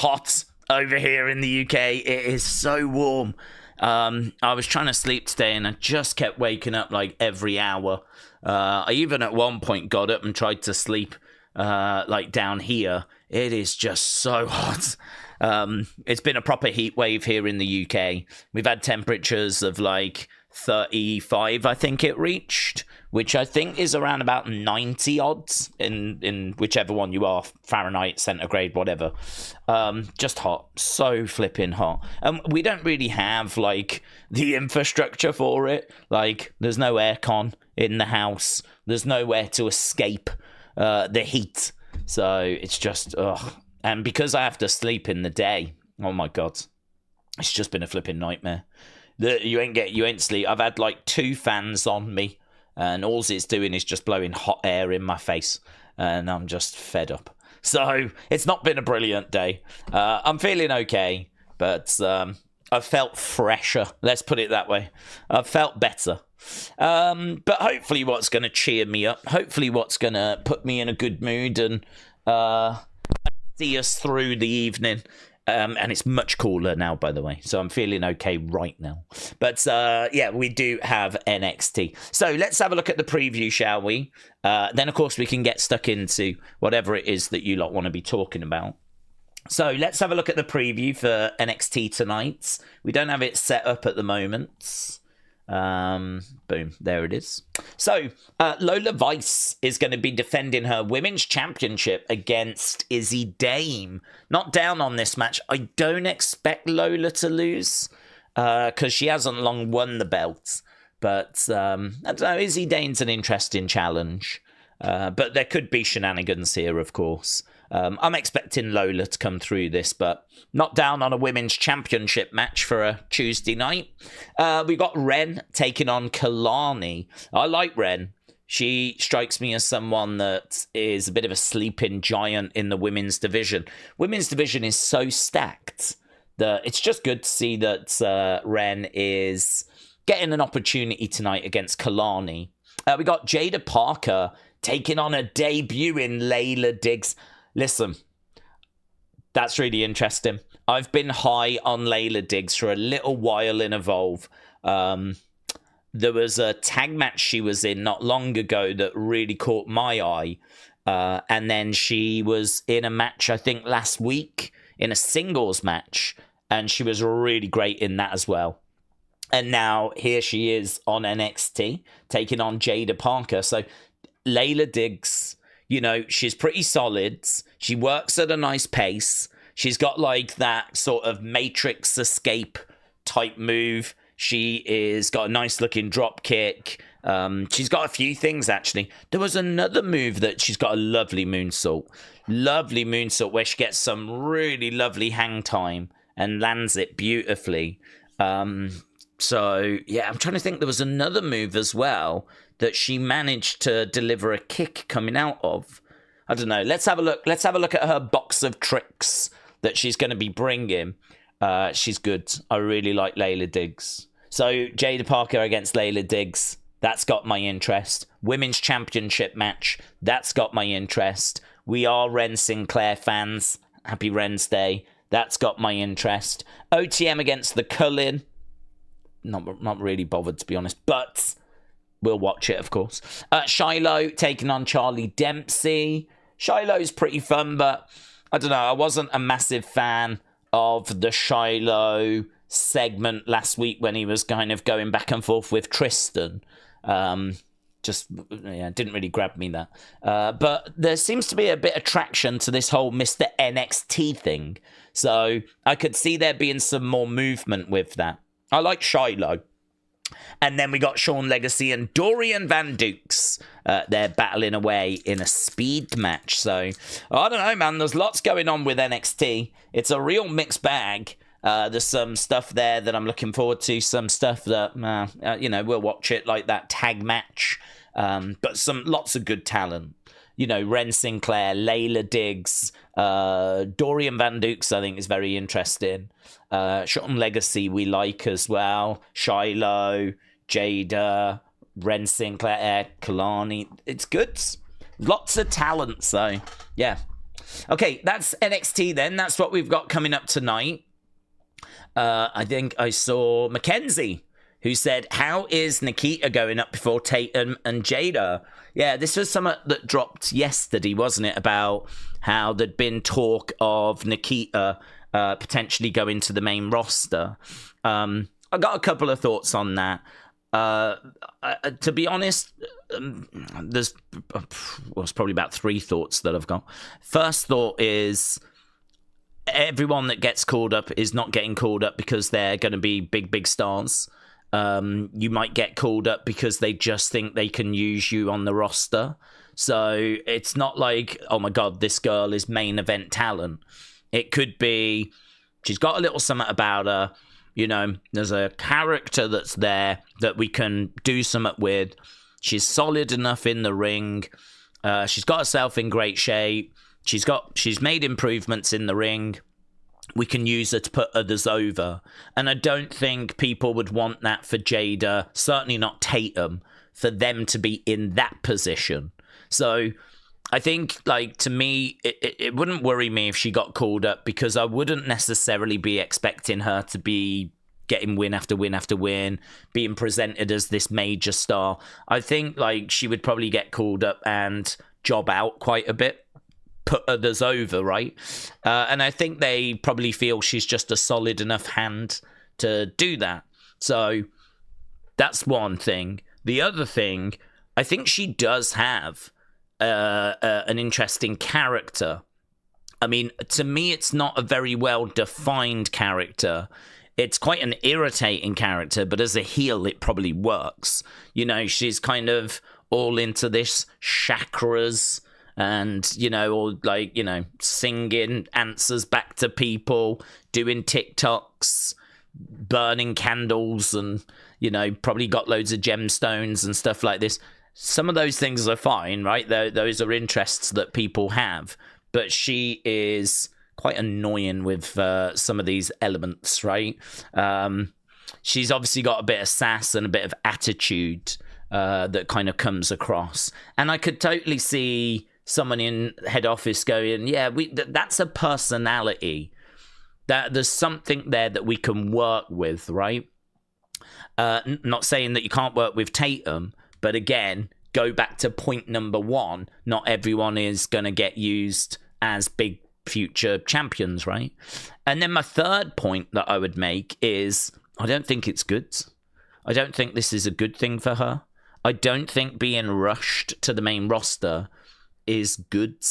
hot over here in the UK. It is so warm. I was trying to sleep today and I just kept waking up like every hour. I even at one point got up and tried to sleep like down here. It is just so hot. It's been a proper heat wave here in the UK. We've had temperatures of like 35, I think it reached, which I think is around about 90 odds in whichever one you are, Fahrenheit, centigrade, whatever. Just hot, so flipping hot. We don't really have like the infrastructure for it. Like there's no aircon in the house. There's nowhere to escape the heat. So it's just, ugh. And because I have to sleep in the day, oh my God, it's just been a flipping nightmare. You ain't sleep. I've had like 2 fans on me, and all it's doing is just blowing hot air in my face, and I'm just fed up. So it's not been a brilliant day. I'm feeling okay, but I've felt fresher. Let's put it that way. I've felt better. But hopefully what's going to cheer me up, hopefully what's going to put me in a good mood and see us through the evening. And it's much cooler now, by the way. So I'm feeling okay right now. But yeah, we do have NXT. So let's have a look at the preview, shall we? Then, of course, we can get stuck into whatever it is that you lot want to be talking about. So let's have a look at the preview for NXT tonight. We don't have it set up at the moment. Boom, there it is. So Lola Vice is going to be defending her women's championship against Izzi Dame. Not down on this match. I don't expect Lola to lose because she hasn't long won the belt. But I don't know, Izzi Dame's an interesting challenge. But there could be shenanigans here, of course. I'm expecting Lola to come through this, but not down on a women's championship match for a Tuesday night. We got Wren taking on Kelani. I like Wren. She strikes me as someone that is a bit of a sleeping giant in the women's division. Women's division is so stacked that it's just good to see that Wren is getting an opportunity tonight against Kelani. We got Jaida Parker taking on a debut in Layla Diggs. Listen, that's really interesting. I've been high on Layla Diggs for a little while in Evolve. There was a tag match she was in not long ago that really caught my eye. And then she was in a match, I think, last week in a singles match. And she was really great in that as well. And now here she is on NXT taking on Jaida Parker. So Layla Diggs, you know, she's pretty solid. She works at a nice pace. She's got like that sort of Matrix escape type move. She is got a nice looking drop kick. She's got a few things actually. There was another move that she's got a lovely moonsault. Lovely moonsault where she gets some really lovely hang time and lands it beautifully. So yeah, I'm trying to think. There was another move as well that she managed to deliver a kick coming out of. I don't know. Let's have a look. Let's have a look at her box of tricks that she's going to be bringing. She's good. I really like Layla Diggs. So Jaida Parker against Layla Diggs. That's got my interest. Women's Championship match. That's got my interest. We are Wren Sinclair fans. Happy Wren's Day. That's got my interest. OTM against the Culling. Not really bothered, to be honest. But we'll watch it, of course. Shiloh taking on Charlie Dempsey. Shiloh's pretty fun, but I don't know. I wasn't a massive fan of the Shiloh segment last week when he was kind of going back and forth with Tristan. Didn't really grab me that. But there seems to be a bit of traction to this whole Mr. NXT thing. So I could see there being some more movement with that. I like Shiloh. And then we got Shawn Legacy and Dorian Van Dukes. They're battling away in a speed match. So, I don't know, man. There's lots going on with NXT. It's a real mixed bag. There's some stuff there that I'm looking forward to. Some stuff that, we'll watch it, like that tag match. But lots of good talent. You know, Wren Sinclair, Layla Diggs, Dorian Van Dukes, I think is very interesting. Shawn Legacy we like as well. Shiloh, Jaida, Wren Sinclair, Kelani. It's good. Lots of talent, so yeah. Okay, that's NXT then. That's what we've got coming up tonight. I think I saw Mackenzie, who said, how is Nikita going up before Tatum and Jaida? Yeah, this was something that dropped yesterday, wasn't it? About how there'd been talk of Nikita potentially going to the main roster. I got a couple of thoughts on that. To be honest, there's probably about 3 thoughts that I've got. First thought is, everyone that gets called up is not getting called up because they're going to be big stars. You might get called up because they just think they can use you on the roster. So it's not like, oh my God, this girl is main event talent. It could be she's got a little something about her. You know, there's a character that's there that we can do something with. She's solid enough in the ring. She's got herself in great shape. She's made improvements in the ring. We can use her to put others over. And I don't think people would want that for Jaida, certainly not Tatum, for them to be in that position. So I think, like, to me, it wouldn't worry me if she got called up, because I wouldn't necessarily be expecting her to be getting win after win after win, being presented as this major star. I think, like, she would probably get called up and job out quite a bit, put others over, right? And I think they probably feel she's just a solid enough hand to do that. So that's one thing. The other thing, I think she does have an interesting character. I mean, to me, it's not a very well-defined character. It's quite an irritating character, but as a heel, it probably works. You know, she's kind of all into this chakras and, you know, or like, you know, singing answers back to people, doing TikToks, burning candles, and, you know, probably got loads of gemstones and stuff like this. Some of those things are fine, right? Those are interests that people have. But she is quite annoying with some of these elements, right? She's obviously got a bit of sass and a bit of attitude that kind of comes across. And I could totally see someone in head office going, yeah, that's a personality. That there's something there that we can work with, right? Not saying that you can't work with Tatum, but again, go back to point number 1. Not everyone is going to get used as big future champions, right? And then my third point that I would make is, I don't think it's good. I don't think this is a good thing for her. I don't think being rushed to the main roster is good.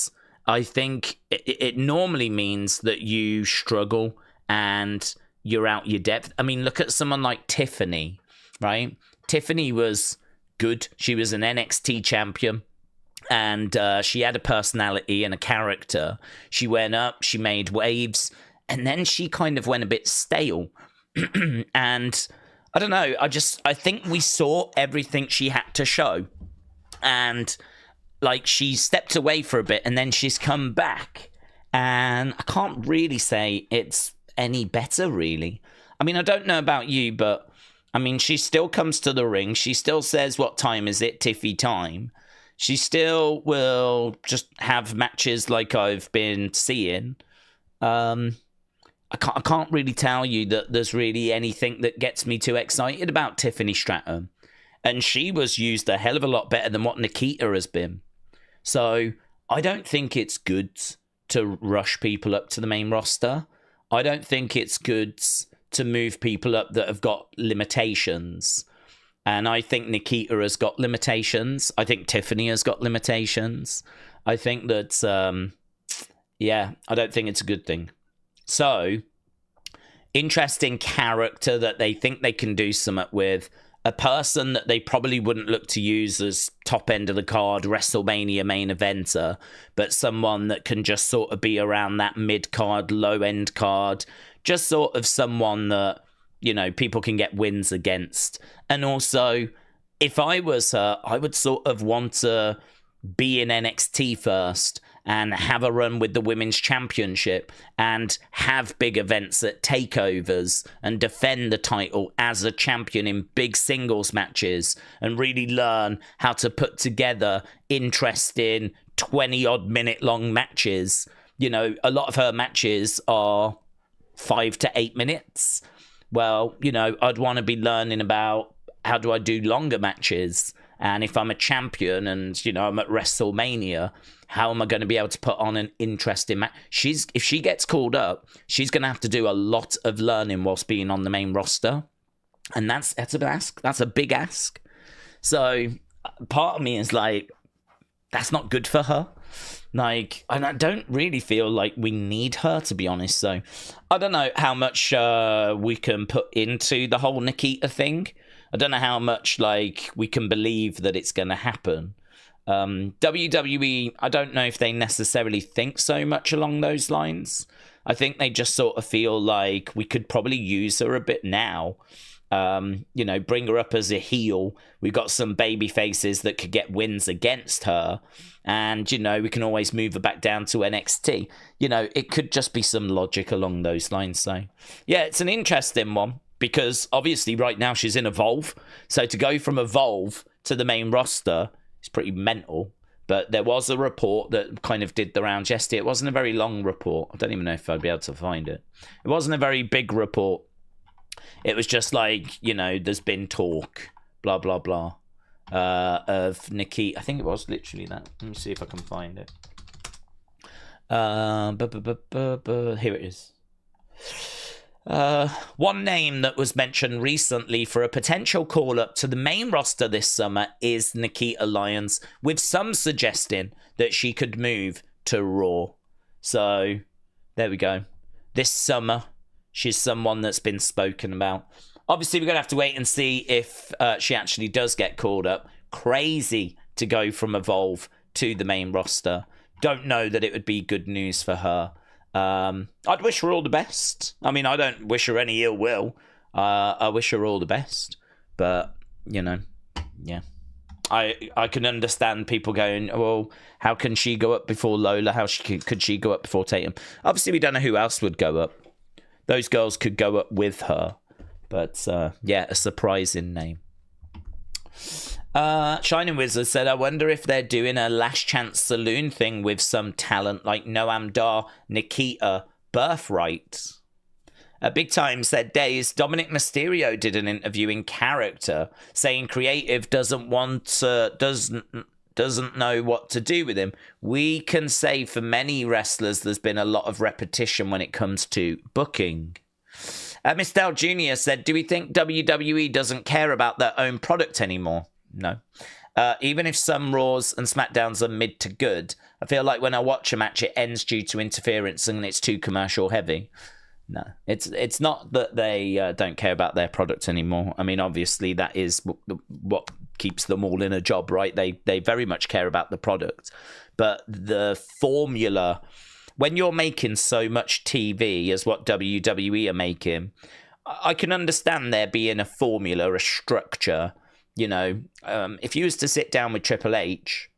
I think it normally means that you struggle and you're out your depth. I mean, look at someone like Tiffany, right? Tiffany was good. She was an NXT champion, and she had a personality and a character. She went up, she made waves, and then she kind of went a bit stale. And I don't know, I think we saw everything she had to show. And like, she stepped away for a bit and then she's come back. And I can't really say it's any better, really. I mean, I don't know about you, but I mean, she still comes to the ring. She still says, what time is it? Tiffy time. She still will just have matches like I've been seeing. I can't really tell you that there's really anything that gets me too excited about Tiffany Stratton. And she was used a hell of a lot better than what Nikita has been. So I don't think it's good to rush people up to the main roster. I don't think it's good to move people up that have got limitations. And I think Nikita has got limitations. I think Tiffany has got limitations. I think that, I don't think it's a good thing. So, interesting character that they think they can do something with. A person that they probably wouldn't look to use as top end of the card, WrestleMania main eventer, but someone that can just sort of be around that mid card, low end card, just sort of someone that, you know, people can get wins against. And also, if I was her, I would sort of want to be in NXT first and have a run with the Women's Championship and have big events at takeovers and defend the title as a champion in big singles matches and really learn how to put together interesting 20-odd minute long matches you know, a lot of her matches are 5 to 8 minutes. Well, you know, I'd want to be learning about how do I do longer matches. And if I'm a champion and, you know, I'm at WrestleMania, how am I going to be able to put on an interesting match? If she gets called up, she's going to have to do a lot of learning whilst being on the main roster. And that's an ask. That's a big ask. So part of me is like, that's not good for her. Like, and I don't really feel like we need her, to be honest. So I don't know how much we can put into the whole Nikita thing. I don't know how much, like, we can believe that it's going to happen. WWE, I don't know if they necessarily think so much along those lines. I think they just sort of feel like we could probably use her a bit now. You know, bring her up as a heel. We've got some baby faces that could get wins against her. And, you know, we can always move her back down to NXT. You know, it could just be some logic along those lines. So, yeah, it's an interesting one. Because obviously right now she's in Evolve. So to go from Evolve to the main roster is pretty mental. But there was a report that kind of did the rounds yesterday. It wasn't a very long report. I don't even know if I'd be able to find it. It wasn't a very big report. It was just like, you know, there's been talk, blah, blah, blah, of Nikki. I think it was literally that. Let me see if I can find it. Here it is. One name that was mentioned recently for a potential call-up to the main roster this summer is Nikita Lyons, with some suggesting that she could move to Raw. So, there we go. This summer, she's someone that's been spoken about. Obviously, we're going to have to wait and see if she actually does get called up. Crazy to go from Evolve to the main roster. Don't know that it would be good news for her. I'd wish her all the best. I mean, I don't wish her any ill will. I wish her all the best. But, you know, yeah. I can understand people going, well, how can she go up before Lola? Could she go up before Tatum? Obviously, we don't know who else would go up. Those girls could go up with her. But, yeah, a surprising name. Shining Wizard said, I wonder if they're doing a last chance saloon thing with some talent like Noam Dar, Nikita, Birthright. Big Time said, Days, Dominic Mysterio did an interview in character saying creative doesn't know what to do with him. We can say for many wrestlers there's been a lot of repetition when it comes to booking. Miss Dell Jr. said, do we think WWE doesn't care about their own product anymore? No. Even if some Raws and SmackDowns are mid to good, I feel like when I watch a match, it ends due to interference and it's too commercial heavy. No, it's not that they don't care about their product anymore. I mean, obviously, that is what keeps them all in a job, right? They very much care about the product. But the formula, when you're making so much TV as what WWE are making, I can understand there being a formula, a structure. You know, if you was to sit down with Triple H,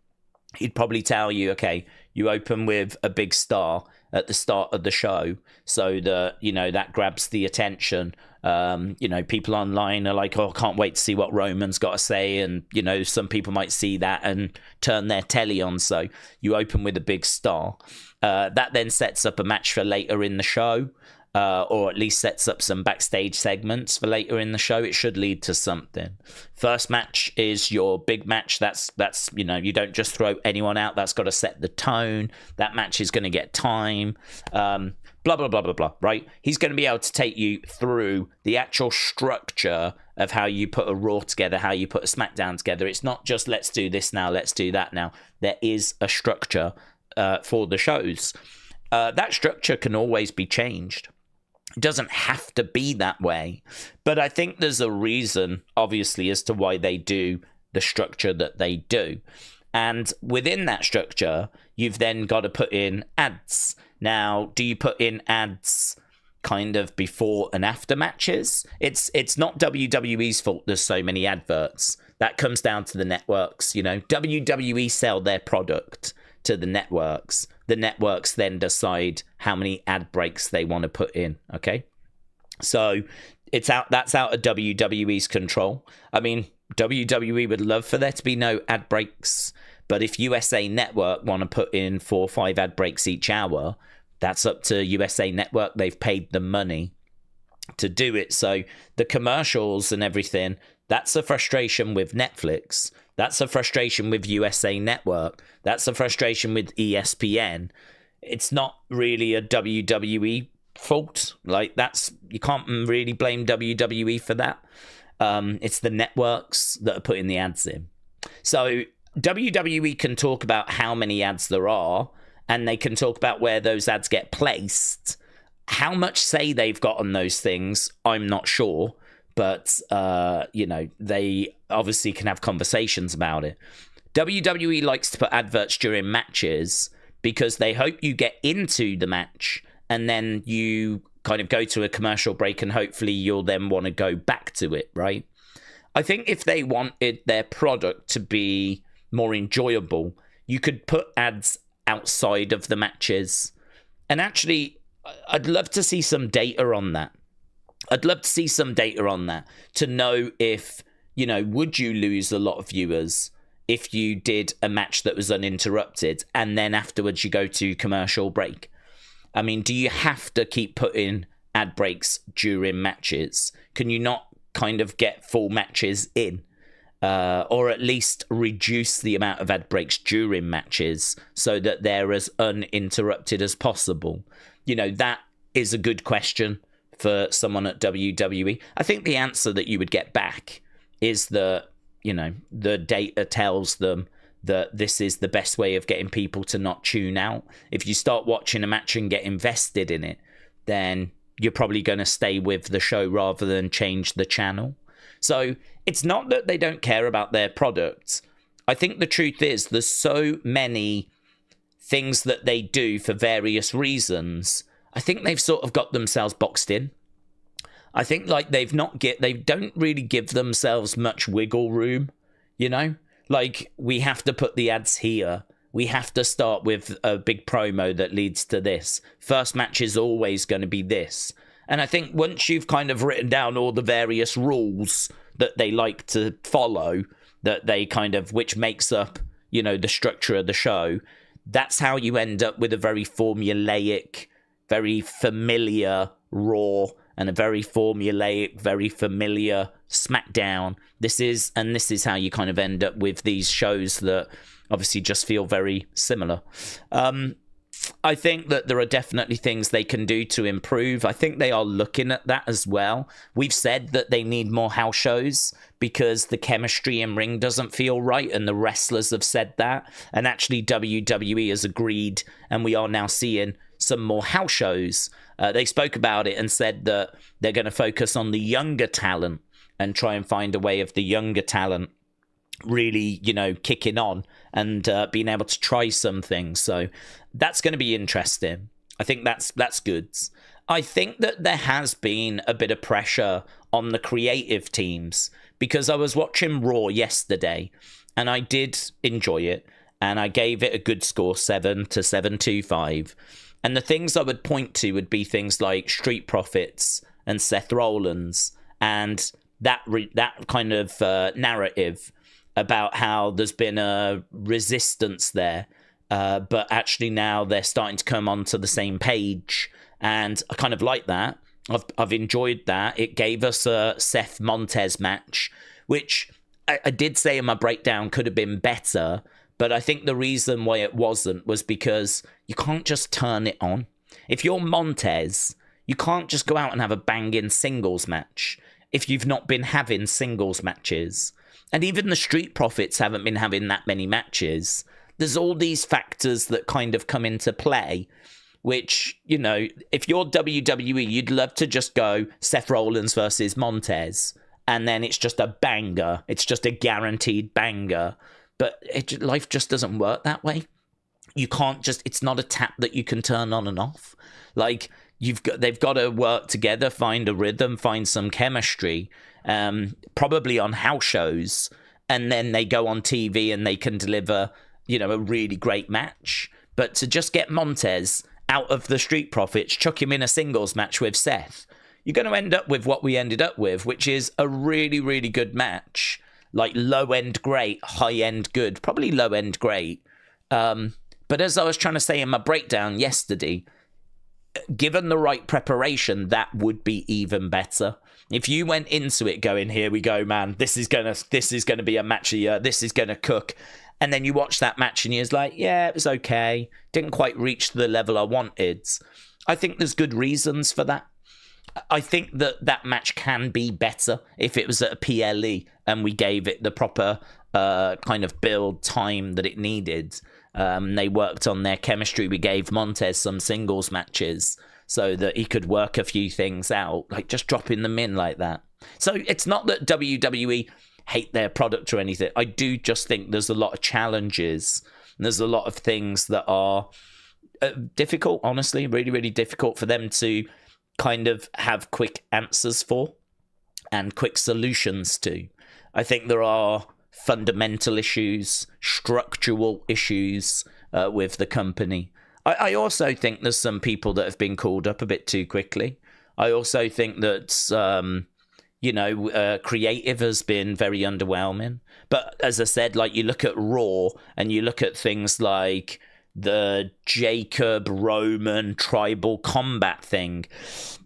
he'd probably tell you, okay, you open with a big star at the start of the show so that, you know, that grabs the attention. You know, people online are like, oh, I can't wait to see what Roman's got to say. And, you know, some people might see that and turn their telly on. So you open with a big star. That then sets up a match for later in the show. Or at least sets up some backstage segments for later in the show. It should lead to something. First match is your big match. That's you know, you don't just throw anyone out. That's got to set the tone. That match is going to get time. Blah, blah, blah, blah, blah, right? He's going to be able to take you through the actual structure of how you put a Raw together, how you put a SmackDown together. It's not just let's do this now, let's do that now. There is a structure for the shows. That structure can always be changed. It doesn't have to be that way, but I think there's a reason, obviously, as to why they do the structure that they do. And within that structure, you've then got to put in ads. Now, do you put in ads kind of before and after matches? It's not WWE's fault there's so many adverts. That comes down to the networks. You know, WWE sell their product to the networks. The networks then decide how many ad breaks they want to put in. Okay, so that's out of WWE's control. I mean, WWE would love for there to be no ad breaks, but if USA Network want to put in 4 or 5 ad breaks each hour, That's up to USA Network. They've paid the money to do it. So the commercials and everything, that's a frustration with Netflix. That's a frustration with USA Network. That's a frustration with ESPN. It's not really a WWE fault. Like, you can't really blame WWE for that. It's the networks that are putting the ads in. So WWE can talk about how many ads there are, and they can talk about where those ads get placed. How much say they've got on those things, I'm not sure. But, they obviously can have conversations about it. WWE likes to put adverts during matches because they hope you get into the match and then you kind of go to a commercial break and hopefully you'll then want to go back to it, right? I think if they wanted their product to be more enjoyable, you could put ads outside of the matches. And actually, I'd love to see some data on that. To know if, would you lose a lot of viewers if you did a match that was uninterrupted and then afterwards you go to commercial break? I mean, do you have to keep putting ad breaks during matches? Can you not kind of get full matches in? Or at least reduce the amount of ad breaks during matches so that they're as uninterrupted as possible? That is a good question for someone at WWE. I think the answer that you would get back is that, the data tells them that this is the best way of getting people to not tune out. If you start watching a match and get invested in it, then you're probably going to stay with the show rather than change the channel. So it's not that they don't care about their products. I think the truth is there's so many things that they do for various reasons. I think they've sort of got themselves boxed in. I think they don't really give themselves much wiggle room, Like, we have to put the ads here. We have to start with a big promo that leads to this. First match is always going to be this. And I think once you've kind of written down all the various rules that they like to follow, that they kind of, which makes up, the structure of the show, that's how you end up with a very formulaic, very familiar Raw and a very formulaic, very familiar SmackDown. This is how you kind of end up with these shows that obviously just feel very similar. I think that there are definitely things they can do to improve. I think they are looking at that as well. We've said that they need more house shows because the chemistry in ring doesn't feel right, and the wrestlers have said that. And actually WWE has agreed, and we are now seeing some more house shows. They spoke about it and said that they're going to focus on the younger talent and try and find a way of the younger talent really, kicking on and being able to try some things. So that's going to be interesting. I think that's good. I think that there has been a bit of pressure on the creative teams because I was watching Raw yesterday and I did enjoy it and I gave it a good score, 7 to 7.25. And the things I would point to would be things like Street Profits and Seth Rollins and that kind of narrative about how there's been a resistance there, but actually now they're starting to come onto the same page, and I kind of like that. I've enjoyed that. It gave us a Seth Montez match, which I did say in my breakdown could have been better, but I think the reason why it wasn't was because you can't just turn it on. If you're Montez, you can't just go out and have a banging singles match if you've not been having singles matches. And even the Street Profits haven't been having that many matches. There's all these factors that kind of come into play, which, if you're WWE, you'd love to just go Seth Rollins versus Montez, and then it's just a banger. It's just a guaranteed banger. But life just doesn't work that way. You can't just, it's not a tap that you can turn on and off. Like, they've got to work together, find a rhythm, find some chemistry, probably on house shows, and then they go on TV and they can deliver, a really great match. But to just get Montez out of the Street Profits, chuck him in a singles match with Seth, you're going to end up with what we ended up with, which is a really, really good match. Like low-end great, high-end good, probably low-end great. But as I was trying to say in my breakdown yesterday, given the right preparation, that would be even better. If you went into it going, here we go, man, this is gonna be a match of the year, this is gonna cook, and then you watch that match and you're like, yeah, it was okay, didn't quite reach the level I wanted, I think there's good reasons for that. I think that match can be better if it was at a PLE and we gave it the proper kind of build time that it needed. They worked on their chemistry. We gave Montez some singles matches so that he could work a few things out, like just dropping them in like that. So it's not that WWE hate their product or anything. I do just think there's a lot of challenges. And there's a lot of things that are difficult, honestly, really, really difficult for them to kind of have quick answers for and quick solutions to. I think there are fundamental issues, structural issues with the company. I also think there's some people that have been called up a bit too quickly. I also think that, creative has been very underwhelming. But as I said, like, you look at Raw and you look at things like the Jacob Roman tribal combat thing.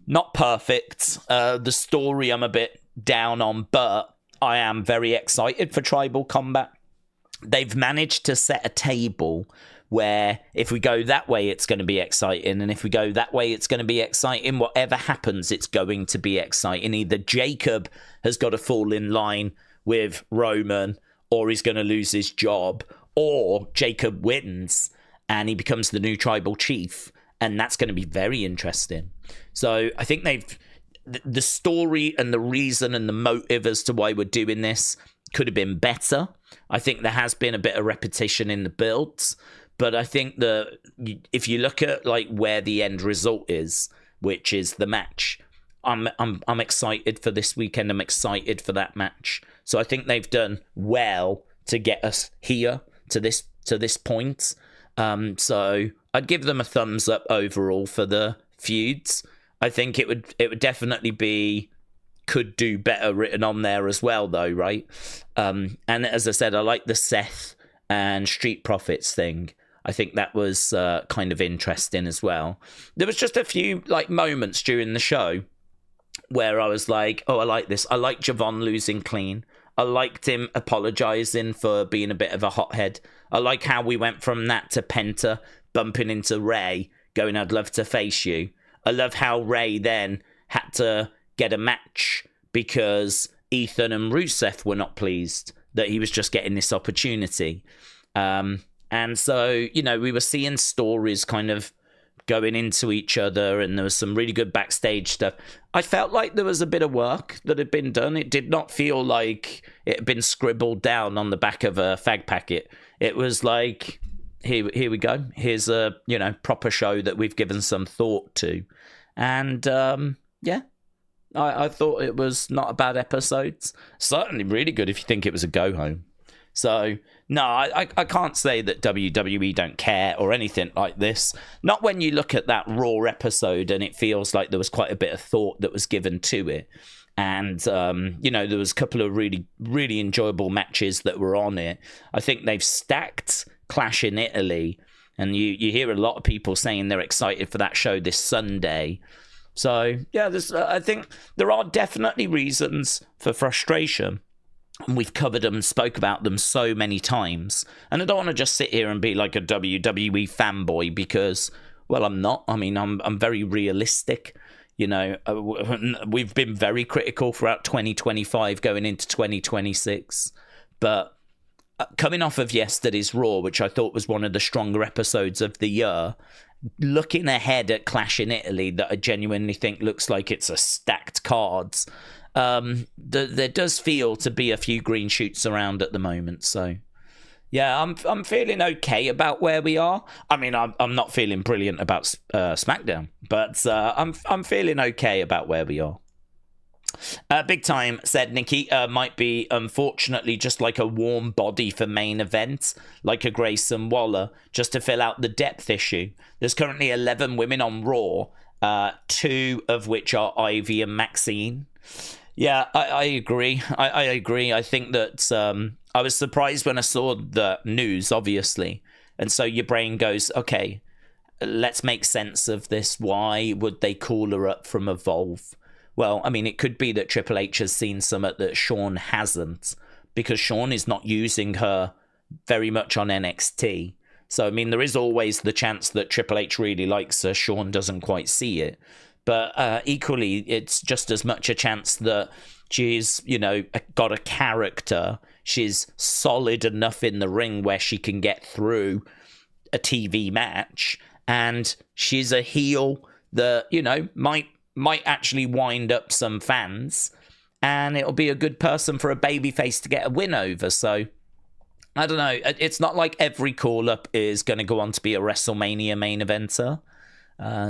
Not perfect. The story I'm a bit down on, but I am very excited for tribal combat. They've managed to set a table where if we go that way, it's going to be exciting. And if we go that way, it's going to be exciting. Whatever happens, it's going to be exciting. Either Jacob has got to fall in line with Roman, or he's going to lose his job, or Jacob wins and he becomes the new tribal chief. And that's going to be very interesting. So I think the story and the reason and the motive as to why we're doing this could have been better. I think there has been a bit of repetition in the builds, but I think that if you look at like where the end result is, which is the match, I'm excited for this weekend. I'm excited for that match. So I think they've done well to get us here to this point. So I'd give them a thumbs up overall for the feuds. I think it would definitely be could do better written on there as well, though, right? And as I said, I like the Seth and Street Profits thing. I think that was kind of interesting as well. There was just a few like moments during the show where I was like, oh, I like this. I like Javon losing clean. I liked him apologizing for being a bit of a hothead. I like how we went from that to Penta bumping into Ray, going, I'd love to face you. I love how Ray then had to get a match because Ethan and Rusev were not pleased that he was just getting this opportunity. And so, we were seeing stories kind of going into each other, and there was some really good backstage stuff. I felt like there was a bit of work that had been done. It did not feel like it had been scribbled down on the back of a fag packet. It was like, here we go. Here's a, proper show that we've given some thought to. And, I thought it was not a bad episode. Certainly really good if you think it was a go-home. So, no, I can't say that WWE don't care or anything like this. Not when you look at that Raw episode and it feels like there was quite a bit of thought that was given to it. And, there was a couple of really, really enjoyable matches that were on it. I think they've stacked Clash in Italy. And you hear a lot of people saying they're excited for that show this Sunday. So, yeah, I think there are definitely reasons for frustration. And we've covered them and spoke about them so many times. And I don't want to just sit here and be like a WWE fanboy because, well, I'm not. I mean, I'm very realistic. We've been very critical throughout 2025 going into 2026. But coming off of yesterday's Raw, which I thought was one of the stronger episodes of the year, looking ahead at Clash in Italy that I genuinely think looks like it's a stacked cards, there does feel to be a few green shoots around at the moment. So, yeah, I'm feeling okay about where we are. I mean, I'm not feeling brilliant about SmackDown, but I'm feeling okay about where we are. Big Time said Nikki might be unfortunately just like a warm body for main event, like a Grayson Waller, just to fill out the depth issue. There's currently 11 women on Raw, 2 of which are Ivy and Maxine. Yeah, I agree. I agree. I think that I was surprised when I saw the news, obviously. And so your brain goes, okay, let's make sense of this. Why would they call her up from Evolve? Well, I mean, it could be that Triple H has seen something that Shawn hasn't, because Shawn is not using her very much on NXT. So, I mean, there is always the chance that Triple H really likes her. Shawn doesn't quite see it. But equally, it's just as much a chance that she's, you know, got a character. She's solid enough in the ring where she can get through a TV match. And she's a heel that, you know, might actually wind up some fans. And it'll be a good person for a babyface to get a win over. So, I don't know. It's not like every call-up is going to go on to be a WrestleMania main eventer.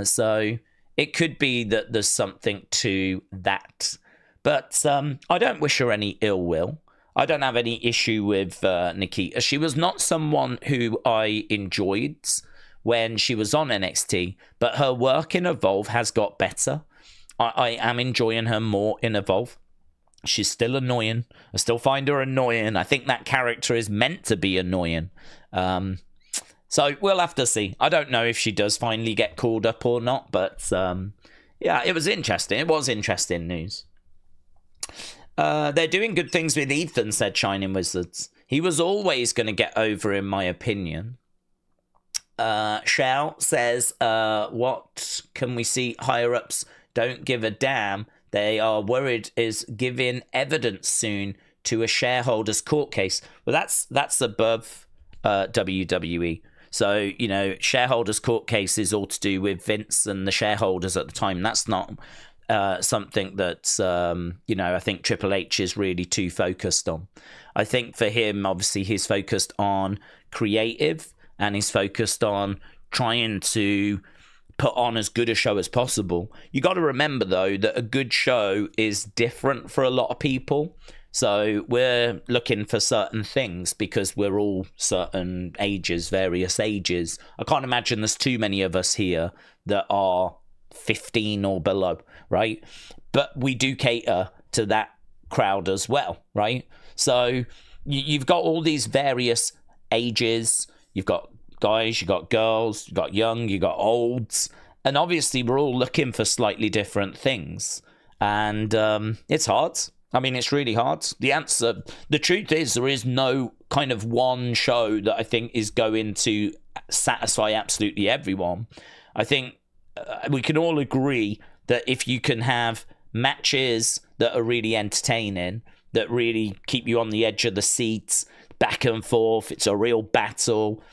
So it could be that there's something to that. But I don't wish her any ill will. I don't have any issue with Nikita. She was not someone who I enjoyed when she was on NXT, but her work in Evolve has got better. I am enjoying her more in Evolve. She's still annoying. I still find her annoying. I think that character is meant to be annoying. So we'll have to see. I don't know if she does finally get called up or not, but yeah, it was interesting. It was interesting news. They're doing good things with Ethan, said Shining Wizards. He was always going to get over, in my opinion. Shao says, what can we see? Higher-ups don't give a damn. They are worried is giving evidence soon to a shareholders court case. Well, that's above WWE. So, you know, shareholders court case is all to do with Vince and the shareholders at the time. That's not something that, you know, I think Triple H is really too focused on. I think for him, obviously, he's focused on creative and he's focused on trying to put on as good a show as possible. You got to remember, though, that a good show is different for a lot of people. So we're looking for certain things because we're all certain ages, various ages. I can't imagine there's too many of us here that are 15 or below, right? But we do cater to that crowd as well, right? So you've got all these various ages. You've got guys, you got girls, you got young, you got olds, and obviously we're all looking for slightly different things, and it's hard. I mean, it's really hard. The truth is, there is no kind of one show that I think is going to satisfy absolutely everyone. I think we can all agree that if you can have matches that are really entertaining, that really keep you on the edge of the seats, back and forth, it's a real battle,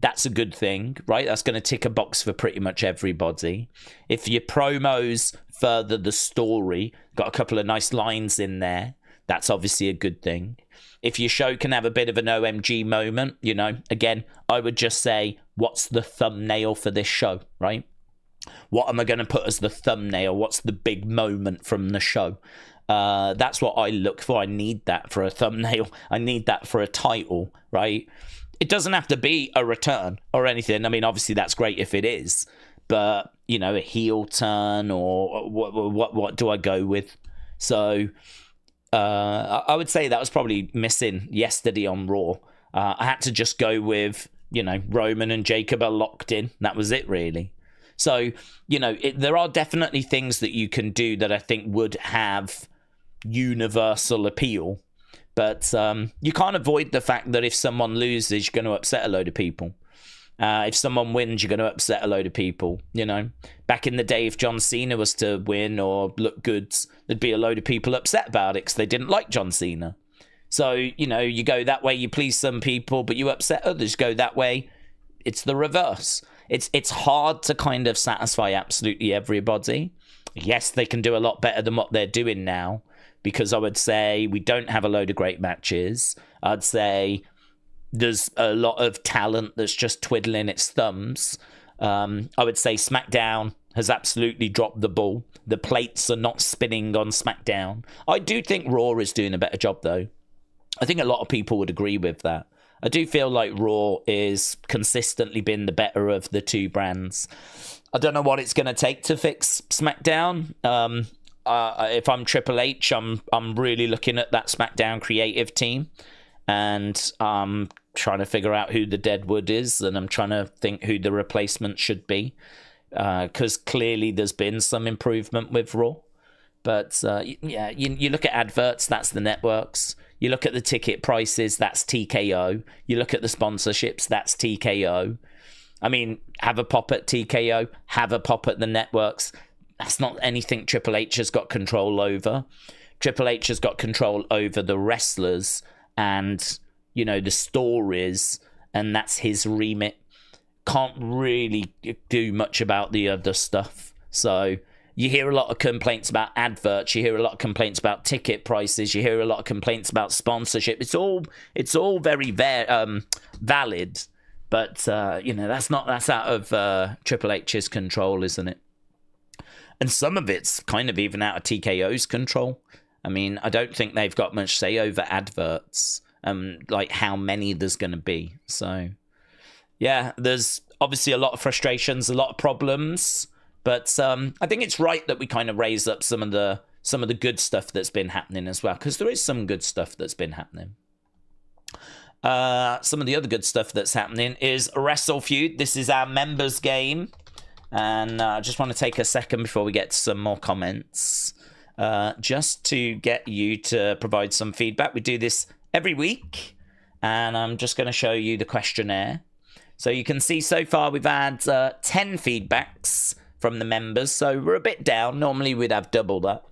that's a good thing, right? That's going to tick a box for pretty much everybody. If your promos further the story, got a couple of nice lines in there, that's obviously a good thing. If your show can have a bit of an OMG moment, you know, again, I would just say, what's the thumbnail for this show, right? What am I going to put as the thumbnail? What's the big moment from the show? That's what I look for. I need that for a thumbnail. I need that for a title, right? It doesn't have to be a return or anything. I mean, obviously that's great if it is, but you know, a heel turn or what do I go with? So I would say that was probably missing yesterday on Raw. I had to just go with, you know, Roman and Jacob are locked in. That was it, really. So, you know, there are definitely things that you can do that I think would have universal appeal. But you can't avoid the fact that if someone loses, you're going to upset a load of people. If someone wins, you're going to upset a load of people, you know. Back in the day, if John Cena was to win or look good, there'd be a load of people upset about it because they didn't like John Cena. So, you know, you go that way, you please some people, but you upset others. Go that way, it's the reverse. It's hard to kind of satisfy absolutely everybody. Yes, they can do a lot better than what they're doing now, because I would say we don't have a load of great matches. I'd say there's a lot of talent that's just twiddling its thumbs. I would say SmackDown has absolutely dropped the ball. The plates are not spinning on SmackDown. I do think Raw is doing a better job, though. I think a lot of people would agree with that. I do feel like Raw is consistently been the better of the two brands. I don't know what it's going to take to fix SmackDown. If I'm Triple H, I'm really looking at that SmackDown creative team, and trying to figure out who the Deadwood is, and I'm trying to think who the replacement should be, because clearly there's been some improvement with Raw. But yeah, you look at adverts, that's the networks. You look at the ticket prices, that's TKO. You look at the sponsorships, that's TKO. I mean, have a pop at TKO, have a pop at the networks. That's not anything Triple H has got control over. Triple H has got control over the wrestlers and, you know, the stories, and that's his remit. Can't really do much about the other stuff. So you hear a lot of complaints about adverts. You hear a lot of complaints about ticket prices. You hear a lot of complaints about sponsorship. It's all very valid, but you know, that's out of Triple H's control, isn't it? And some of it's kind of even out of TKO's control. I mean, I don't think they've got much say over adverts, like how many there's going to be. So, yeah, there's obviously a lot of frustrations, a lot of problems, but I think it's right that we kind of raise up some of the good stuff that's been happening as well, because there is some good stuff that's been happening. Some of the other good stuff that's happening is Wrestle Feud. This is our members game. And I just want to take a second before we get to some more comments, just to get you to provide some feedback. We do this every week, and I'm just going to show you the questionnaire. So you can see so far we've had 10 feedbacks from the members, so we're a bit down. Normally we'd have double that.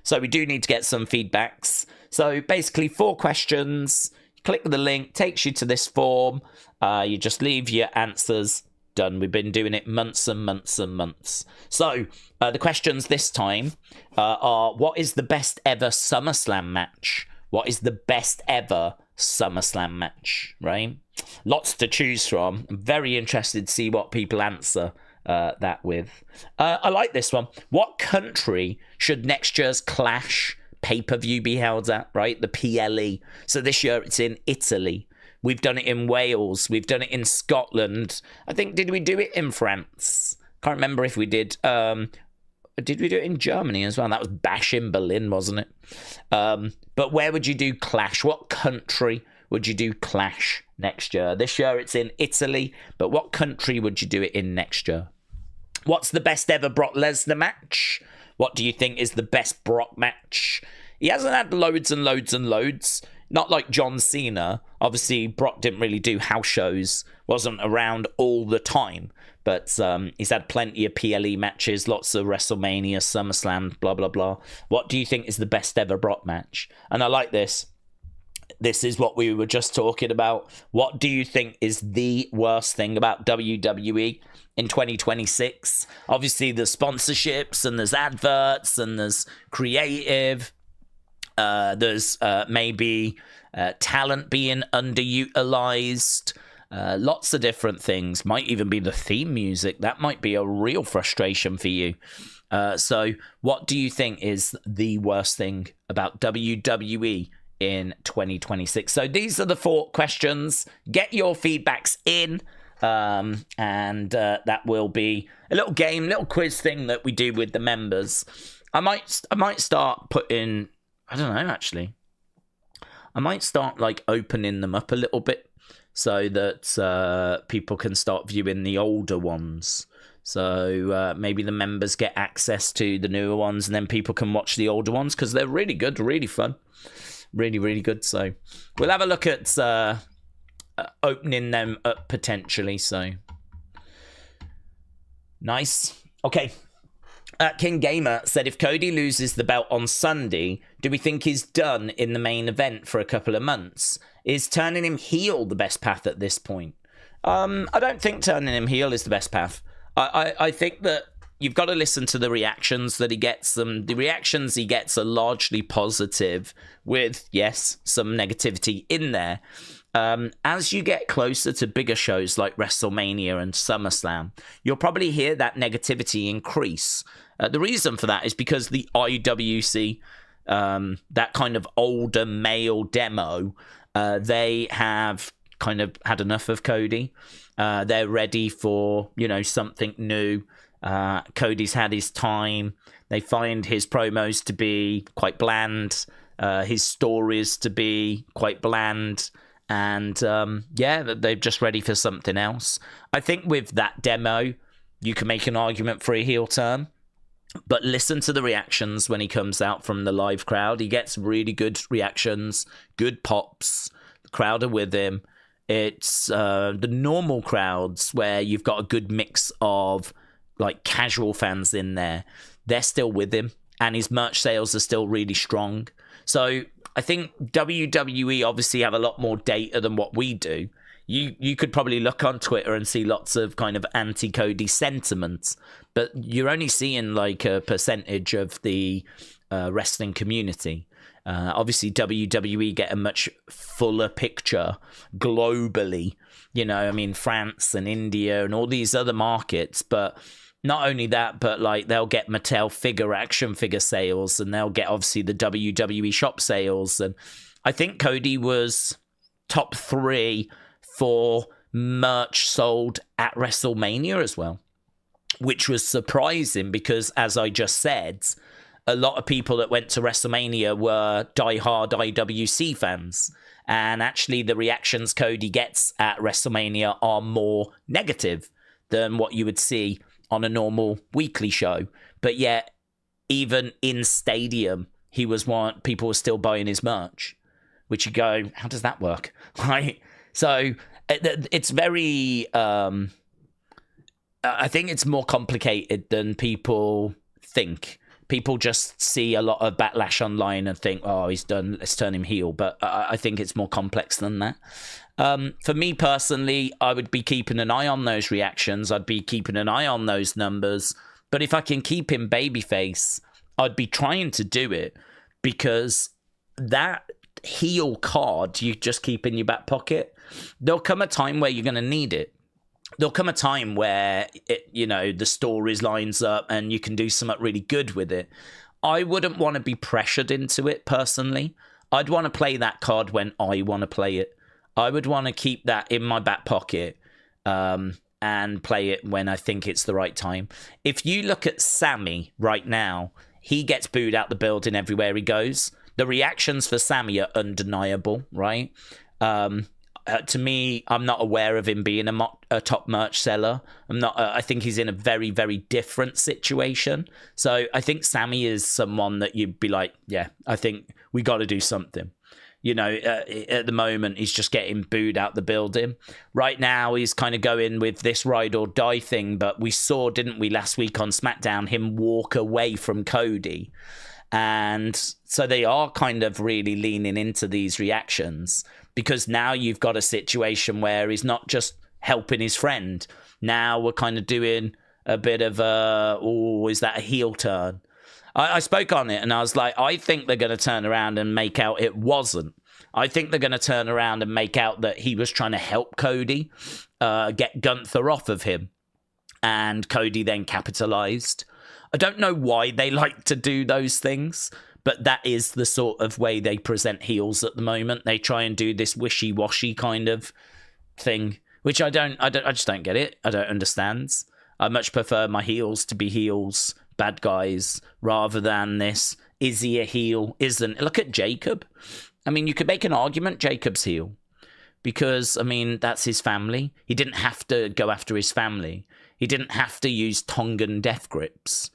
So we do need to get some feedbacks. So basically 4 questions, click the link, takes you to this form. You just leave your answers. Done. We've been doing it months and months and months. So the questions this time are: what is the best ever SummerSlam match? What is the best ever SummerSlam match? Right? Lots to choose from. I'm very interested to see what people answer that with. I like this one. What country should next year's Clash pay-per-view be held at? Right? The PLE. So this year it's in Italy. We've done it in Wales. We've done it in Scotland. I think, did we do it in France? Can't remember if we did. Did we do it in Germany as well? That was Bash in Berlin, wasn't it? But where would you do Clash? What country would you do Clash next year? This year it's in Italy, but what country would you do it in next year? What's the best ever Brock Lesnar match? What do you think is the best Brock match? He hasn't had loads and loads and loads. Not like John Cena. Obviously, Brock didn't really do house shows, wasn't around all the time. But he's had plenty of PLE matches, lots of WrestleMania, SummerSlam, blah, blah, blah. What do you think is the best ever Brock match? And I like this. This is what we were just talking about. What do you think is the worst thing about WWE in 2026? Obviously, there's sponsorships, and there's adverts, and there's creative. There's maybe talent being underutilized, lots of different things. Might even be the theme music. That might be a real frustration for you. So what do you think is the worst thing about WWE in 2026? So these are the 4 questions. Get your feedbacks in, and that will be a little game, little quiz thing that we do with the members. I might start putting... I don't know, actually. I might start, like, opening them up a little bit so that people can start viewing the older ones. So maybe the members get access to the newer ones, and then people can watch the older ones, because they're really good, really fun. Really, really good. So we'll have a look at opening them up potentially. So nice. Okay. King Gamer said, if Cody loses the belt on Sunday, do we think he's done in the main event for a couple of months? Is turning him heel the best path at this point? I don't think turning him heel is the best path. I think that you've got to listen to the reactions that he gets. The reactions he gets are largely positive with, yes, some negativity in there. As you get closer to bigger shows like WrestleMania and SummerSlam, you'll probably hear that negativity increase. The reason for that is because the IWC, that kind of older male demo, they have kind of had enough of Cody. They're ready for, something new. Cody's had his time. They find his promos to be quite bland, his stories to be quite bland. And they're just ready for something else. I think with that demo, you can make an argument for a heel turn. But listen to the reactions when he comes out from the live crowd. He gets really good reactions, good pops. The crowd are with him. It's the normal crowds where you've got a good mix of like casual fans in there. They're still with him, and his merch sales are still really strong. So I think WWE obviously have a lot more data than what we do. You could probably look on Twitter and see lots of kind of anti-Cody sentiments, but you're only seeing like a percentage of the wrestling community. Obviously, WWE get a much fuller picture globally. You know, I mean, France and India and all these other markets, but not only that, but like they'll get Mattel action figure sales, and they'll get obviously the WWE shop sales. And I think Cody was top 3 for merch sold at WrestleMania as well, which was surprising because, as I just said, a lot of people that went to WrestleMania were diehard IWC fans. And actually the reactions Cody gets at WrestleMania are more negative than what you would see on a normal weekly show. But yet, even in stadium, people were still buying his merch, which you go, how does that work? Right? So it's very, I think it's more complicated than people think. People just see a lot of backlash online and think, oh, he's done, let's turn him heel. But I think it's more complex than that. For me personally, I would be keeping an eye on those reactions. I'd be keeping an eye on those numbers. But if I can keep him babyface, I'd be trying to do it, because that heel card you just keep in your back pocket, there'll come a time where you're going to need it. There'll come a time where the stories lines up and you can do something really good with it. I wouldn't want to be pressured into it personally. I'd want to play that card when I want to play it. I would want to keep that in my back pocket and play it when I think it's the right time. If you look at Sammy right now, he gets booed out the building everywhere he goes. The reactions for Sammy are undeniable, right? To me, I'm not aware of him being a top merch seller. I think he's in a very, very different situation. So I think Sammy is someone that you'd be like, yeah, I think we got to do something. At the moment, he's just getting booed out the building. Right now, he's kind of going with this ride or die thing. But we saw, didn't we, last week on SmackDown, him walk away from Cody. And so they are kind of really leaning into these reactions, because now you've got a situation where he's not just helping his friend. Now we're kind of doing a bit of is that a heel turn? I spoke on it and I was like, I think they're going to turn around and make out it wasn't. I think they're going to turn around and make out that he was trying to help Cody get Gunther off of him. And Cody then capitalized. I don't know why they like to do those things, but that is the sort of way they present heels at the moment. They try and do this wishy-washy kind of thing, which I just don't get it. I don't understand. I much prefer my heels to be heels, bad guys, rather than this, is he a heel? Isn't. Look at Jacob. I mean, you could make an argument Jacob's heel, because, I mean, that's his family. He didn't have to go after his family. He didn't have to use Tongan death grips.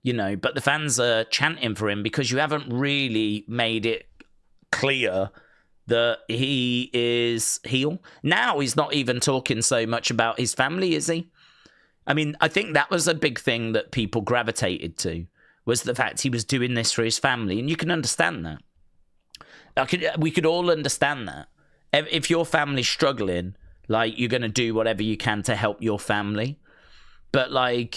But the fans are chanting for him because you haven't really made it clear that he is heel. Now he's not even talking so much about his family, is he? I mean, I think that was a big thing that people gravitated to, was the fact he was doing this for his family. And you can understand that. We could all understand that. If your family's struggling, like, you're going to do whatever you can to help your family. But, like,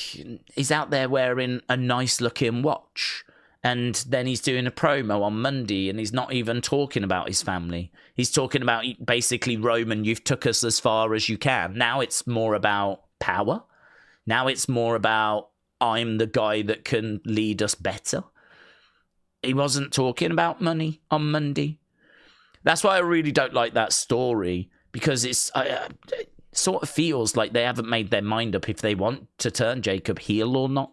he's out there wearing a nice-looking watch, and then he's doing a promo on Monday, and he's not even talking about his family. He's talking about, basically, Roman, you've took us as far as you can. Now it's more about power. Now it's more about, I'm the guy that can lead us better. He wasn't talking about money on Monday. That's why I really don't like that story, because it's... sort of feels like they haven't made their mind up if they want to turn Jacob heel or not.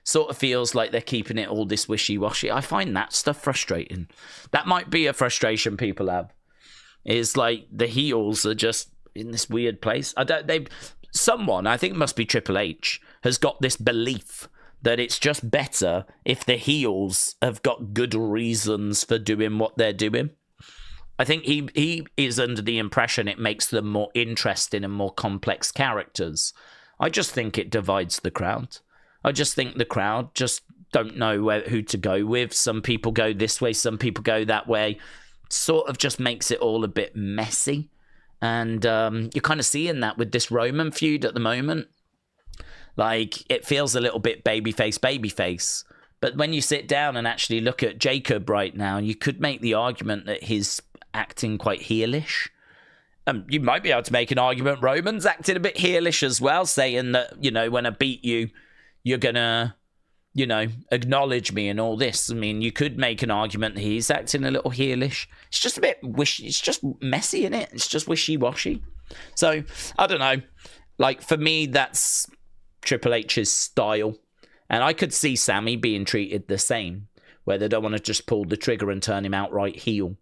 Sort of feels like they're keeping it all this wishy-washy. I find that stuff frustrating. That might be a frustration people have. is like the heels are just in this weird place. Someone, I think it must be Triple H, has got this belief that it's just better if the heels have got good reasons for doing what they're doing. I think he is under the impression it makes them more interesting and more complex characters. I just think it divides the crowd. I just think the crowd just don't know who to go with. Some people go this way, some people go that way. Sort of just makes it all a bit messy. And you're kind of seeing that with this Roman feud at the moment. Like, it feels a little bit babyface. But when you sit down and actually look at Jacob right now, you could make the argument that he's acting quite heelish. You might be able to make an argument Roman's acting a bit heelish as well, saying that, when I beat you, you're going to, acknowledge me and all this. I mean, you could make an argument that he's acting a little heelish. It's just a bit it's just messy, isn't it? It's just wishy-washy. So, I don't know. Like, for me, that's Triple H's style. And I could see Sammy being treated the same, where they don't want to just pull the trigger and turn him outright heel.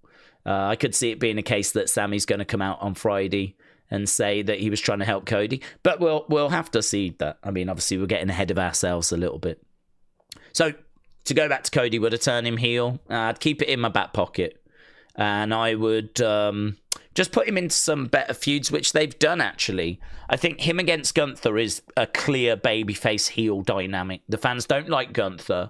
I could see it being a case that Sammy's going to come out on Friday and say that he was trying to help Cody. But we'll have to see that. I mean, obviously, we're getting ahead of ourselves a little bit. So, to go back to Cody, would I turn him heel? I'd keep it in my back pocket. And I would just put him into some better feuds, which they've done, actually. I think him against Gunther is a clear babyface heel dynamic. The fans don't like Gunther.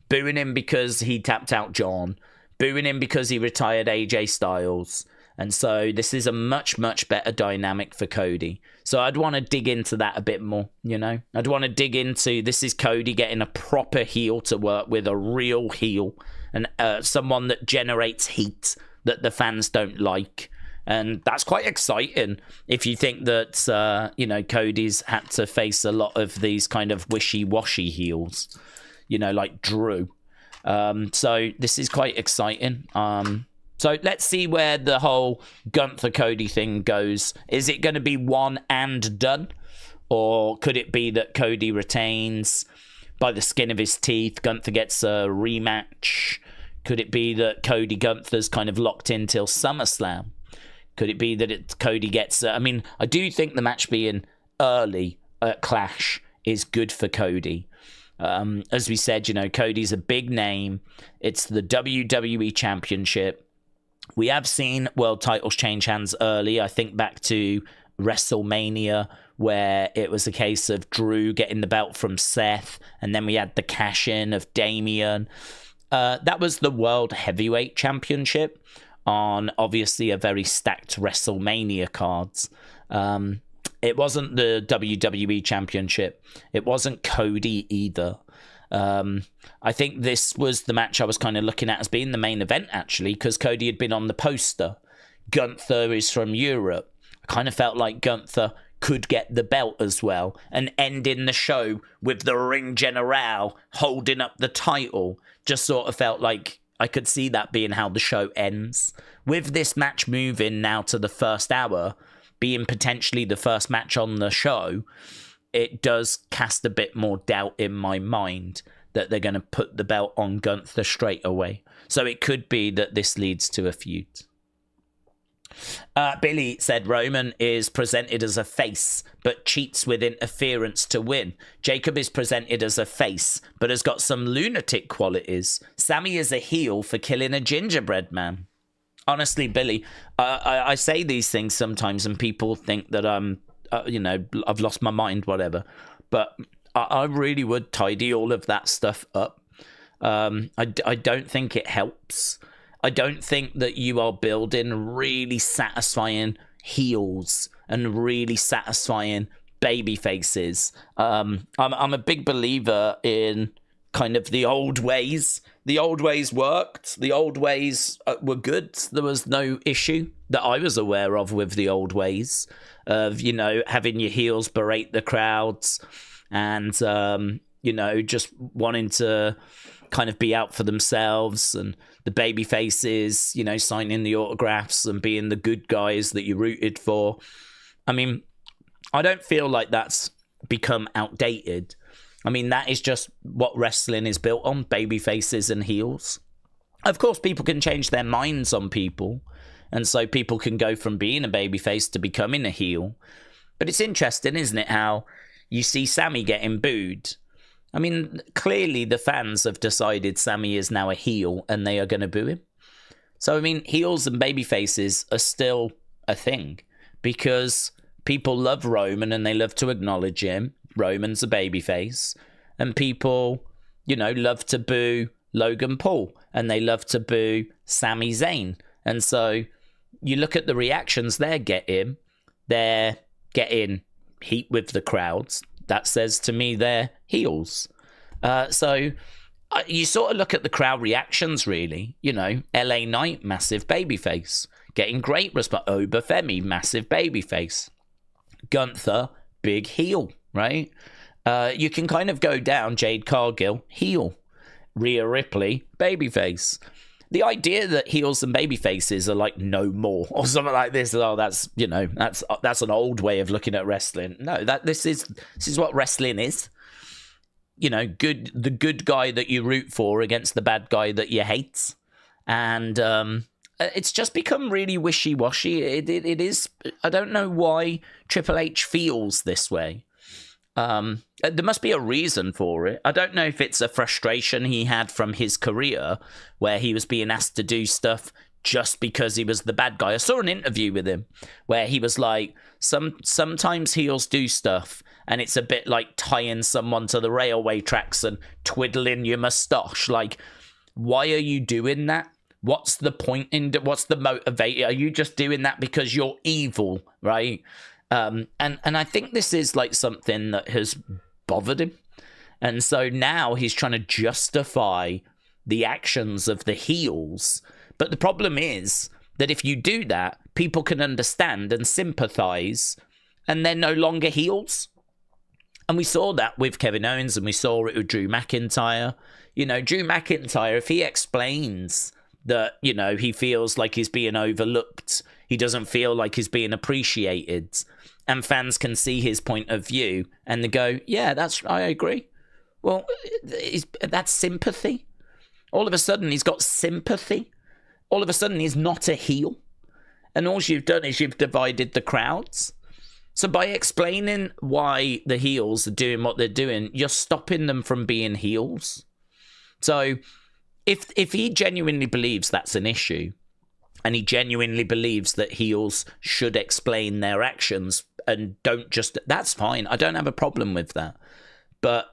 Booing him because he tapped out John. Booing him because he retired AJ Styles. And so this is a much, much better dynamic for Cody. So I'd want to dig into that a bit more, I'd want to dig into, this is Cody getting a proper heel to work with, a real heel. And someone that generates heat that the fans don't like. And that's quite exciting if you think that, Cody's had to face a lot of these kind of wishy-washy heels, like Drew. So this is quite exciting. So let's see where the whole Gunther-Cody thing goes. Is it going to be one and done? Or could it be that Cody retains by the skin of his teeth? Gunther gets a rematch. Could it be that Cody Gunther's kind of locked in till SummerSlam? Could it be that Cody gets... I do think the match being early at Clash is good for Cody. As we said, Cody's a big name. It's the WWE Championship. We have seen world titles change hands early. I think back to WrestleMania, where it was a case of Drew getting the belt from Seth, and then we had the cash-in of Damian. That was the World Heavyweight Championship on, obviously, a very stacked WrestleMania cards. It wasn't the WWE Championship. It wasn't Cody either. I think this was the match I was kind of looking at as being the main event, actually, because Cody had been on the poster. Gunther is from Europe. I kind of felt like Gunther could get the belt as well and ending the show with the Ring General holding up the title. Just sort of felt like I could see that being how the show ends. With this match moving now to the first hour, being potentially the first match on the show, it does cast a bit more doubt in my mind that they're going to put the belt on Gunther straight away. So it could be that this leads to a feud. Billy said Roman is presented as a face, but cheats with interference to win. Jacob is presented as a face, but has got some lunatic qualities. Sammy is a heel for killing a gingerbread man. Honestly, Billy, I say these things sometimes and people think that I've lost my mind, whatever. But I really would tidy all of that stuff up. I don't think it helps. I don't think that you are building really satisfying heels and really satisfying baby faces. I'm a big believer in kind of the old ways. The old ways worked. The old ways were good. There was no issue that I was aware of with the old ways of, having your heels berate the crowds and, just wanting to kind of be out for themselves, and the baby faces, signing the autographs and being the good guys that you rooted for. I mean, I don't feel like that's become outdated. I mean, that is just what wrestling is built on, baby faces and heels. Of course, people can change their minds on people And so people can go from being a babyface to becoming a heel. But it's interesting, isn't it, how you see Sami getting booed. I mean, clearly the fans have decided Sami is now a heel and they are going to boo him. So, I mean, heels and babyfaces are still a thing because people love Roman and they love to acknowledge him. Roman's a babyface. And people, you know, love to boo Logan Paul and they love to boo Sami Zayn. And so you look at the reactions they're getting heat with the crowds. That says to me they're heels. So you sort of look at the crowd reactions, really. You know, LA Knight, massive babyface. Getting great response. Obafemi, massive babyface. Gunther, big heel, right? You can kind of go down. Jade Cargill, heel. Rhea Ripley, babyface. The idea that heels and babyfaces are like no more or something like this, oh, that's, you know, that's an old way of looking at wrestling. No, this is what wrestling is. You know, the good guy that you root for against the bad guy that you hate. And it's just become really wishy-washy. It is. I don't know why Triple H feels this way. There must be a reason for it. I don't know if it's a frustration he had from his career where he was being asked to do stuff just because he was the bad guy. I saw an interview with him where he was like, sometimes heels do stuff and it's a bit like tying someone to the railway tracks and twiddling your moustache. Like, why are you doing that? What's the point what's the motivator? Are you just doing that because you're evil, right? And I think this is like something that has bothered him. And so now he's trying to justify the actions of the heels. But the problem is that if you do that, people can understand and sympathize, and they're no longer heels. And we saw that with Kevin Owens, and we saw it with Drew McIntyre. You know, Drew McIntyre, if he explains that, you know, he feels like he's being overlooked, he doesn't feel like he's being appreciated, and fans can see his point of view and they go, yeah, I agree. Well, that's sympathy. All of a sudden, he's got sympathy. All of a sudden, he's not a heel. And all you've done is you've divided the crowds. So by explaining why the heels are doing what they're doing, you're stopping them from being heels. So if he genuinely believes that's an issue, and he genuinely believes that heels should explain their actions and don't just... That's fine. I don't have a problem with that. But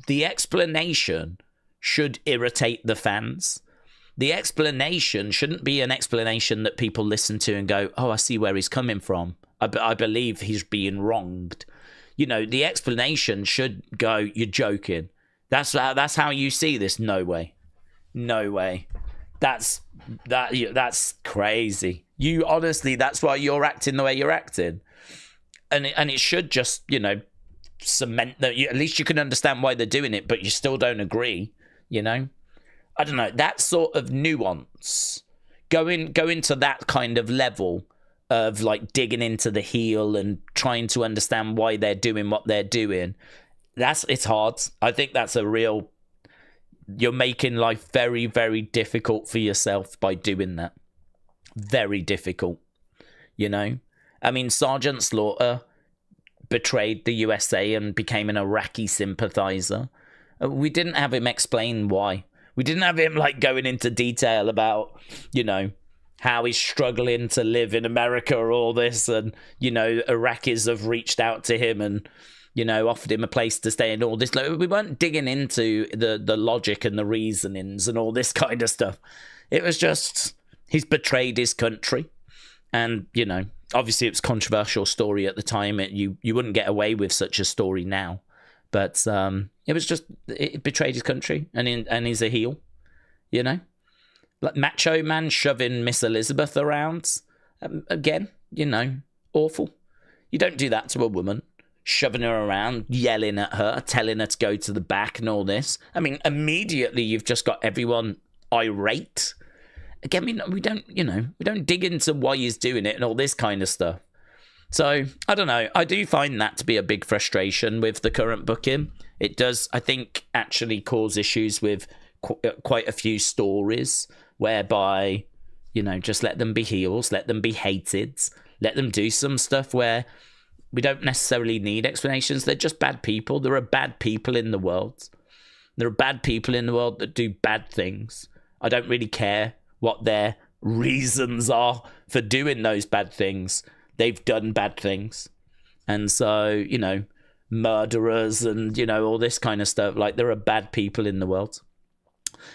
the explanation should irritate the fans. The explanation shouldn't be an explanation that people listen to and go, oh, I see where he's coming from. I believe he's being wronged. You know, the explanation should go, you're joking. That's how you see this. No way. No way. That's crazy. You honestly, that's why you're acting the way you're acting. And it should just, you know, cement that at least you can understand why they're doing it, but you still don't agree, you know? I don't know, that sort of nuance, going to that kind of level of like digging into the heel and trying to understand why they're doing what they're doing, it's hard. I think that's you're making life very, very difficult for yourself by doing that. Very difficult, you know? I mean, Sergeant Slaughter betrayed the USA and became an Iraqi sympathizer. We didn't have him explain why. We didn't have him like going into detail about, you know, how he's struggling to live in America or all this, and, you know, Iraqis have reached out to him and, you know, offered him a place to stay and all this. Like, we weren't digging into the logic and the reasonings and all this kind of stuff. It was just, he's betrayed his country. And, you know, obviously it was a controversial story at the time. You wouldn't get away with such a story now. But it was just, it betrayed his country, and he's a heel, you know? Like Macho Man shoving Miss Elizabeth around. Again, you know, awful. You don't do that to a woman. Shoving her around, yelling at her, telling her to go to the back and all this. I mean, immediately you've just got everyone irate. Again, we don't dig into why he's doing it and all this kind of stuff. So, I don't know. I do find that to be a big frustration with the current booking. It does, I think, actually cause issues with quite a few stories whereby Just let them be heels, let them be hated, let them do some stuff where we don't necessarily need explanations. They're just bad people. There are bad people in the world. There are bad people in the world that do bad things. I don't really care what their reasons are for doing those bad things. They've done bad things. And so, murderers and, all this kind of stuff. Like, there are bad people in the world.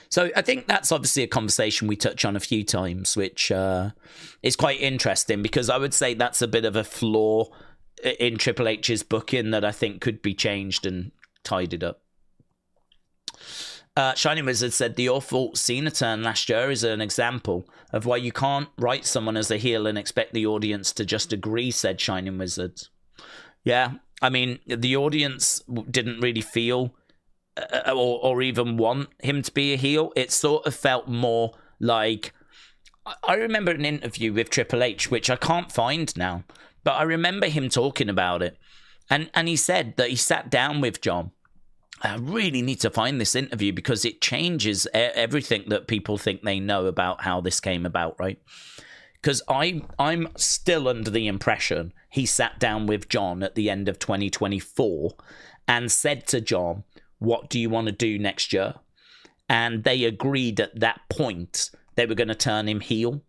So I think that's obviously a conversation we touch on a few times, which is quite interesting, because I would say that's a bit of a flaw in Triple H's booking that I think could be changed and tidied up. Shining Wizard said the awful Cena turn last year is an example of why you can't write someone as a heel and expect the audience to just agree, said Shining Wizard. Yeah, I mean, the audience didn't really feel or even want him to be a heel. It sort of felt more like... I remember an interview with Triple H, which I can't find now, but I remember him talking about it. And he said that he sat down with John. I really need to find this interview because it changes everything that people think they know about how this came about, right? Because I'm still under the impression he sat down with John at the end of 2024 and said to John, what do you want to do next year? And they agreed at that point they were going to turn him heel,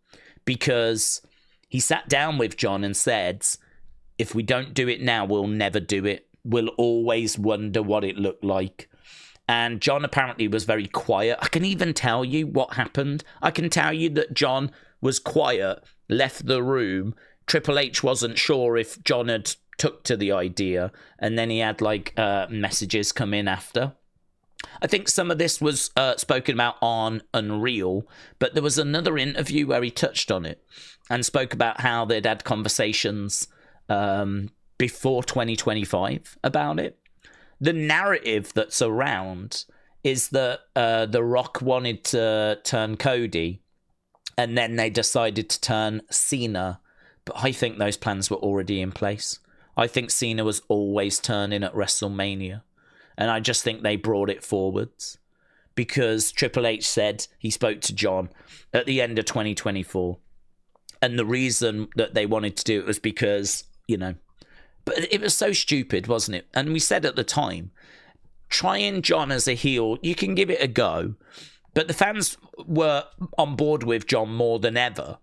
because he sat down with John and said, if we don't do it now, we'll never do it. We'll always wonder what it looked like. And John apparently was very quiet. I can even tell you what happened. I can tell you that John was quiet, left the room. Triple H wasn't sure if John had took to the idea, and then he had messages come in after. I think some of this was spoken about on Unreal, but there was another interview where he touched on it and spoke about how they'd had conversations before 2025 about it. The narrative that's around is that The Rock wanted to turn Cody, and then they decided to turn Cena, but I think those plans were already in place. I think Cena was always turning at WrestleMania. And I just think they brought it forwards. Because Triple H said he spoke to John at the end of 2024. And the reason that they wanted to do it was because, but it was so stupid, wasn't it? And we said at the time, trying John as a heel, you can give it a go. But the fans were on board with John more than ever.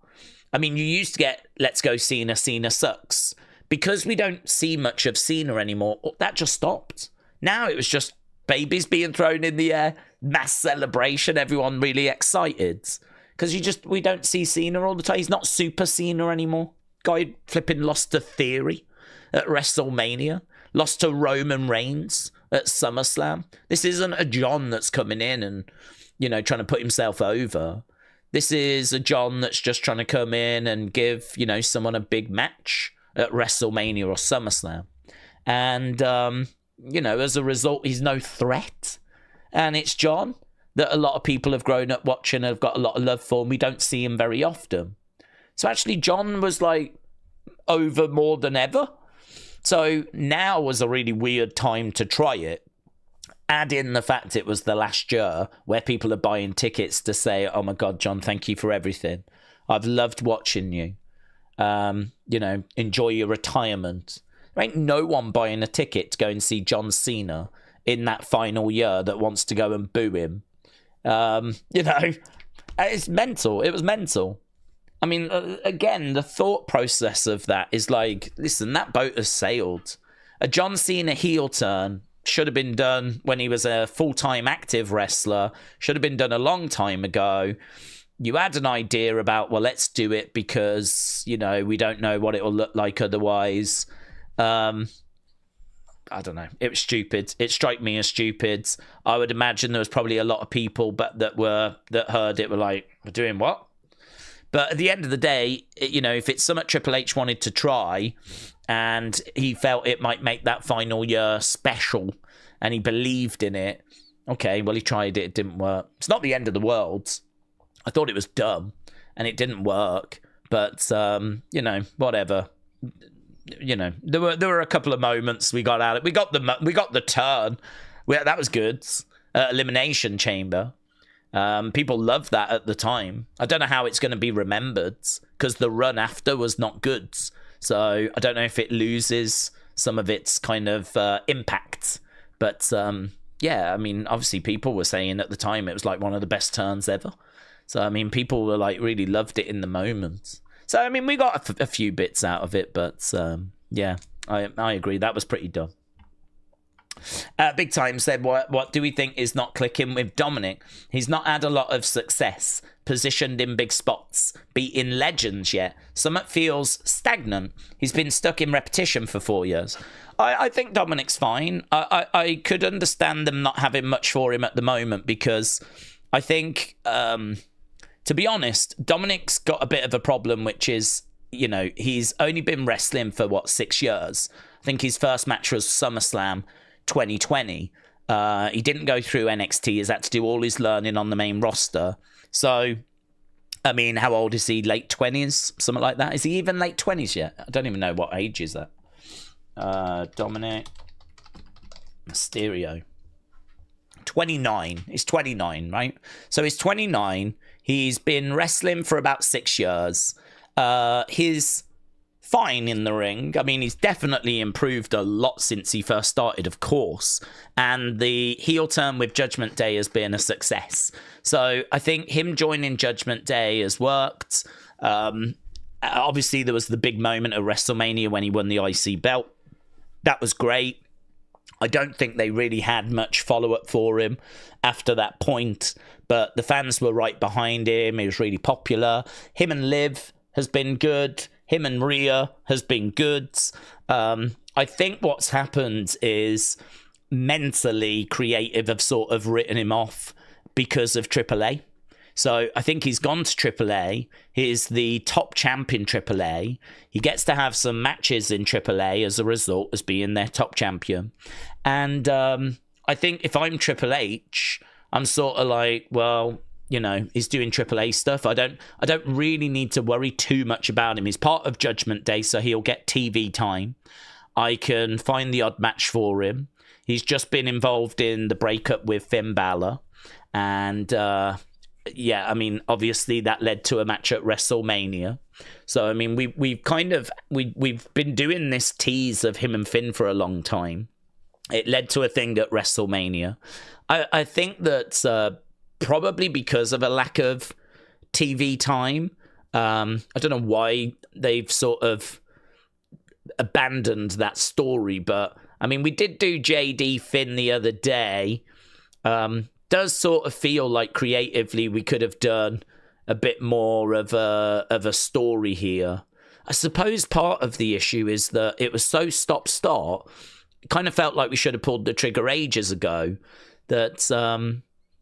I mean, you used to get, let's go Cena, Cena sucks. Because we don't see much of Cena anymore, that just stopped. Now it was just babies being thrown in the air, mass celebration, everyone really excited. Because we don't see Cena all the time. He's not Super Cena anymore. Guy flipping lost to Theory at WrestleMania. Lost to Roman Reigns at SummerSlam. This isn't a John that's coming in and, trying to put himself over. This is a John that's just trying to come in and give, someone a big match at WrestleMania or SummerSlam. And, as a result, he's no threat. And it's John that a lot of people have grown up watching and have got a lot of love for, and we don't see him very often. So actually, John was, over more than ever. So now was a really weird time to try it. Add in the fact it was the last year where people are buying tickets to say, oh my God, John, thank you for everything. I've loved watching you. Enjoy your retirement. There ain't no one buying a ticket to go and see John Cena in that final year that wants to go and boo him. It's mental. It was mental. I mean, again, the thought process of that is listen, that boat has sailed. A John Cena heel turn should have been done when he was a full-time active wrestler. Should have been done a long time ago. You had an idea about, well, let's do it because, we don't know what it will look like otherwise. I don't know. It was stupid. It struck me as stupid. I would imagine there was probably a lot of people that heard it were like, we're doing what? But at the end of the day, if it's something Triple H wanted to try and he felt it might make that final year special and he believed in it, okay, well, he tried it. It didn't work. It's not the end of the world. I thought it was dumb and it didn't work. But, whatever. There were a couple of moments we got out of it. We got the turn. That was good. Elimination Chamber. People loved that at the time. I don't know how it's going to be remembered because the run after was not good. So I don't know if it loses some of its kind of impact. But yeah, I mean, obviously people were saying at the time it was like one of the best turns ever. So, I mean, people were like really loved it in the moment. So, I mean, we got a few bits out of it, but yeah, I agree. That was pretty dumb. Big Time said, what do we think is not clicking with Dominic? He's not had a lot of success, positioned in big spots, beating legends yet. Somewhat feels stagnant. He's been stuck in repetition for 4 years. I think Dominic's fine. I could understand them not having much for him at the moment because I think, to be honest, Dominic's got a bit of a problem, which is, you know, he's only been wrestling for, 6 years? I think his first match was SummerSlam 2020. He didn't go through NXT. He's had to do all his learning on the main roster. So, I mean, how old is he? Late 20s? Something like that? Is he even late 20s yet? I don't even know what age is that. Dominic Mysterio. 29. He's 29, right? So he's 29. He's been wrestling for about 6 years. He's fine in the ring. I mean, he's definitely improved a lot since he first started, of course. And the heel turn with Judgment Day has been a success. So I think him joining Judgment Day has worked. Obviously, there was the big moment at WrestleMania when he won the IC belt. That was great. I don't think they really had much follow-up for him after that point, but the fans were right behind him. He was really popular. Him and Liv has been good. Him and Rhea has been good. I think what's happened is mentally Creative have sort of written him off because of AAA. So I think he's gone to AAA. He's the top champ in AAA. He gets to have some matches in AAA as a result as being their top champion. And I think if I'm Triple H, I'm sort of like, well, you know, he's doing AAA stuff. I don't really need to worry too much about him. He's part of Judgment Day, so he'll get TV time. I can find the odd match for him. He's just been involved in the breakup with Finn Balor. And yeah, I mean, obviously that led to a match at WrestleMania. So, I mean, we've been doing this tease of him and Finn for a long time. It led to a thing at WrestleMania. I think that probably because of a lack of TV time, I don't know why they've sort of abandoned that story. But, I mean, we did do JD Finn the other day. Does sort of feel like creatively we could have done a bit more of a story here. I suppose part of the issue is that it was so stop-start. It kind of felt like we should have pulled the trigger ages ago. That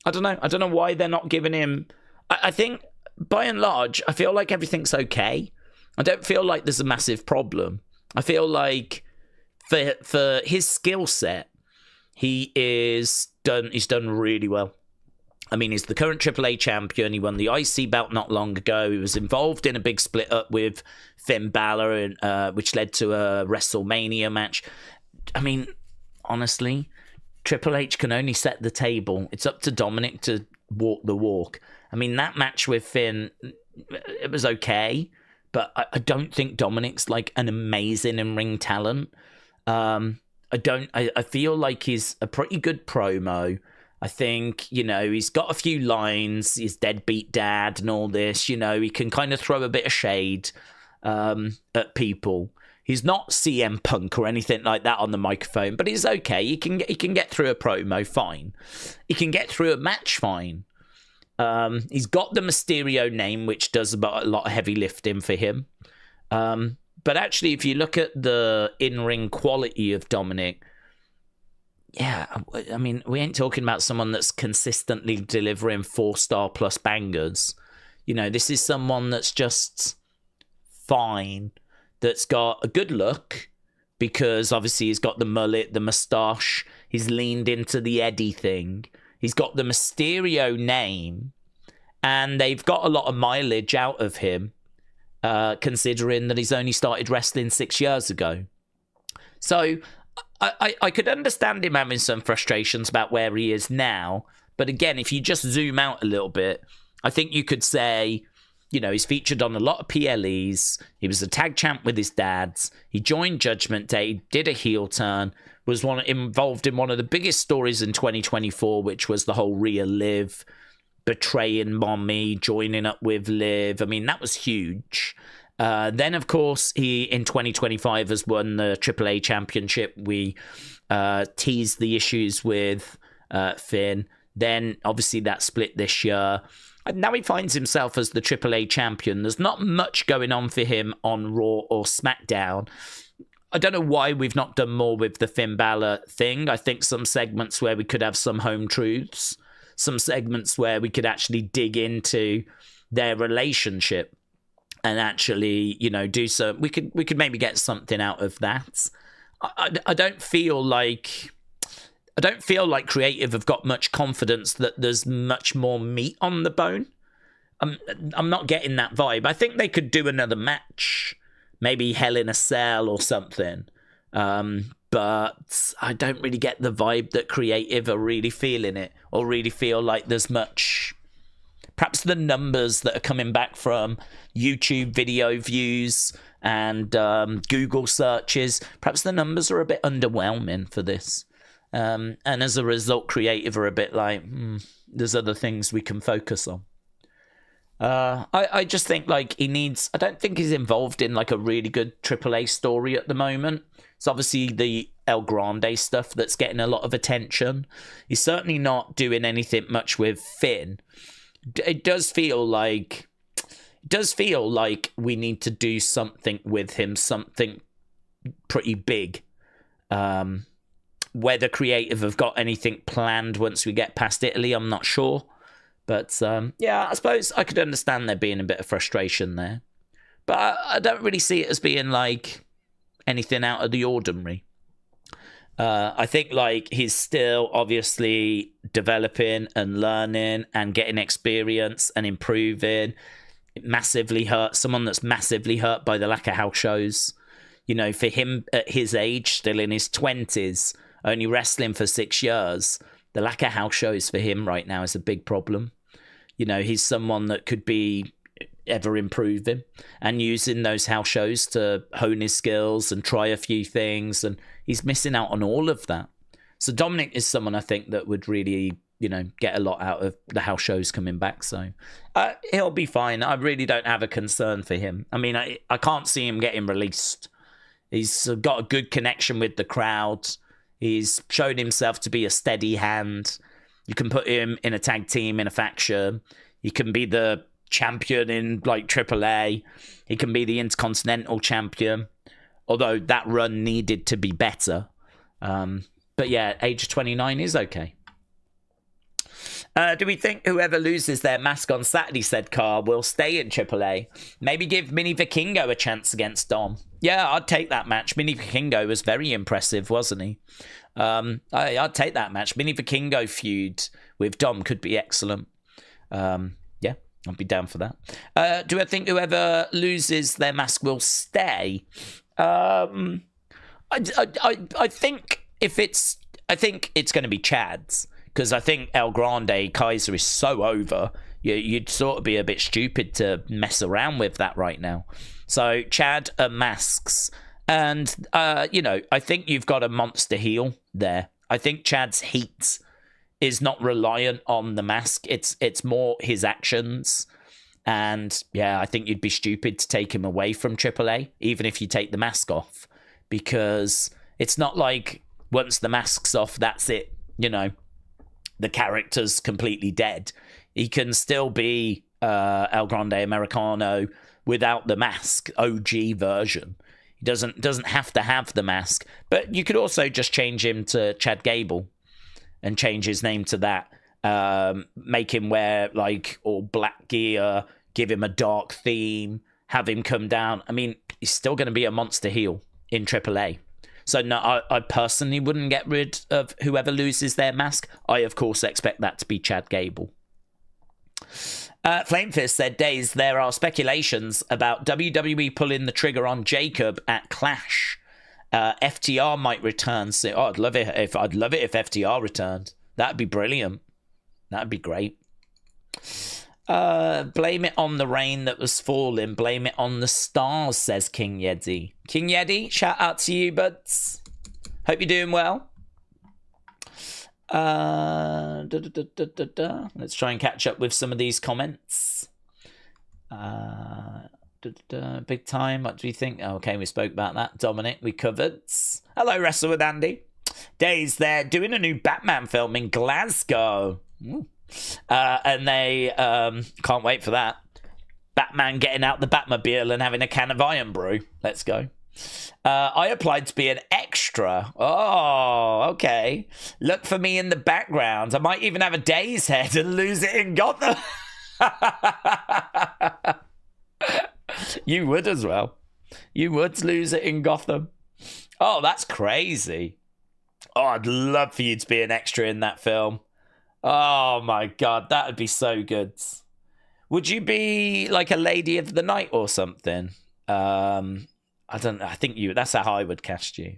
I don't know why they're not giving him. I think by and large, I feel like everything's okay. I don't feel like there's a massive problem. I feel like for his skill set, he's done really well. I mean, he's the current AAA champion. He won the IC belt not long ago. He was involved in a big split up with Finn Balor, which led to a WrestleMania match. I mean, honestly, Triple H can only set the table. It's up to Dominic to walk the walk. I mean, that match with Finn, it was okay, but I don't think Dominic's like an amazing in-ring talent. I feel like he's a pretty good promo. I think, you know, he's got a few lines, he's deadbeat dad and all this, you know, he can kind of throw a bit of shade at people. He's not CM Punk or anything like that on the microphone, but he's okay. He can get through a promo fine. He can get through a match fine. He's got the Mysterio name, which does about a lot of heavy lifting for him. But actually, if you look at the in-ring quality of Dominic, yeah, I mean, we ain't talking about someone that's consistently delivering 4-star plus bangers. You know, this is someone that's just fine, that's got a good look, because obviously he's got the mullet, the moustache, he's leaned into the Eddie thing. He's got the Mysterio name, and they've got a lot of mileage out of him, considering that he's only started wrestling 6 years ago. So I could understand him having some frustrations about where he is now, But again, if you just zoom out a little bit, I think you could say, you know, he's featured on a lot of PLEs. He was a tag champ with his dads. He joined Judgment Day, did a heel turn, was involved in one of the biggest stories in 2024, which was the whole Rhea Liv betraying Mommy, joining up with Liv. I mean, that was huge. Then, of course, he in 2025 has won the AAA championship. We teased the issues with Finn. Then, obviously, that split this year. And now he finds himself as the AAA champion. There's not much going on for him on Raw or SmackDown. I don't know why we've not done more with the Finn Balor thing. I think some segments where we could have some home truths. Some segments where we could actually dig into their relationship and actually, you know, do some. We could maybe get something out of that. I don't feel like creative have got much confidence that there's much more meat on the bone. I'm not getting that vibe. I think they could do another match, maybe Hell in a Cell or something. But I don't really get the vibe that creative are really feeling it or really feel like there's much. Perhaps the numbers that are coming back from YouTube video views and Google searches, perhaps the numbers are a bit underwhelming for this. And as a result, creative are a bit like, there's other things we can focus on. I just think like I don't think he's involved in like a really good AAA story at the moment. It's obviously the El Grande stuff that's getting a lot of attention. He's certainly not doing anything much with Finn. It does feel like we need to do something with him, something pretty big. Whether creative have got anything planned once we get past Italy, I'm not sure. But yeah, I suppose I could understand there being a bit of frustration there. But I don't really see it as being like anything out of the ordinary. I think like he's still obviously developing and learning and getting experience and improving. Massively hurt. Someone that's massively hurt by the lack of house shows. You know, for him at his age, still in his 20s, only wrestling for 6 years, the lack of house shows for him right now is a big problem. You know, he's someone that could be ever improving and using those house shows to hone his skills and try a few things, and he's missing out on all of that. So Dominic is someone I think that would really, you know, get a lot out of the house shows coming back. So he'll be fine. I really don't have a concern for him. I mean, I can't see him getting released. He's got a good connection with the crowd. He's shown himself to be a steady hand. You can put him in a tag team, in a faction. He can be the champion in like AAA. He can be the Intercontinental champion. Although that run needed to be better. But yeah, age 29 is okay. Do we think whoever loses their mask on Saturday, said Carr, will stay in AAA? Maybe give Mini Vikingo a chance against Dom. Yeah, I'd take that match. Mini Vikingo was very impressive, wasn't he? I'd take that match. Mini Vikingo feud with Dom could be excellent. Yeah, I'd be down for that. Do I think whoever loses their mask will stay? I think it's going to be Chad's. Because I think El Grande Kaiser is so over, you'd sort of be a bit stupid to mess around with that right now. So Chad masks. And, you know, I think you've got a monster heel there. I think Chad's heat is not reliant on the mask. It's more his actions. And, yeah, I think you'd be stupid to take him away from AAA, even if you take the mask off. Because it's not like once the mask's off, that's it, you know. The character's completely dead. He can still be El Grande Americano without the mask, OG version. He doesn't have to have the mask. But you could also just change him to Chad Gable and change his name to that. Make him wear like all black gear, give him a dark theme, have him come down. I mean, he's still going to be a monster heel in AAA. So no, I personally wouldn't get rid of whoever loses their mask. I, of course, expect that to be Chad Gable. Flamefist said, Days, there are speculations about WWE pulling the trigger on Jacob at Clash. FTR might return soon. Oh, I'd love it if FTR returned. That'd be brilliant. That'd be great. Blame it on the rain that was falling. Blame it on the stars, says King Yeti. King Yeti, shout out to you, buds. Hope you're doing well. Let's try and catch up with some of these comments. Big time. What do you think? Oh, okay, we spoke about that. Dominic, we covered. Hello, Wrestle with Andy. Days, they're doing a new Batman film in Glasgow. And they can't wait for that. Batman getting out the Batmobile and having a can of Iron Brew. Let's go. I applied to be an extra. Oh, okay. Look for me in the background. I might even have a day's head and lose it in Gotham. You would as well. You would lose it in Gotham. Oh, that's crazy. Oh, I'd love for you to be an extra in that film. Oh my God, that would be so good. Would you be like a lady of the night or something? I don't know. I think that's how I would cast you.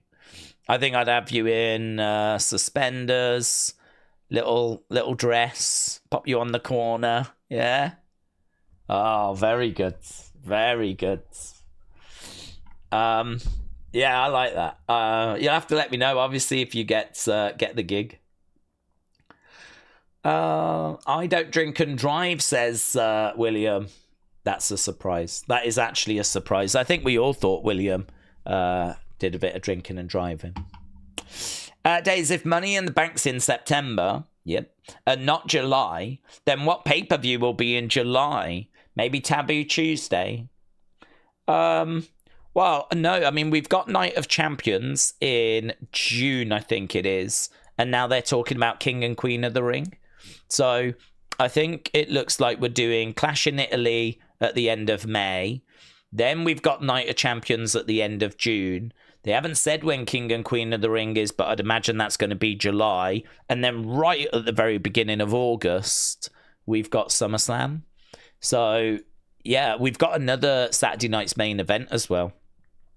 I think I'd have you in suspenders, little dress, pop you on the corner. Yeah. Oh, very good. Very good. Yeah, I like that. You'll have to let me know, obviously, if you get the gig. I don't drink and drive, says William. That's a surprise. That is actually a surprise. I think we all thought William did a bit of drinking and driving. Days, if Money in the Bank's in September, yep, and not July, then what pay-per-view will be in July? Maybe Taboo Tuesday? Well, no, I mean, we've got Night of Champions in June, I think it is. And now they're talking about King and Queen of the Ring. So I think it looks like we're doing Clash in Italy at the end of May. Then we've got Night of Champions at the end of June. They haven't said when King and Queen of the Ring is, but I'd imagine that's going to be July. And then right at the very beginning of August, we've got SummerSlam. So, yeah, we've got another Saturday night's main event as well.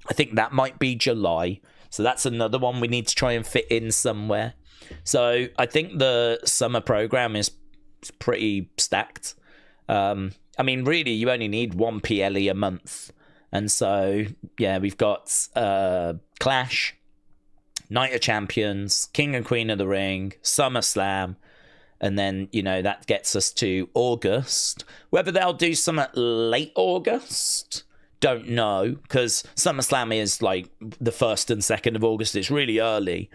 I think that might be July. So that's another one we need to try and fit in somewhere. So I think the summer program is pretty stacked. I mean, really, you only need one PLE a month. And so, yeah, we've got Clash, Night of Champions, King and Queen of the Ring, SummerSlam. And then, you know, that gets us to August. Whether they'll do some at late August, don't know. Because SummerSlam is like the 1st and 2nd of August. It's really early.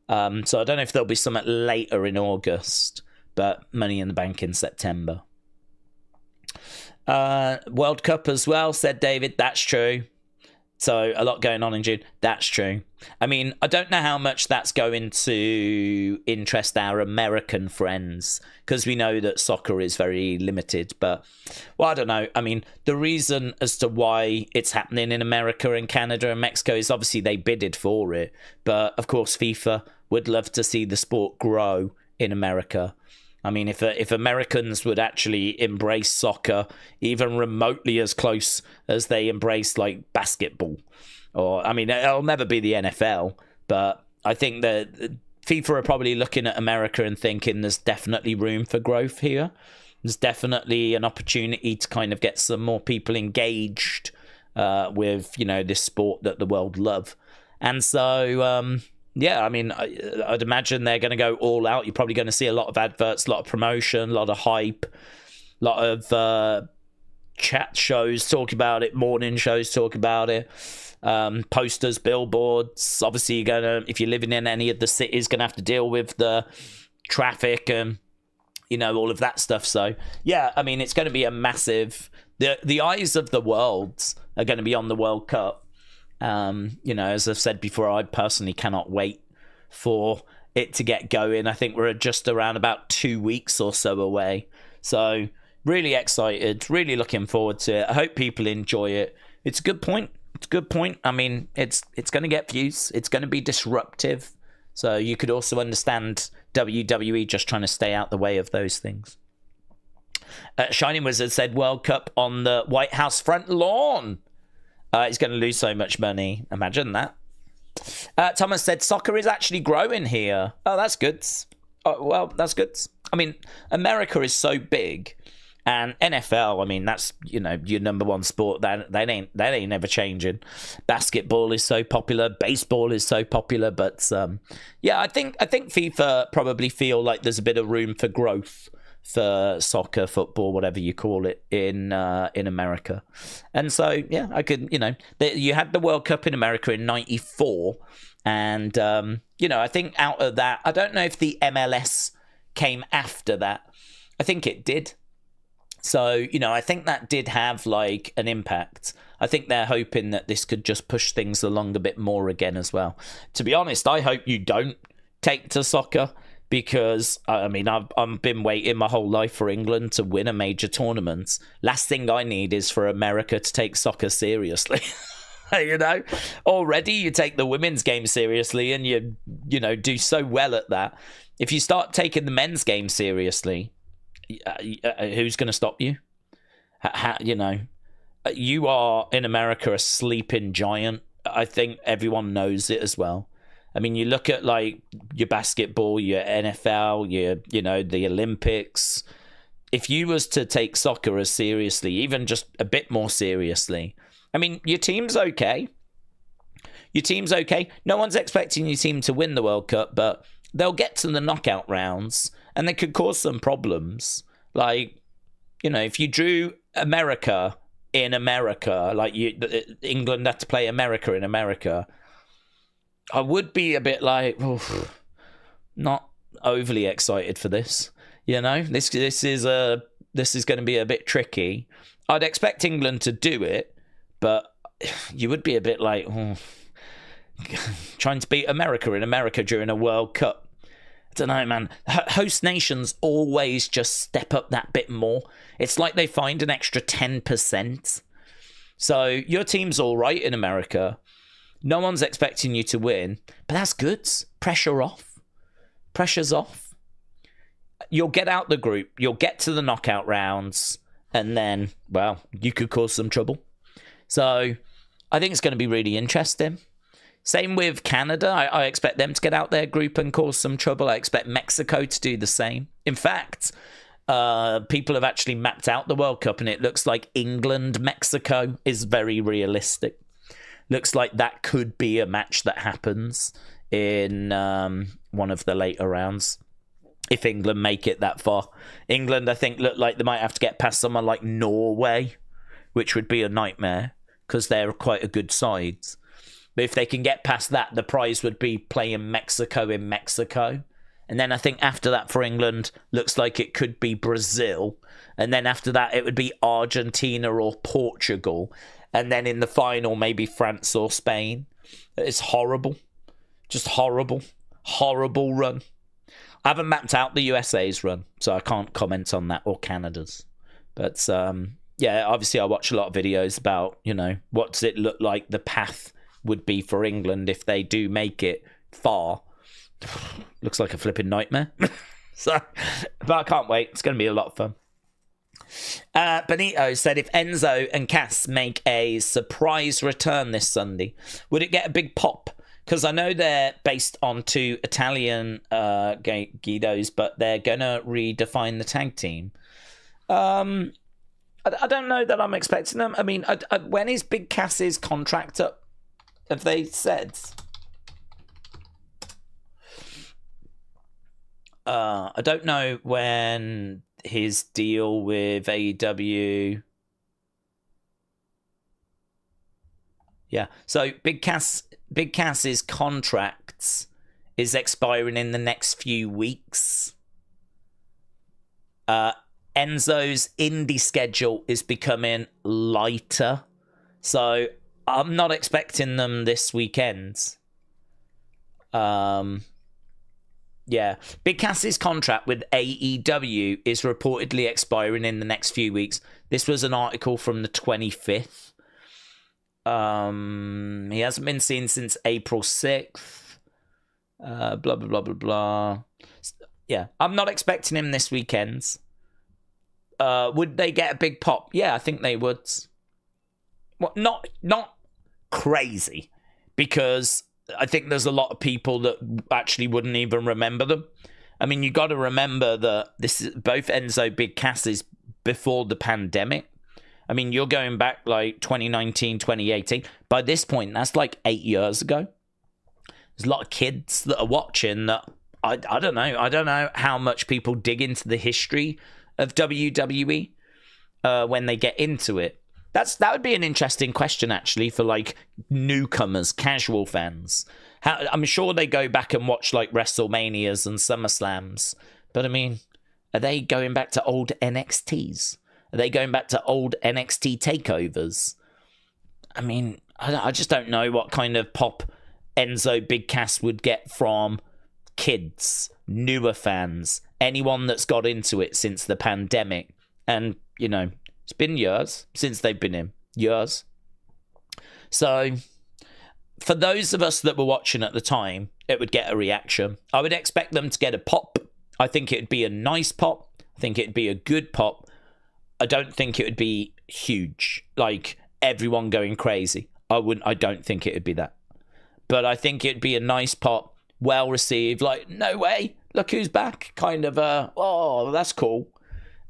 So I don't know if there'll be some later in August. But Money in the Bank in September. World Cup as well, said David. That's true. So a lot going on in June. That's true. I mean, I don't know how much that's going to interest our American friends because we know that soccer is very limited. But, well, I don't know. I mean, the reason as to why it's happening in America and Canada and Mexico is obviously they bidded for it. But, of course, FIFA would love to see the sport grow in America. I mean, if Americans would actually embrace soccer even remotely as close as they embrace, like, basketball, or, I mean, it'll never be the NFL, but I think that FIFA are probably looking at America and thinking there's definitely room for growth here. There's definitely an opportunity to kind of get some more people engaged with, you know, this sport that the world love. And so... yeah, I mean, I'd imagine they're going to go all out. You're probably going to see a lot of adverts, a lot of promotion, a lot of hype, a lot of chat shows talk about it, morning shows talk about it, posters, billboards. Obviously, you're going to, if you're living in any of the cities, going to have to deal with the traffic and, you know, all of that stuff. So, yeah, I mean, it's going to be a massive... The eyes of the world are going to be on the World Cup. You know, as I've said before, I personally cannot wait for it to get going. I think we're just around about 2 weeks or so away. So really excited, really looking forward to it. I hope people enjoy it. It's a good point. It's a good point. I mean, it's going to get views. It's going to be disruptive. So you could also understand WWE just trying to stay out the way of those things. Shining Wizard said World Cup on the White House front lawn. He's going to lose so much money. Imagine that. Thomas said, soccer is actually growing here. Oh, that's good. Oh, well, that's good. I mean, America is so big, and NFL, I mean, that's, you know, your number one sport. That ain't ever changing. Basketball is so popular, baseball is so popular, but yeah, I think FIFA probably feel like there's a bit of room for growth for soccer, football, whatever you call it, in America. And so, yeah, I could, you know, you had the World Cup in America in '94, and you know, I think out of that, I don't know if the MLS came after that. I think it did. So, you know, I think that did have like an impact. I think they're hoping that this could just push things along a bit more again as well. To be honest, I hope you don't take to soccer, because, I mean, I've been waiting my whole life for England to win a major tournament. Last thing I need is for America to take soccer seriously. You know, already you take the women's game seriously and you know, do so well at that. If you start taking the men's game seriously, who's going to stop you? You know, you are in America a sleeping giant. I think everyone knows it as well. I mean, you look at like your basketball, your NFL, you know, the Olympics. If you was to take soccer as seriously, even just a bit more seriously, I mean, your team's okay. Your team's okay. No one's expecting your team to win the World Cup, but they'll get to the knockout rounds and they could cause some problems. Like, you know, if you drew America in America, like England had to play America in America, I would be a bit like, not overly excited for this. You know, this is going to be a bit tricky. I'd expect England to do it, but you would be a bit like, trying to beat America in America during a World Cup. I don't know, man. Host nations always just step up that bit more. It's like they find an extra 10%. So your team's all right in America. No one's expecting you to win, but that's good. Pressure off. Pressure's off. You'll get out the group. You'll get to the knockout rounds, and then, well, you could cause some trouble. So I think it's going to be really interesting. Same with Canada. I expect them to get out their group and cause some trouble. I expect Mexico to do the same. In fact, people have actually mapped out the World Cup, and it looks like England-Mexico is very realistic. Looks like that could be a match that happens in one of the later rounds, if England make it that far. England, I think, look like they might have to get past someone like Norway, which would be a nightmare because they're quite a good side. But if they can get past that, the prize would be playing Mexico in Mexico. And then I think after that for England, looks like it could be Brazil. And then after that, it would be Argentina or Portugal. And then in the final, maybe France or Spain. It's horrible. Just horrible. Horrible run. I haven't mapped out the USA's run, so I can't comment on that, or Canada's. But, yeah, obviously I watch a lot of videos about, you know, what does it look like the path would be for England if they do make it far. Looks like a flipping nightmare. So, but I can't wait. It's going to be a lot of fun. Benito said, if Enzo and Cass make a surprise return this Sunday, would it get a big pop? Because I know they're based on two Italian Guidos, but they're going to redefine the tag team. I don't know that I'm expecting them. I mean, when is Big Cass's contract up? Have they said? I don't know when his deal with AEW. Yeah, so Big Cass's contract is expiring in the next few weeks. Enzo's indie schedule is becoming lighter, so I'm not expecting them this weekend. Yeah, Big Cass's contract with AEW is reportedly expiring in the next few weeks. This was an article from the 25th. He hasn't been seen since April 6th. Blah, blah, blah, blah, blah. Yeah, I'm not expecting him this weekend. Would they get a big pop? Yeah, I think they would. Well, not crazy, because I think there's a lot of people that actually wouldn't even remember them. I mean, you got to remember that this is both Enzo Big Cass is before the pandemic. I mean, you're going back like 2019, 2018. By this point, that's like 8 years ago. There's a lot of kids that are watching that I don't know. I don't know how much people dig into the history of WWE when they get into it. That would be an interesting question, actually, for like newcomers, casual fans. I'm sure they go back and watch like WrestleManias and SummerSlams. But I mean, are they going back to old NXTs? Are they going back to old NXT takeovers? I mean, I just don't know what kind of pop Enzo Big Cass would get from kids, newer fans, anyone that's got into it since the pandemic. And, you know, it's been years since they've been in. Years. So, for those of us that were watching at the time, it would get a reaction. I would expect them to get a pop. I think it'd be a nice pop. I think it'd be a good pop. I don't think it would be huge, like everyone going crazy. I don't think it would be that. But I think it'd be a nice pop, well received, like, no way, look who's back, kind of oh, that's cool.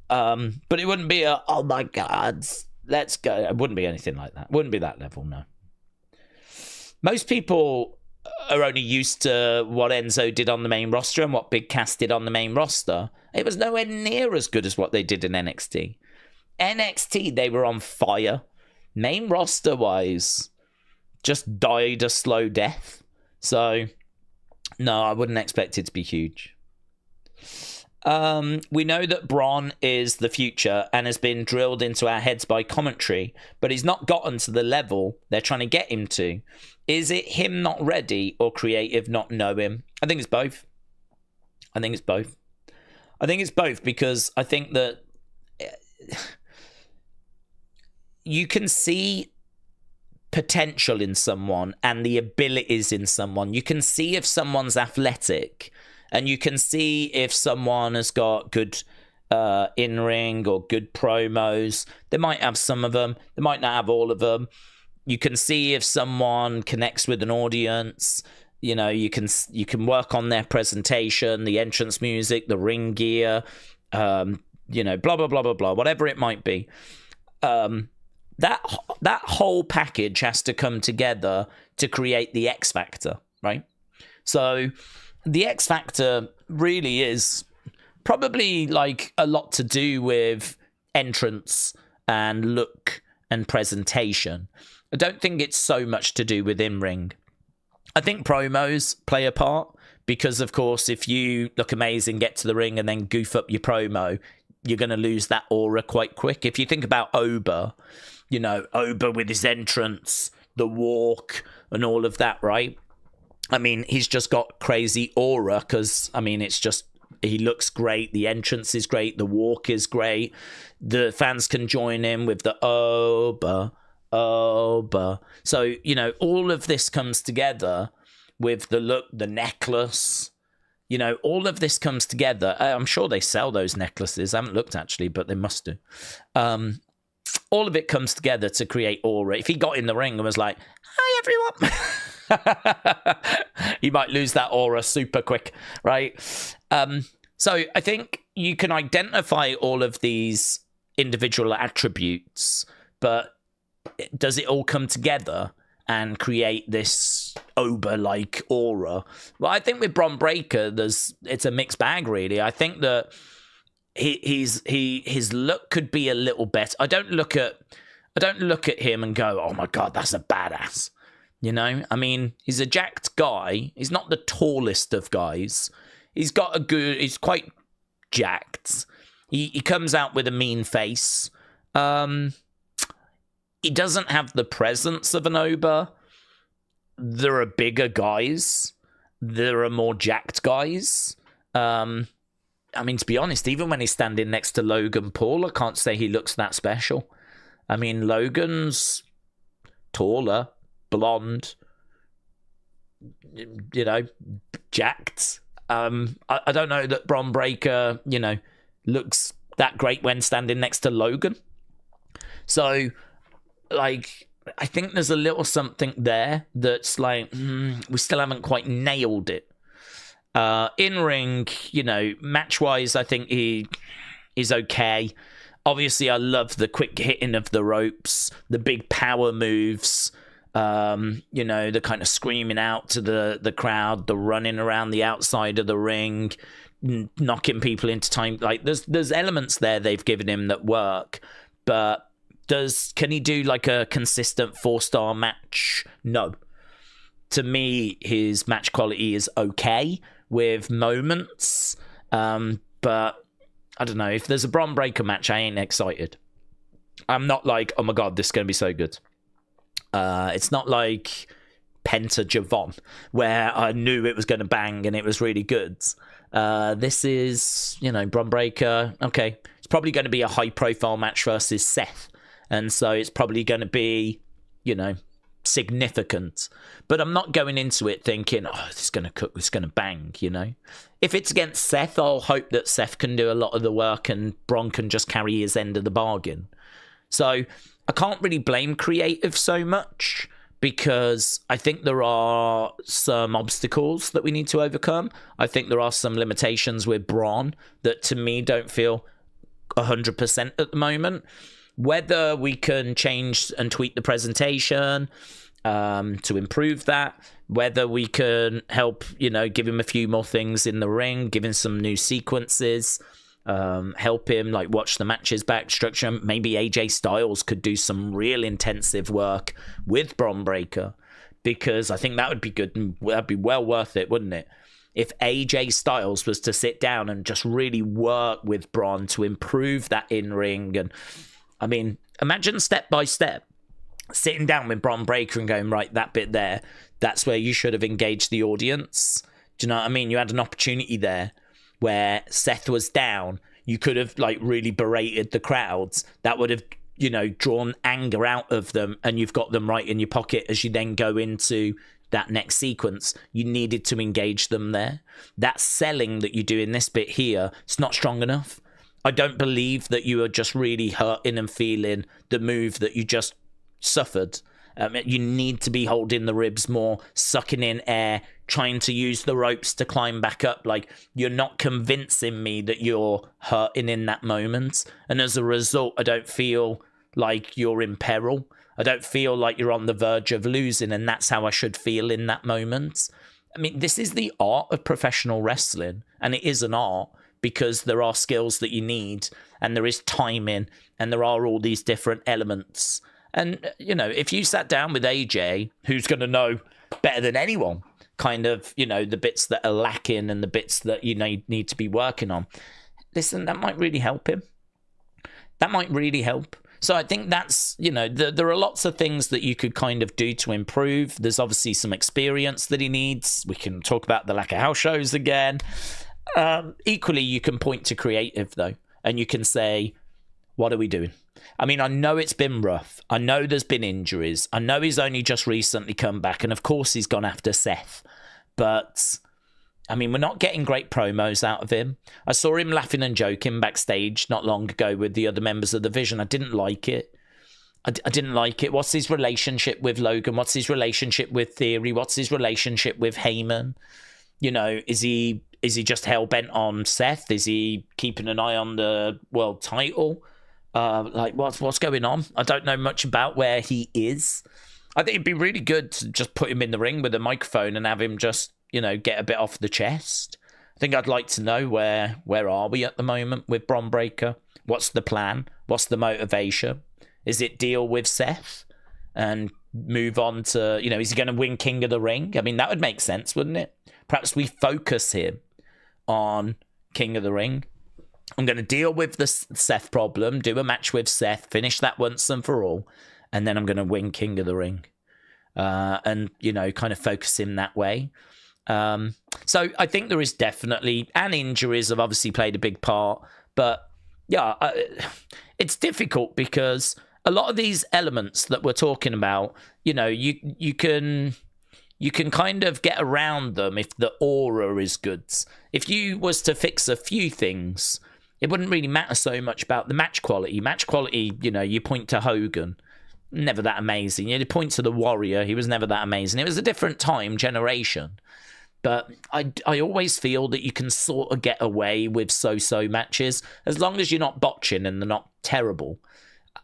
But it wouldn't be a, oh my God, let's go. It wouldn't be anything like that. It wouldn't be that level, no. Most people are only used to what Enzo did on the main roster and what Big Cass did on the main roster. It was nowhere near as good as what they did in NXT. NXT, they were on fire. Main roster-wise, just died a slow death. So, no, I wouldn't expect it to be huge. We know that Braun is the future and has been drilled into our heads by commentary, but he's not gotten to the level they're trying to get him to. Is it him not ready or creative not know him? I think it's both. I think it's both because I think that you can see potential in someone and the abilities in someone. You can see if someone's athletic, and you can see if someone has got good in-ring or good promos. They might have some of them. They might not have all of them. You can see if someone connects with an audience. You know, you can work on their presentation, the entrance music, the ring gear, you know, blah, blah, blah, blah, blah, whatever it might be. That whole package has to come together to create the X Factor, right? So the X Factor really is probably like a lot to do with entrance and look and presentation. I don't think it's so much to do with in-ring. I think promos play a part because, of course, if you look amazing, get to the ring and then goof up your promo, you're going to lose that aura quite quick. If you think about Oba, you know, Oba with his entrance, the walk and all of that, right? I mean, he's just got crazy aura because, I mean, it's just, he looks great. The entrance is great. The walk is great. The fans can join in with the Oba. So, you know, all of this comes together with the look, the necklace. You know, all of this comes together. I'm sure they sell those necklaces. I haven't looked, actually, but they must do. All of it comes together to create aura. If he got in the ring and was like, hi, everyone, he might lose that aura super quick, right? So I think you can identify all of these individual attributes, but does it all come together and create this Oba-like aura? Well, I think with Bron Breakker, it's a mixed bag, really. I think that his look could be a little better. I don't look at him and go, oh my God, that's a badass. You know, I mean, he's a jacked guy. He's not the tallest of guys. He's quite jacked. He comes out with a mean face. He doesn't have the presence of an Oba. There are bigger guys. There are more jacked guys. I mean, to be honest, even when he's standing next to Logan Paul, I can't say he looks that special. I mean, Logan's taller, blonde, you know, jacked. I don't know that Bron Breakker, you know, looks that great when standing next to Logan. So, like, I think there's a little something there that's like, we still haven't quite nailed it. In ring, you know, match wise, I think he is okay. Obviously, I love the quick hitting of the ropes, the big power moves. You know, the kind of screaming out to the crowd, the running around the outside of the ring, knocking people into time. Like there's elements there they've given him that work, but can he do like a consistent 4-star match? No. To me, his match quality is okay with moments, but I don't know. If there's a Bron Breakker match, I ain't excited. I'm not like, oh my god, this is going to be so good. It's not like Penta Javon, where I knew it was going to bang and it was really good. This is, you know, Bron Breakker. Okay, it's probably going to be a high-profile match versus Seth, and so it's probably going to be, you know, significant. But I'm not going into it thinking, oh, this is going to cook, this is going to bang, you know. If it's against Seth, I'll hope that Seth can do a lot of the work and Bron can just carry his end of the bargain. So I can't really blame creative so much, because I think there are some obstacles that we need to overcome. I think there are some limitations with Bron that to me don't feel 100% at the moment. Whether we can change and tweak the presentation to improve that, whether we can help, you know, give him a few more things in the ring, give him some new sequences, help him like watch the matches back, structure. Maybe AJ Styles could do some real intensive work with Bron Breakker, because I think that would be good and that'd be well worth it, wouldn't it? If AJ Styles was to sit down and just really work with Bron to improve that in-ring. And I mean, imagine step by step sitting down with Bron Breakker and going, right, that bit there, that's where you should have engaged the audience. Do you know what I mean? You had an opportunity there where Seth was down. You could have like really berated the crowds. That would have, you know, drawn anger out of them, and you've got them right in your pocket as you then go into that next sequence. You needed to engage them there. That selling that you do in this bit here, it's not strong enough. I don't believe that you are just really hurting and feeling the move that you just suffered. You need to be holding the ribs more, sucking in air, trying to use the ropes to climb back up. Like, you're not convincing me that you're hurting in that moment. And as a result, I don't feel like you're in peril. I don't feel like you're on the verge of losing, and that's how I should feel in that moment. I mean, this is the art of professional wrestling, and it is an art because there are skills that you need, and there is timing, and there are all these different elements. And, you know, if you sat down with AJ, who's going to know better than anyone, kind of, you know, the bits that are lacking and the bits that, you know, need to be working on, listen, that might really help him. That might really help. So I think that's, you know, there are lots of things that you could kind of do to improve. There's obviously some experience that he needs. We can talk about the lack of house shows again. Equally, you can point to creative, though, and you can say, what are we doing? I mean, I know it's been rough. I know there's been injuries. I know he's only just recently come back, and of course he's gone after Seth. But, I mean, we're not getting great promos out of him. I saw him laughing and joking backstage not long ago with the other members of the Vision. I didn't like it. I didn't like it. What's his relationship with Logan? What's his relationship with Theory? What's his relationship with Heyman? You know, is he just hell-bent on Seth? Is he keeping an eye on the world title? Like, what's going on? I don't know much about where he is. I think it'd be really good to just put him in the ring with a microphone and have him just, you know, get a bit off the chest. I think I'd like to know where are we at the moment with Bron Breakker? What's the plan? What's the motivation? Is it deal with Seth and move on to, you know, is he going to win King of the Ring? I mean, that would make sense, wouldn't it? Perhaps we focus him on King of the Ring. I'm going to deal with the Seth problem, do a match with Seth, finish that once and for all, and then I'm going to win King of the Ring. And, you know, kind of focus him that way. So I think there is definitely, and injuries have obviously played a big part, but yeah, it's difficult because a lot of these elements that we're talking about, you know, you can kind of get around them if the aura is good. If you was to fix a few things, it wouldn't really matter so much about the match quality. Match quality, you know, you point to Hogan, never that amazing. You point to the Warrior, he was never that amazing. It was a different time, generation. But I always feel that you can sort of get away with so-so matches as long as you're not botching and they're not terrible.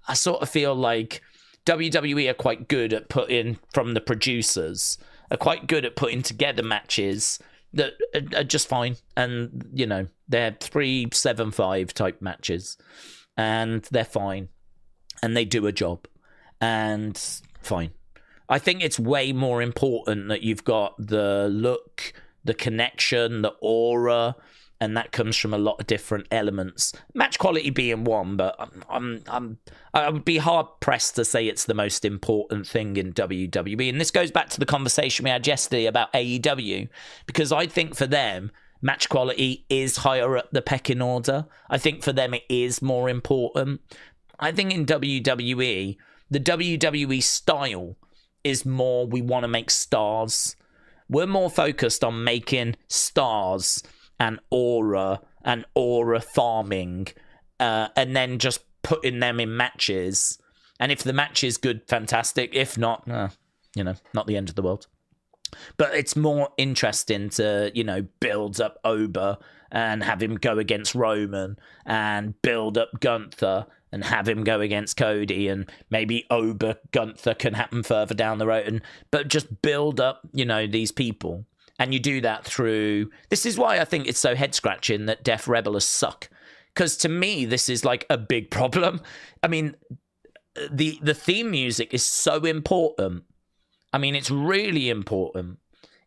I sort of feel like WWE are quite good at putting, from the producers, are quite good at putting together matches that are just fine. And, you know, they're 3-7-5 type matches. And they're fine. And they do a job. And fine. I think it's way more important that you've got the look, the connection, the aura, and that comes from a lot of different elements. Match quality being one, but I would be hard pressed to say it's the most important thing in WWE. And this goes back to the conversation we had yesterday about AEW, because I think for them, match quality is higher up the pecking order. I think for them it is more important. I think in WWE, the WWE style is more, we want to make stars. We're more focused on making stars and aura farming, and then just putting them in matches. And if the match is good, fantastic. If not, you know, not the end of the world. But it's more interesting to, you know, build up Oba and have him go against Roman, and build up Gunther and have him go against Cody, and maybe Oba Gunther can happen further down the road, but just build up, you know, these people. And you do that through, this is why I think it's so head scratching that Def Rebel suck, because to me this is like a big problem. I mean, the theme music is so important. I mean, it's really important.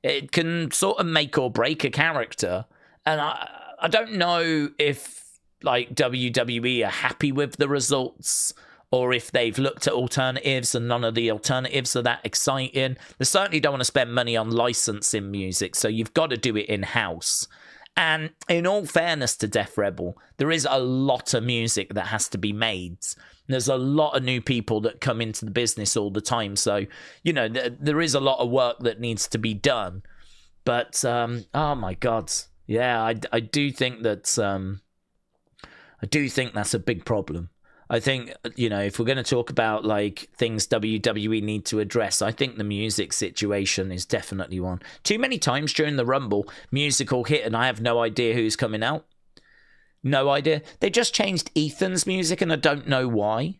It can sort of make or break a character, and I don't know if like WWE are happy with the results, or if they've looked at alternatives and none of the alternatives are that exciting. They certainly don't want to spend money on licensing music, so you've got to do it in-house. And in all fairness to Def Rebel, there is a lot of music that has to be made. There's a lot of new people that come into the business all the time, so, you know, there is a lot of work that needs to be done. But, oh my God, yeah, I do think that... I do think that's a big problem. I think, you know, if we're going to talk about like things WWE need to address, I think the music situation is definitely one. Too many times during the Rumble, musical hit and I have no idea who's coming out. No idea. They just changed Ethan's music and I don't know why.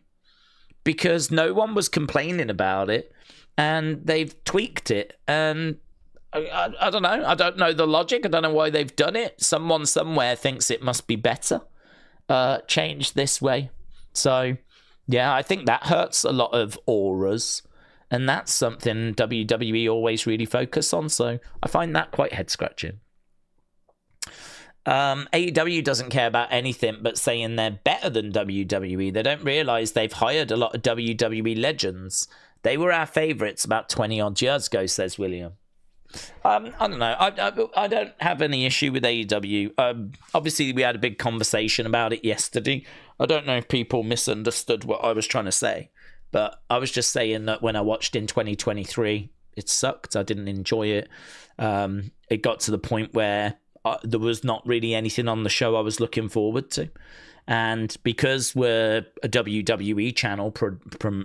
Because no one was complaining about it and they've tweaked it. And I don't know. I don't know the logic. I don't know why they've done it. Someone somewhere thinks it must be better. Changed this way. So, yeah, I think that hurts a lot of auras, and that's something WWE always really focus on, so I find that quite head-scratching. AEW doesn't care about anything but saying they're better than WWE. They don't realise they've hired a lot of WWE legends. They were our favourites about 20-odd years ago, says William. I don't know. I don't have any issue with AEW. Obviously, we had a big conversation about it yesterday. I don't know if people misunderstood what I was trying to say, but I was just saying that when I watched in 2023, it sucked. I didn't enjoy it. It got to the point where there was not really anything on the show I was looking forward to. And because we're a WWE channel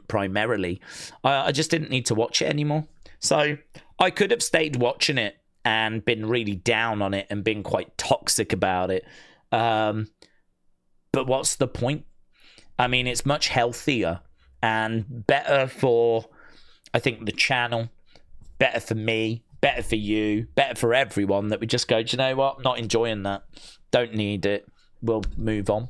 primarily, I just didn't need to watch it anymore. So I could have stayed watching it and been really down on it and been quite toxic about it. But what's the point? I mean, it's much healthier and better for, I think, the channel, better for me, better for you, better for everyone that we just go, do you know what? Not enjoying that. Don't need it. We'll move on.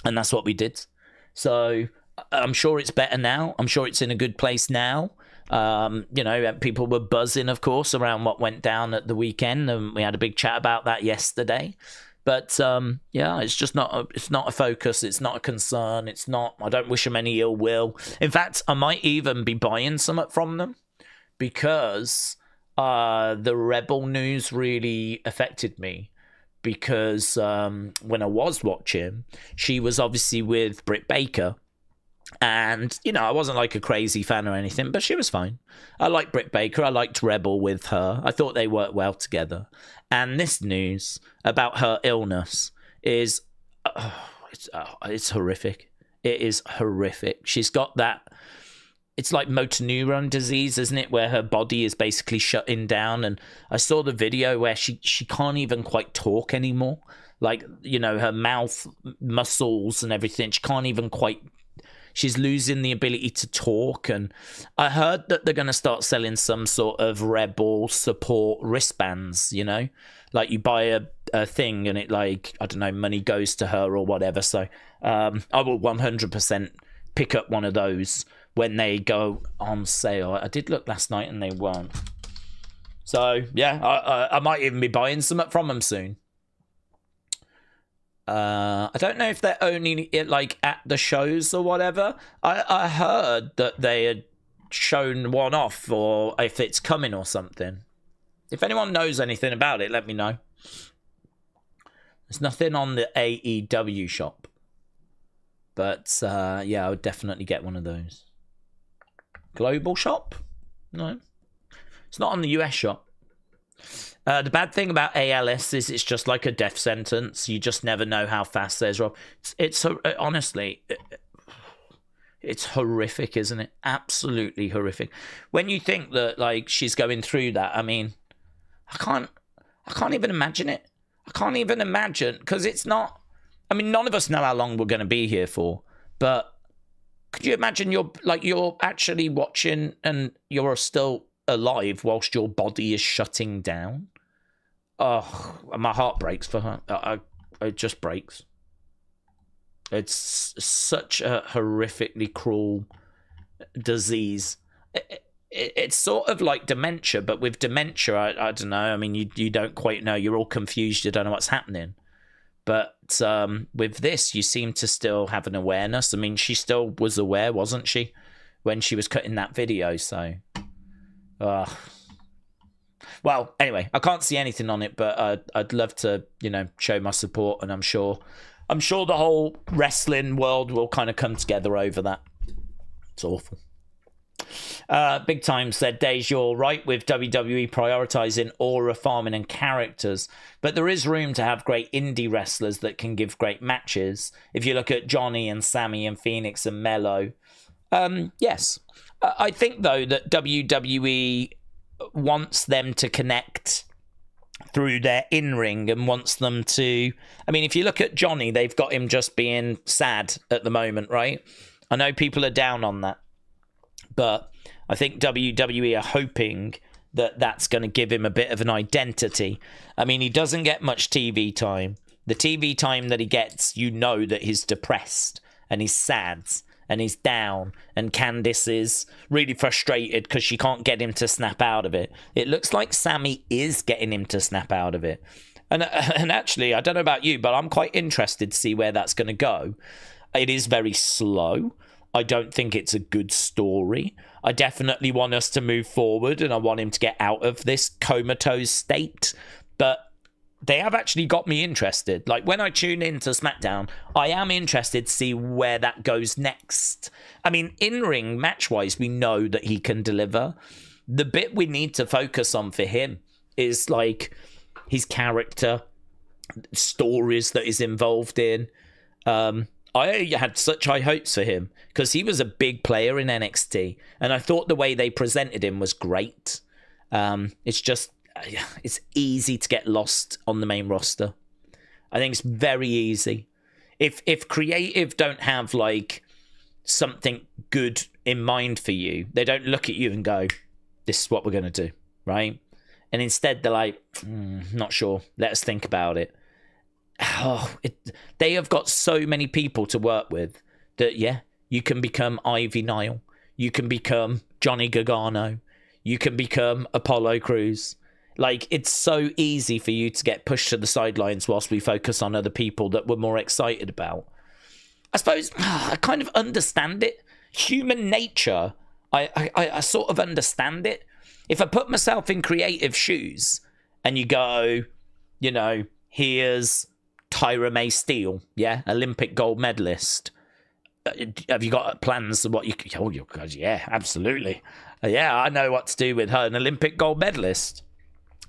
And that's what we did. So I'm sure it's better now. I'm sure it's in a good place now. You know, people were buzzing, of course, around what went down at the weekend, and we had a big chat about that yesterday. But yeah, it's just not. It's not a focus. It's not a concern. It's not. I don't wish them any ill will. In fact, I might even be buying some from them because the Rebel news really affected me. Because when I was watching, she was obviously with Britt Baker. And, you know, I wasn't like a crazy fan or anything, but she was fine. I liked Britt Baker. I liked Rebel with her. I thought they worked well together. And this news about her illness is, it's horrific. It is horrific. She's got that, it's like motor neuron disease, isn't it, where her body is basically shutting down. And I saw the video where she can't even quite talk anymore. Like, you know, her mouth muscles and everything, she can't even quite, she's losing the ability to talk. And I heard that they're going to start selling some sort of Rebel support wristbands, you know, like you buy a thing and it, like, I don't know, money goes to her or whatever. So I will 100% pick up one of those when they go on sale. I did look last night and they weren't. So yeah, I might even be buying some from them soon. I don't know if they're only like at the shows or whatever. I heard that they had shown one off, or if it's coming or something. If anyone knows anything about it, let me know. There's nothing on the AEW shop. But yeah, I would definitely get one of those. Global shop? No. It's not on the US shop. The bad thing about ALS is it's just like a death sentence. You just never know how fast there's wrong. It's honestly, it's horrific, isn't it? Absolutely horrific. When you think that, like, she's going through that, I mean, I can't even imagine it. I can't even imagine, because it's not, I mean, none of us know how long we're going to be here for, but could you imagine you're actually watching and you're still alive whilst your body is shutting down? Oh, my heart breaks for her. It just breaks. It's such a horrifically cruel disease. It's sort of like dementia, but with dementia, I don't know. I mean, you don't quite know. You're all confused. You don't know what's happening. But with this, you seem to still have an awareness. I mean, she still was aware, wasn't she, when she was cutting that video? So, well, anyway, I can't see anything on it, but I'd love to, you know, show my support, and I'm sure the whole wrestling world will kind of come together over that. It's awful. Big Time said, Days, you're right with WWE prioritizing aura farming and characters, but there is room to have great indie wrestlers that can give great matches. If you look at Johnny and Sammy and Phoenix and Mello, yes. I think, though, that WWE wants them to connect through their in-ring and wants them to, I mean, if you look at Johnny, they've got him just being sad at the moment, right? I know people are down on that, but I think WWE are hoping that that's going to give him a bit of an identity. I mean, he doesn't get much TV time. The TV time that he gets, you know that he's depressed and he's sad and he's down, and Candice is really frustrated because she can't get him to snap out of it. It looks like Sammy is getting him to snap out of it. And actually, I don't know about you, but I'm quite interested to see where that's going to go. It is very slow. I don't think it's a good story. I definitely want us to move forward, and I want him to get out of this comatose state. But they have actually got me interested. Like, when I tune into SmackDown, I am interested to see where that goes next. I mean, in-ring, match-wise, we know that he can deliver. The bit we need to focus on for him is, like, his character, stories that he's involved in. I had such high hopes for him because he was a big player in NXT, and I thought the way they presented him was great. It's just, it's easy to get lost on the main roster. I think it's very easy. If creative don't have, like, something good in mind for you, they don't look at you and go, this is what we're going to do, right? And instead they're like, not sure, let us think about it. They have got so many people to work with that, yeah, you can become Ivy Nile, you can become Johnny Gargano, you can become Apollo Crews. Like, it's so easy for you to get pushed to the sidelines whilst we focus on other people that we're more excited about. I suppose I kind of understand it. Human nature, I sort of understand it. If I put myself in creative shoes and you go, you know, here's Tyra May Steele, yeah, Olympic gold medalist. Have you got plans of what you? Oh, God, yeah, absolutely. Yeah, I know what to do with her, an Olympic gold medalist.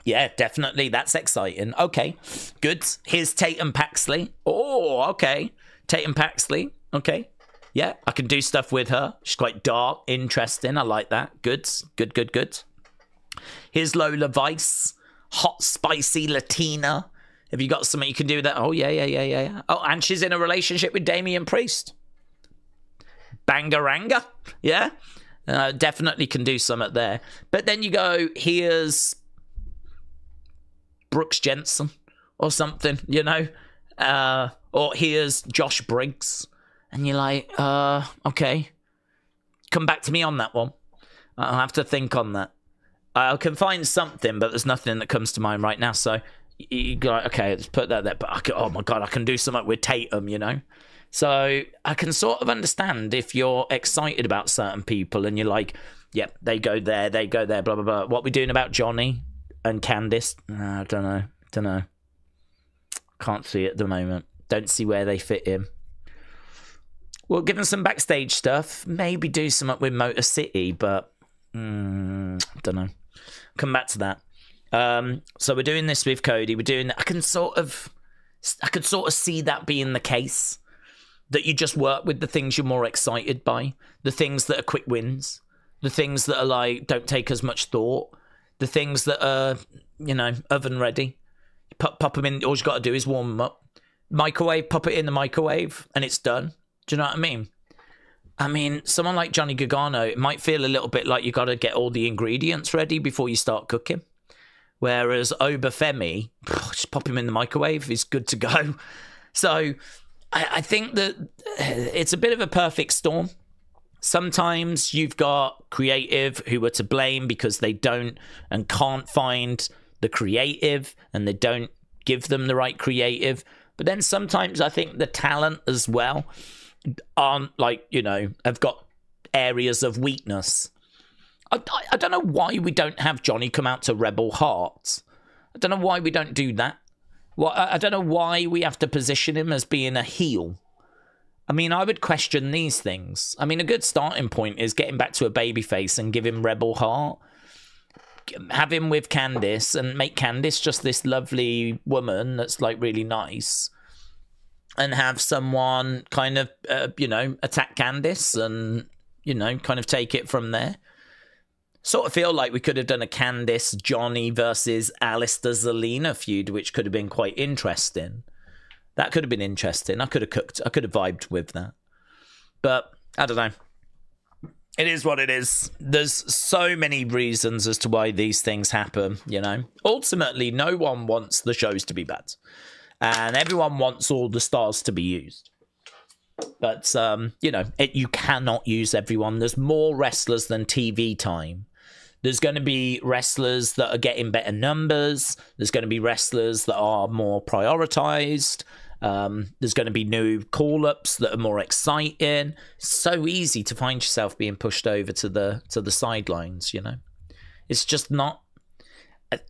Yeah, definitely, that's exciting. Okay, good. Here's Tatum Paxley. Oh, okay, Tatum Paxley. Okay, Yeah, I can do stuff with her. She's quite dark, interesting. I like that. Good. Here's Lola Vice, hot, spicy Latina. Have you got something you can do with that? Oh, yeah. Oh, and she's in a relationship with Damian Priest. Bangaranga. Yeah. Definitely can do something there. But then you go, here's Brooks Jensen or something, you know? Or here's Josh Briggs. And you're like, okay. Come back to me on that one. I'll have to think on that. I can find something, but there's nothing that comes to mind right now. So you go, okay, let's put that there. But oh my God, I can do something with Tatum, you know? So I can sort of understand if you're excited about certain people and you're like, yep, they go there, blah, blah, blah. What we doing about Johnny and Candice? I don't know. Can't see it at the moment. Don't see where they fit in. We'll give them some backstage stuff. Maybe do something with Motor City, but don't know. Come back to that. So we're doing this with Cody. We're doing. I could sort of see that being the case. That you just work with the things you're more excited by, the things that are quick wins, the things that are like don't take as much thought, the things that are oven ready. Pop them in. All you got to do is warm them up. Microwave. Pop it in the microwave, and it's done. Do you know what I mean? I mean, someone like Johnny Gargano, it might feel a little bit like you got to get all the ingredients ready before you start cooking. Whereas Obafemi, just pop him in the microwave, he's good to go. So I think that it's a bit of a perfect storm. Sometimes you've got creative who are to blame because they don't and can't find the creative and they don't give them the right creative. But then sometimes I think the talent as well aren't have got areas of weakness. I don't know why we don't have Johnny come out to Rebel Heart. I don't know why we don't do that. Well, I don't know why we have to position him as being a heel. I mean, I would question these things. I mean, a good starting point is get him back to a babyface and give him Rebel Heart. Have him with Candice and make Candice just this lovely woman that's like really nice. And have someone kind of, attack Candice and, kind of take it from there. Sort of feel like we could have done a Candice, Johnny versus Alistair Zelina feud, which could have been quite interesting. That could have been interesting. I could have vibed with that. But, I don't know. It is what it is. There's so many reasons as to why these things happen, Ultimately, no one wants the shows to be bad. And everyone wants all the stars to be used. But, you cannot use everyone. There's more wrestlers than TV time. There's going to be wrestlers that are getting better numbers. There's going to be wrestlers that are more prioritized. There's going to be new call-ups that are more exciting. It's so easy to find yourself being pushed over to the sidelines, It's just not...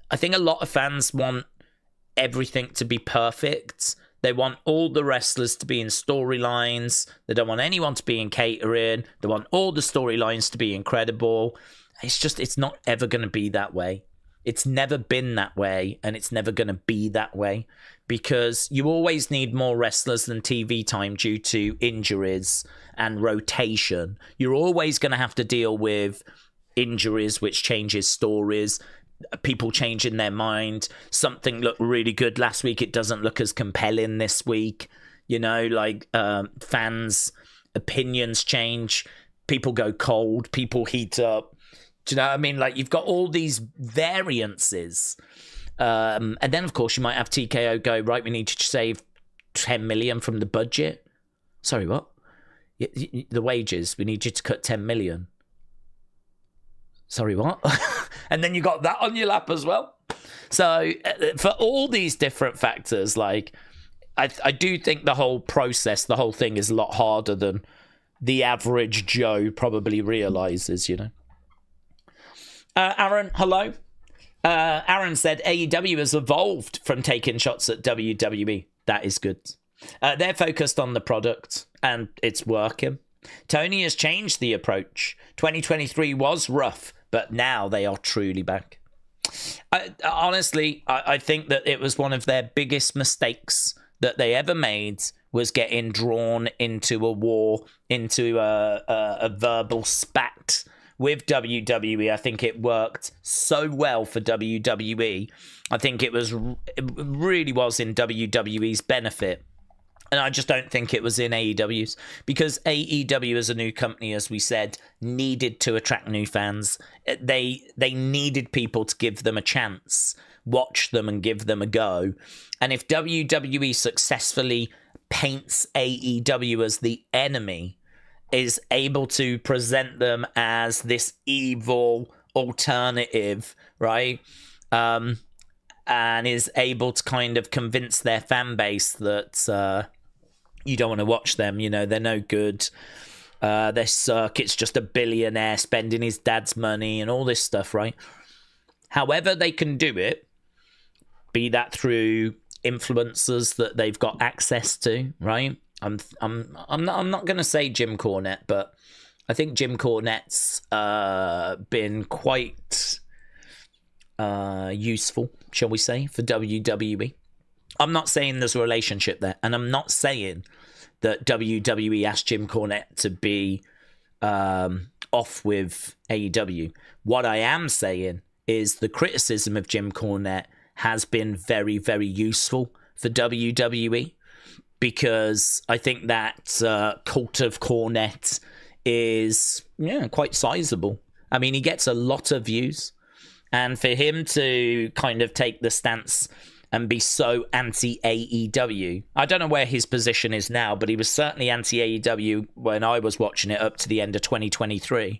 I think a lot of fans want everything to be perfect. They want all the wrestlers to be in storylines. They don't want anyone to be in catering. They want all the storylines to be incredible. It's not ever going to be that way. It's never been that way, and it's never going to be that way because you always need more wrestlers than TV time due to injuries and rotation. You're always going to have to deal with injuries, which changes stories, people changing their mind. Something looked really good last week. It doesn't look as compelling this week. Fans' opinions change. People go cold. People heat up. Do you know what I mean? Like, you've got all these variances. And then, of course, you might have TKO go, right, we need to save 10 million from the budget. Sorry, what? The wages. We need you to cut 10 million. Sorry, what? And then you got that on your lap as well. So for all these different factors, like, I do think the whole process, the whole thing is a lot harder than the average Joe probably realizes, Aaron, hello. Aaron said AEW has evolved from taking shots at WWE. That is good. They're focused on the product and it's working. Tony has changed the approach. 2023 was rough, but now they are truly back. Honestly, I think that it was one of their biggest mistakes that they ever made was getting drawn into a war, into a verbal spat with WWE. I think it worked so well for WWE. I think it really was in WWE's benefit. And I just don't think it was in AEW's, because AEW as a new company, as we said, needed to attract new fans. They needed people to give them a chance, watch them and give them a go. And if WWE successfully paints AEW as the enemy, is able to present them as this evil alternative, right? And is able to kind of convince their fan base that you don't want to watch them, you know, they're no good, they suck, it's just a billionaire spending his dad's money and all this stuff, right? However they can do it, be that through influencers that they've got access to, right? I'm not going to say Jim Cornette, but I think Jim Cornette's been quite useful, shall we say, for WWE. I'm not saying there's a relationship there, and I'm not saying that WWE asked Jim Cornette to be off with AEW. What I am saying is the criticism of Jim Cornette has been very, very useful for WWE, because I think that cult of Cornette is quite sizable. I mean, he gets a lot of views, and for him to kind of take the stance and be so anti-AEW. I don't know where his position is now, but he was certainly anti-AEW when I was watching it up to the end of 2023.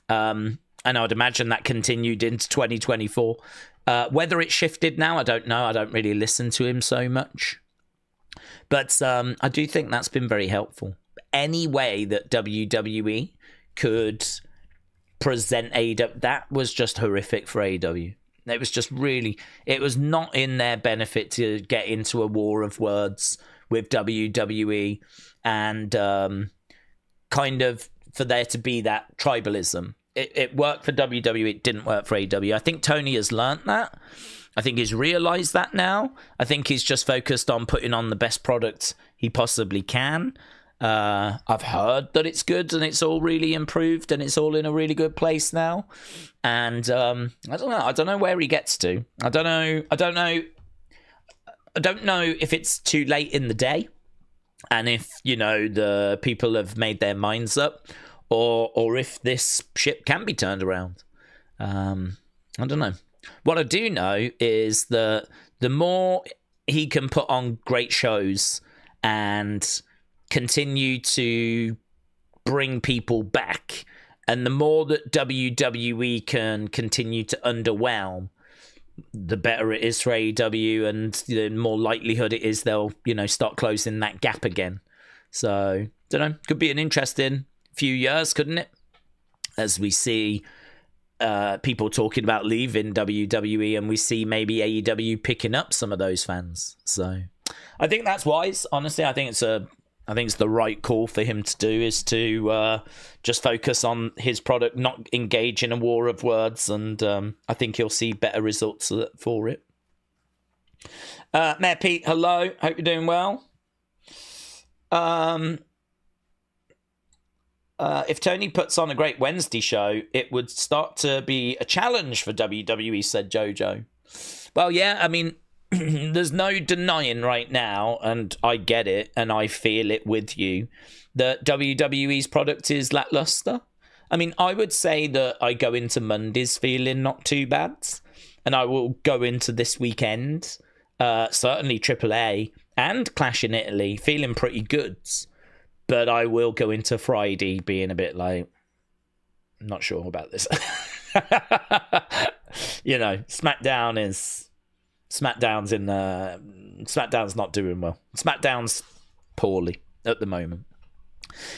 And I would imagine that continued into 2024. Whether it shifted now, I don't know. I don't really listen to him so much. But I do think that's been very helpful. Any way that WWE could present AEW, that was just horrific for AEW. It was just really, it was not in their benefit to get into a war of words with WWE and kind of for there to be that tribalism. It worked for WWE, it didn't work for AEW. I think Tony has learnt that. I think he's realised that now. I think he's just focused on putting on the best product he possibly can. I've heard that it's good and it's all really improved and it's all in a really good place now. And I don't know where he gets to. I don't know if it's too late in the day, and if, you know, the people have made their minds up, or if this ship can be turned around. I don't know. What I do know is that the more he can put on great shows and continue to bring people back, and the more that WWE can continue to underwhelm, the better it is for AEW, and the more likelihood it is they'll, you know, start closing that gap again. So, don't know, could be an interesting few years, couldn't it? As we see people talking about leaving WWE, and we see maybe AEW picking up some of those fans. So, I think that's wise. Honestly, I think it's the right call for him to do, is to just focus on his product, not engage in a war of words, and I think he'll see better results for it. Mayor Pete, hello. Hope you're doing well. If Tony puts on a great Wednesday show, it would start to be a challenge for WWE, said JoJo. Well, yeah, I mean, there's no denying right now, and I get it, and I feel it with you, that WWE's product is lackluster. I mean, I would say that I go into Mondays feeling not too bad, and I will go into this weekend, certainly AAA and Clash in Italy, feeling pretty good. But I will go into Friday being a bit like, I'm not sure about this. You know, SmackDown's not doing well. SmackDown's poorly at the moment.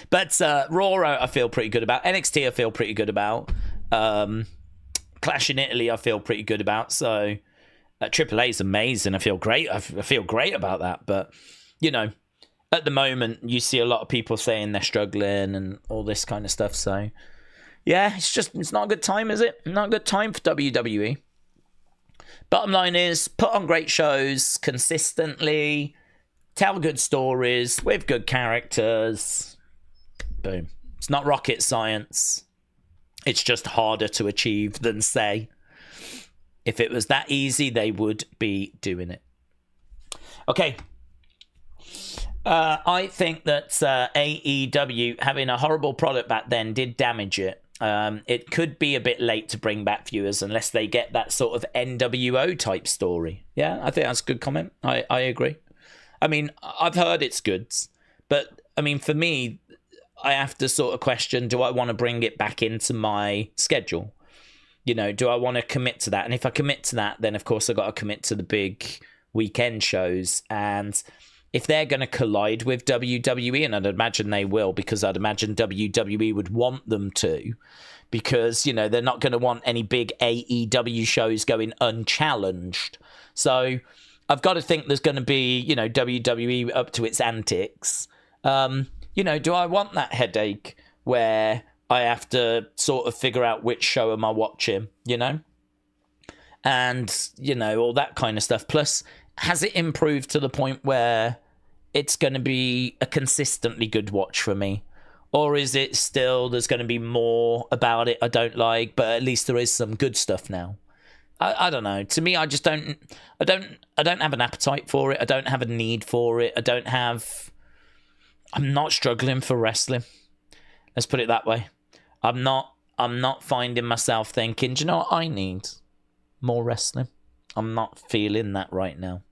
But Raw, I feel pretty good about. NXT, I feel pretty good about. Clash in Italy, I feel pretty good about. So AAA is amazing. I feel great. I feel great about that. But, you know, at the moment, you see a lot of people saying they're struggling and all this kind of stuff. So, yeah, it's not a good time, is it? Not a good time for WWE. Bottom line is, put on great shows consistently, tell good stories with good characters. Boom. It's not rocket science. It's just harder to achieve than say. If it was that easy, they would be doing it. Okay. I think that AEW having a horrible product back then did damage it. It could be a bit late to bring back viewers unless they get that sort of NWO type story. Yeah, I think that's a good comment. I agree. I mean, I've heard it's good, but I mean, for me, I have to sort of question, do I want to bring it back into my schedule? You know, do I want to commit to that? And if I commit to that, then of course I've got to commit to the big weekend shows. And if they're going to collide with WWE, and I'd imagine they will, because I'd imagine WWE would want them to, because, you know, they're not going to want any big AEW shows going unchallenged. So I've got to think there's going to be, you know, WWE up to its antics. You know, do I want that headache where I have to sort of figure out which show am I watching, you know? And, you know, all that kind of stuff. Plus, has it improved to the point where it's going to be a consistently good watch for me? Or is it still, there's going to be more about it I don't like, but at least there is some good stuff now? I don't know. To me, I just don't have an appetite for it. I don't have a need for it. I'm not struggling for wrestling. Let's put it that way. I'm not finding myself thinking, do you know what I need? More wrestling. I'm not feeling that right now.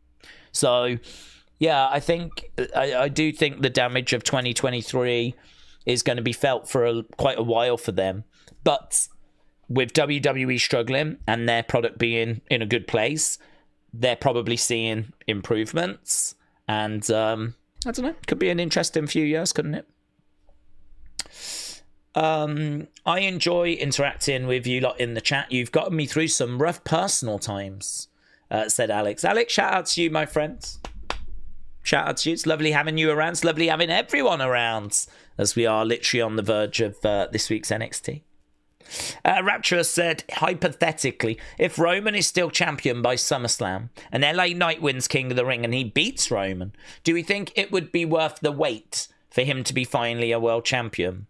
So, yeah, I do think the damage of 2023 is going to be felt for quite a while for them. But with WWE struggling and their product being in a good place, they're probably seeing improvements. And I don't know, could be an interesting few years, couldn't it? I enjoy interacting with you lot in the chat. You've gotten me through some rough personal times, said Alex. Alex, shout out to you, my friend. Shout out to you. It's lovely having you around. It's lovely having everyone around, as we are literally on the verge of this week's NXT. Rapturous said, hypothetically, if Roman is still champion by SummerSlam and LA Knight wins King of the Ring and he beats Roman, do we think it would be worth the wait for him to be finally a world champion?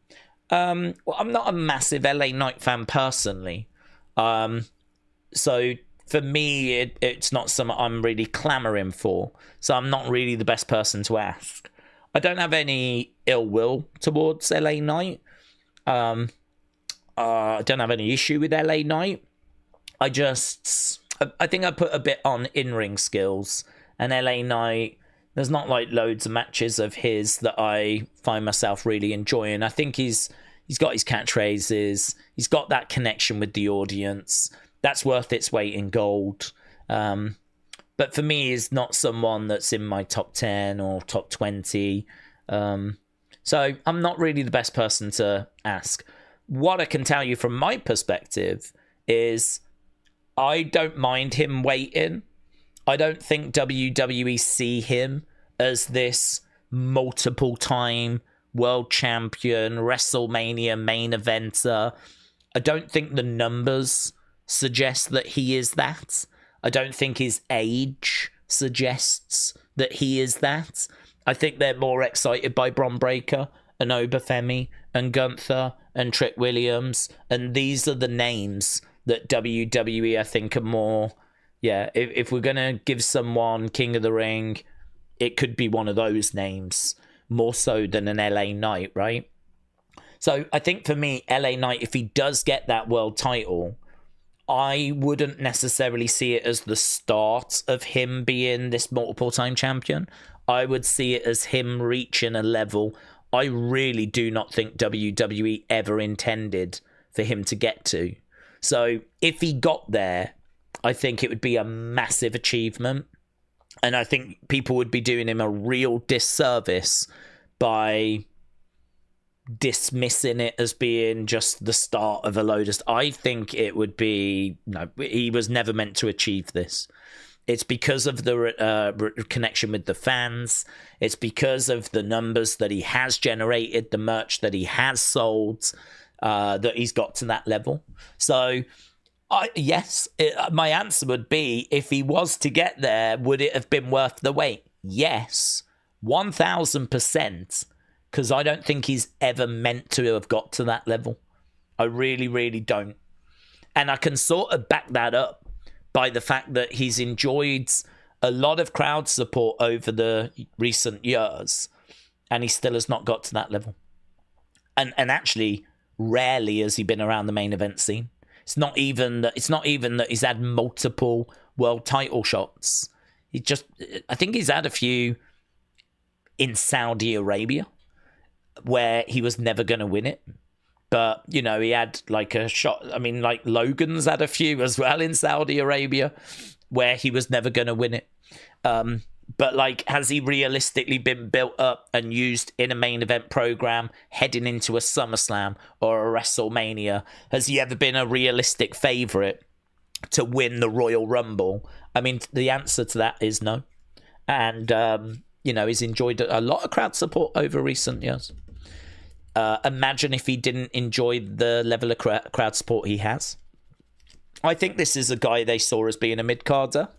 Well, I'm not a massive LA Knight fan personally. So for me, it's not something I'm really clamoring for. So I'm not really the best person to ask. I don't have any ill will towards LA Knight. I don't have any issue with LA Knight. I think I put a bit on in-ring skills. And LA Knight, there's not like loads of matches of his that I find myself really enjoying. I think he's got his catchphrases. He's got that connection with the audience. That's worth its weight in gold. But for me, he's not someone that's in my top 10 or top 20. So I'm not really the best person to ask. What I can tell you from my perspective is I don't mind him waiting. I don't think WWE see him as this multiple-time world champion, WrestleMania main eventer. I don't think the numbers suggest that he is that. I don't think his age suggests that he is that. I think they're more excited by Bron Breakker and Obafemi and Gunther and Trick Williams, and these are the names that WWE I think are more, if we're gonna give someone King of the Ring, it could be one of those names more so than an LA Knight, right? So I think for me, LA Knight, if he does get that world title, I wouldn't necessarily see it as the start of him being this multiple time champion. I would see it as him reaching a level I really do not think WWE ever intended for him to get to. So if he got there, I think it would be a massive achievement. And I think people would be doing him a real disservice by dismissing it as being just the start of a load of... I think it would be... No, he was never meant to achieve this. It's because of the connection with the fans. It's because of the numbers that he has generated, the merch that he has sold, that he's got to that level. So, my answer would be, if he was to get there, would it have been worth the wait? Yes. 1000%, because I don't think he's ever meant to have got to that level. I really, really don't. And I can sort of back that up by the fact that he's enjoyed a lot of crowd support over the recent years, and he still has not got to that level. And actually, rarely has he been around the main event scene. It's not even that he's had multiple world title shots. I think he's had a few in Saudi Arabia where he was never going to win it. But, you know, he had like a shot. I mean, like Logan's had a few as well in Saudi Arabia where he was never going to win it. But like, has he realistically been built up and used in a main event program heading into a SummerSlam or a WrestleMania? Has he ever been a realistic favorite to win the Royal Rumble? I mean, the answer to that is no. And, you know, he's enjoyed a lot of crowd support over recent years. Imagine if he didn't enjoy the level of crowd support he has. I think this is a guy they saw as being a mid-carder,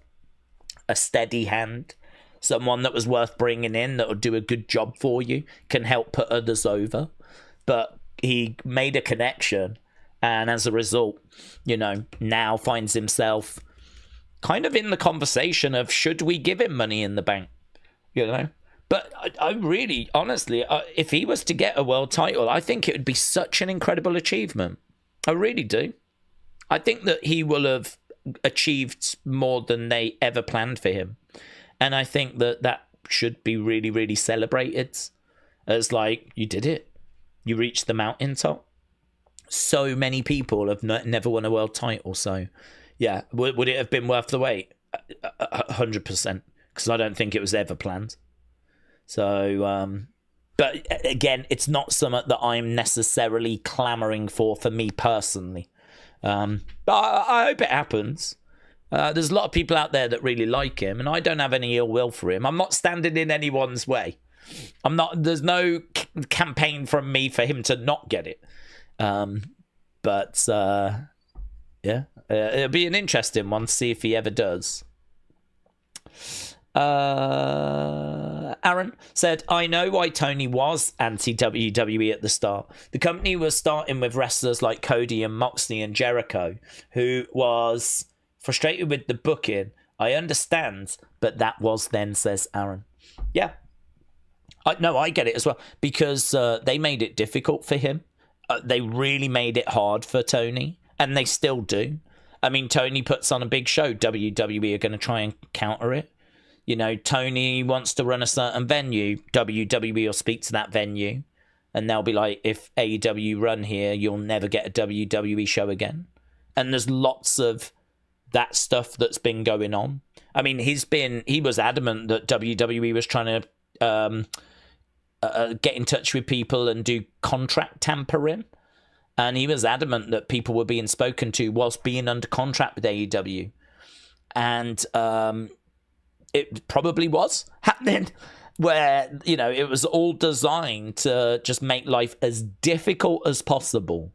a steady hand, someone that was worth bringing in, that would do a good job for you, can help put others over. But he made a connection, and as a result, you know, now finds himself kind of in the conversation of, should we give him Money in the Bank? You know? But I really, honestly, if he was to get a world title, I think it would be such an incredible achievement. I really do. I think that he will have achieved more than they ever planned for him. And I think that should be really, really celebrated as like, you did it. You reached the mountaintop. So many people have never won a world title. So, yeah, would it have been worth the wait? 100%. Because I don't think it was ever planned. So, but again, it's not something that I'm necessarily clamoring for me personally. But I hope it happens. There's a lot of people out there that really like him, and I don't have any ill will for him. I'm not standing in anyone's way. There's no campaign from me for him to not get it. But yeah, it'll be an interesting one to see if he ever does. Aaron said, I know why Tony was anti-WWE at the start. The company was starting with wrestlers like Cody and Moxley and Jericho, who was frustrated with the booking. I understand, but that was then, says Aaron. Yeah. I get it as well, because they made it difficult for him. They really made it hard for Tony, and they still do. I mean, Tony puts on a big show. WWE are going to try and counter it. You know, Tony wants to run a certain venue. WWE will speak to that venue, and they'll be like, if AEW run here, you'll never get a WWE show again. And there's lots of that stuff that's been going on. I mean, he was adamant that WWE was trying to get in touch with people and do contract tampering. And he was adamant that people were being spoken to whilst being under contract with AEW. And it probably was happening, where, you know, it was all designed to just make life as difficult as possible.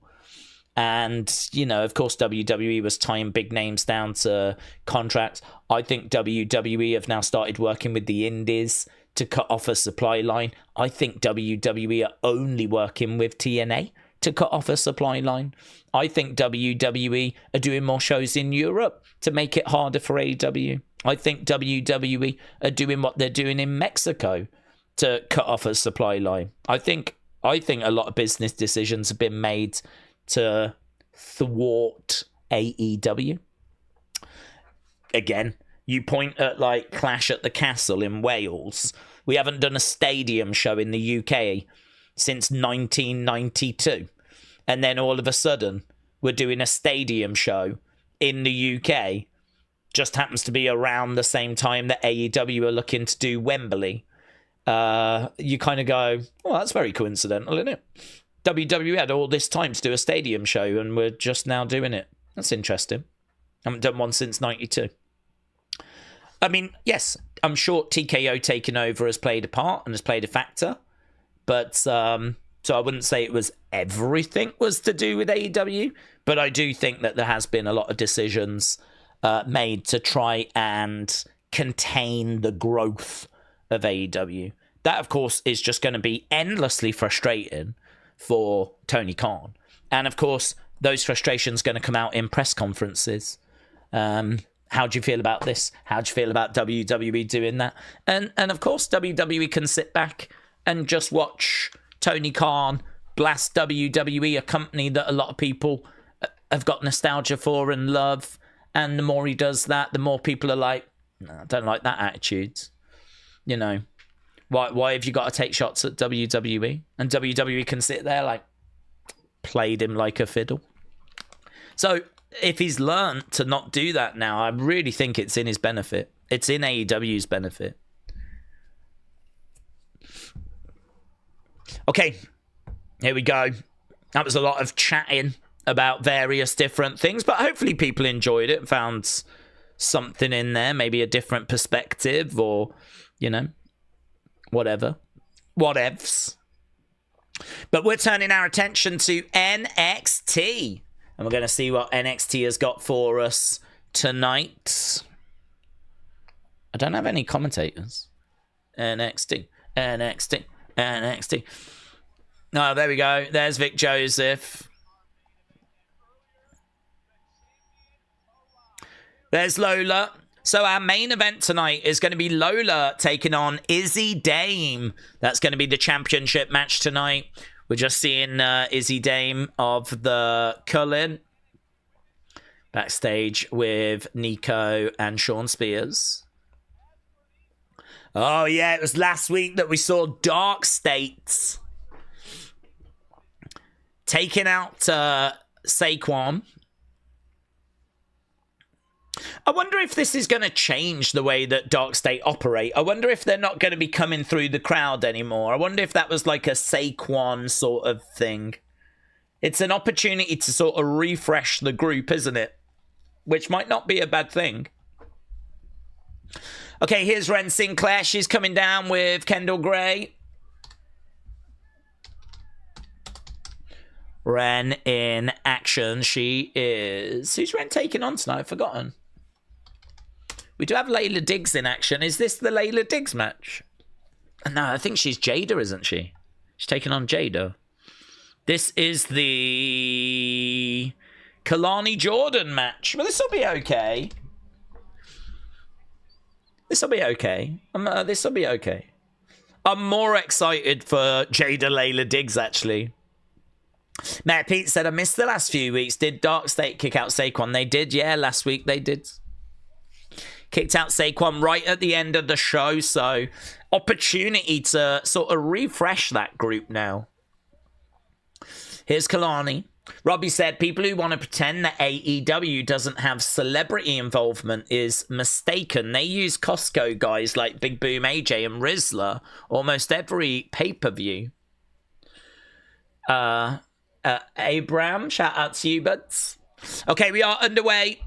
And, you know, of course, WWE was tying big names down to contracts. I think WWE have now started working with the indies to cut off a supply line. I think WWE are only working with TNA to cut off a supply line. I think WWE are doing more shows in Europe to make it harder for AEW. I think WWE are doing what they're doing in Mexico to cut off a supply line. I think a lot of business decisions have been made to thwart AEW. Again, you point at like Clash at the Castle in Wales. We haven't done a stadium show in the UK since 1992. And then all of a sudden, we're doing a stadium show in the UK. Just happens to be around the same time that AEW are looking to do Wembley. You kind of go, well, that's very coincidental, isn't it? WWE had all this time to do a stadium show, and we're just now doing it. That's interesting. I haven't done one since 92. I mean, yes, I'm sure TKO taking over has played a part and has played a factor. But, so I wouldn't say it was everything was to do with AEW. But I do think that there has been a lot of decisions made to try and contain the growth of AEW. that, of course, is just going to be endlessly frustrating for Tony Khan. And, of course, those frustrations going to come out in press conferences. How do you feel about this? How do you feel about WWE doing that? And of course, WWE can sit back and just watch Tony Khan blast WWE, a company that a lot of people have got nostalgia for and love. And the more he does that, the more people are like, no, I don't like that attitude. You know, why have you got to take shots at WWE? And WWE can sit there like, played him like a fiddle. So if he's learned to not do that now, I really think it's in his benefit. It's in AEW's benefit. Okay, here we go. That was a lot of chatting about various different things, but hopefully people enjoyed it, found something in there, maybe a different perspective or, you know, whatever. Whatevs. But we're turning our attention to NXT. And we're going to see what NXT has got for us tonight. I don't have any commentators. NXT. Oh, there we go. There's Vic Joseph. There's Lola. So our main event tonight is going to be Lola taking on Izzi Dame. That's going to be the championship match tonight. We're just seeing Izzi Dame of the Culling backstage with Niko and Shawn Spears. Oh, yeah, it was last week that we saw Dark States taking out Saquon. I wonder if this is going to change the way that Dark State operate. I wonder if they're not going to be coming through the crowd anymore. I wonder if that was like a Saquon sort of thing. It's an opportunity to sort of refresh the group, isn't it? Which might not be a bad thing. Okay, here's Wren Sinclair. She's coming down with Kendal Gray. Wren in action. She is... Who's Wren taking on tonight? I've forgotten. We do have Layla Diggs in action. Is this the Layla Diggs match? No, I think she's Jaida, isn't she? She's taking on Jaida. This is the Kelani Jordan match. Well, this will be okay. This will be okay. This will be okay. I'm more excited for Jaida Layla Diggs, actually. Matt Pete said, I missed the last few weeks. Did Dark State kick out Saquon? They did, yeah. Last week they did. Kicked out Saquon right at the end of the show. So, opportunity to sort of refresh that group now. Here's Kelani. Robbie said, people who want to pretend that AEW doesn't have celebrity involvement is mistaken. They use Costco guys like Big Boom AJ and Rizzler almost every pay-per-view. Abram, shout out to you, buds. Okay, we are underway.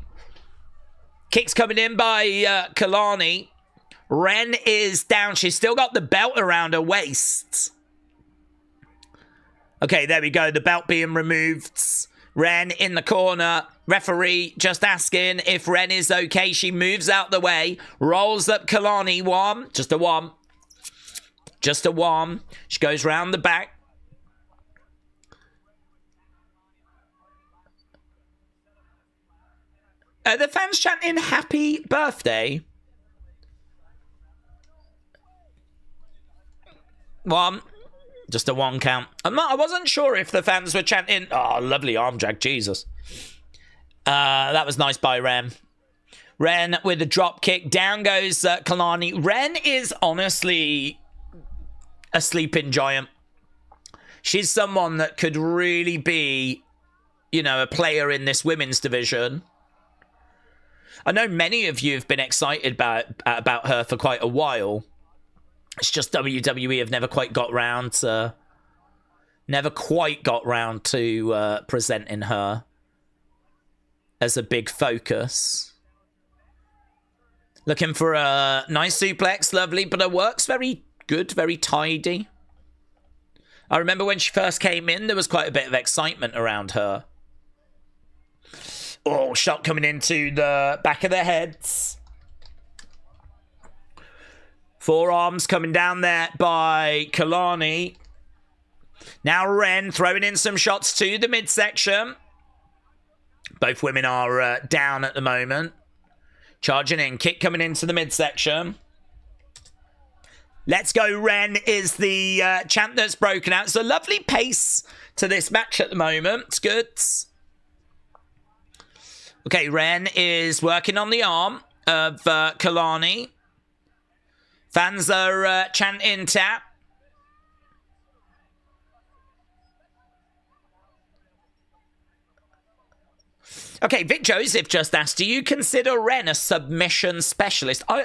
Kicks coming in by Kelani. Wren is down. She's still got the belt around her waist. Okay, there we go. The belt being removed. Wren in the corner. Referee just asking if Wren is okay. She moves out the way. Rolls up Kelani. One. Just a one. Just a one. She goes round the back. The fans chanting happy birthday. One. Just a one count. I wasn't sure if the fans were chanting, oh, lovely arm drag, Jesus. That was nice by Wren. Wren with a drop kick. Down goes Kelani. Wren is honestly a sleeping giant. She's someone that could really be, you know, a player in this women's division. I know many of you have been excited about her for quite a while. It's just WWE have never quite got round to presenting her as a big focus. Looking for a nice suplex, lovely, but her work's very good, very tidy. I remember when she first came in, there was quite a bit of excitement around her. Oh, shot coming into the back of their heads. Forearms coming down there by Kelani. Now Wren throwing in some shots to the midsection. Both women are down at the moment. Charging in. Kick coming into the midsection. Let's go, Wren is the chant that's broken out. It's a lovely pace to this match at the moment. It's good. Okay, Wren is working on the arm of Kelani. Fans are chanting tap. Okay, Vic Joseph just asked, do you consider Wren a submission specialist? I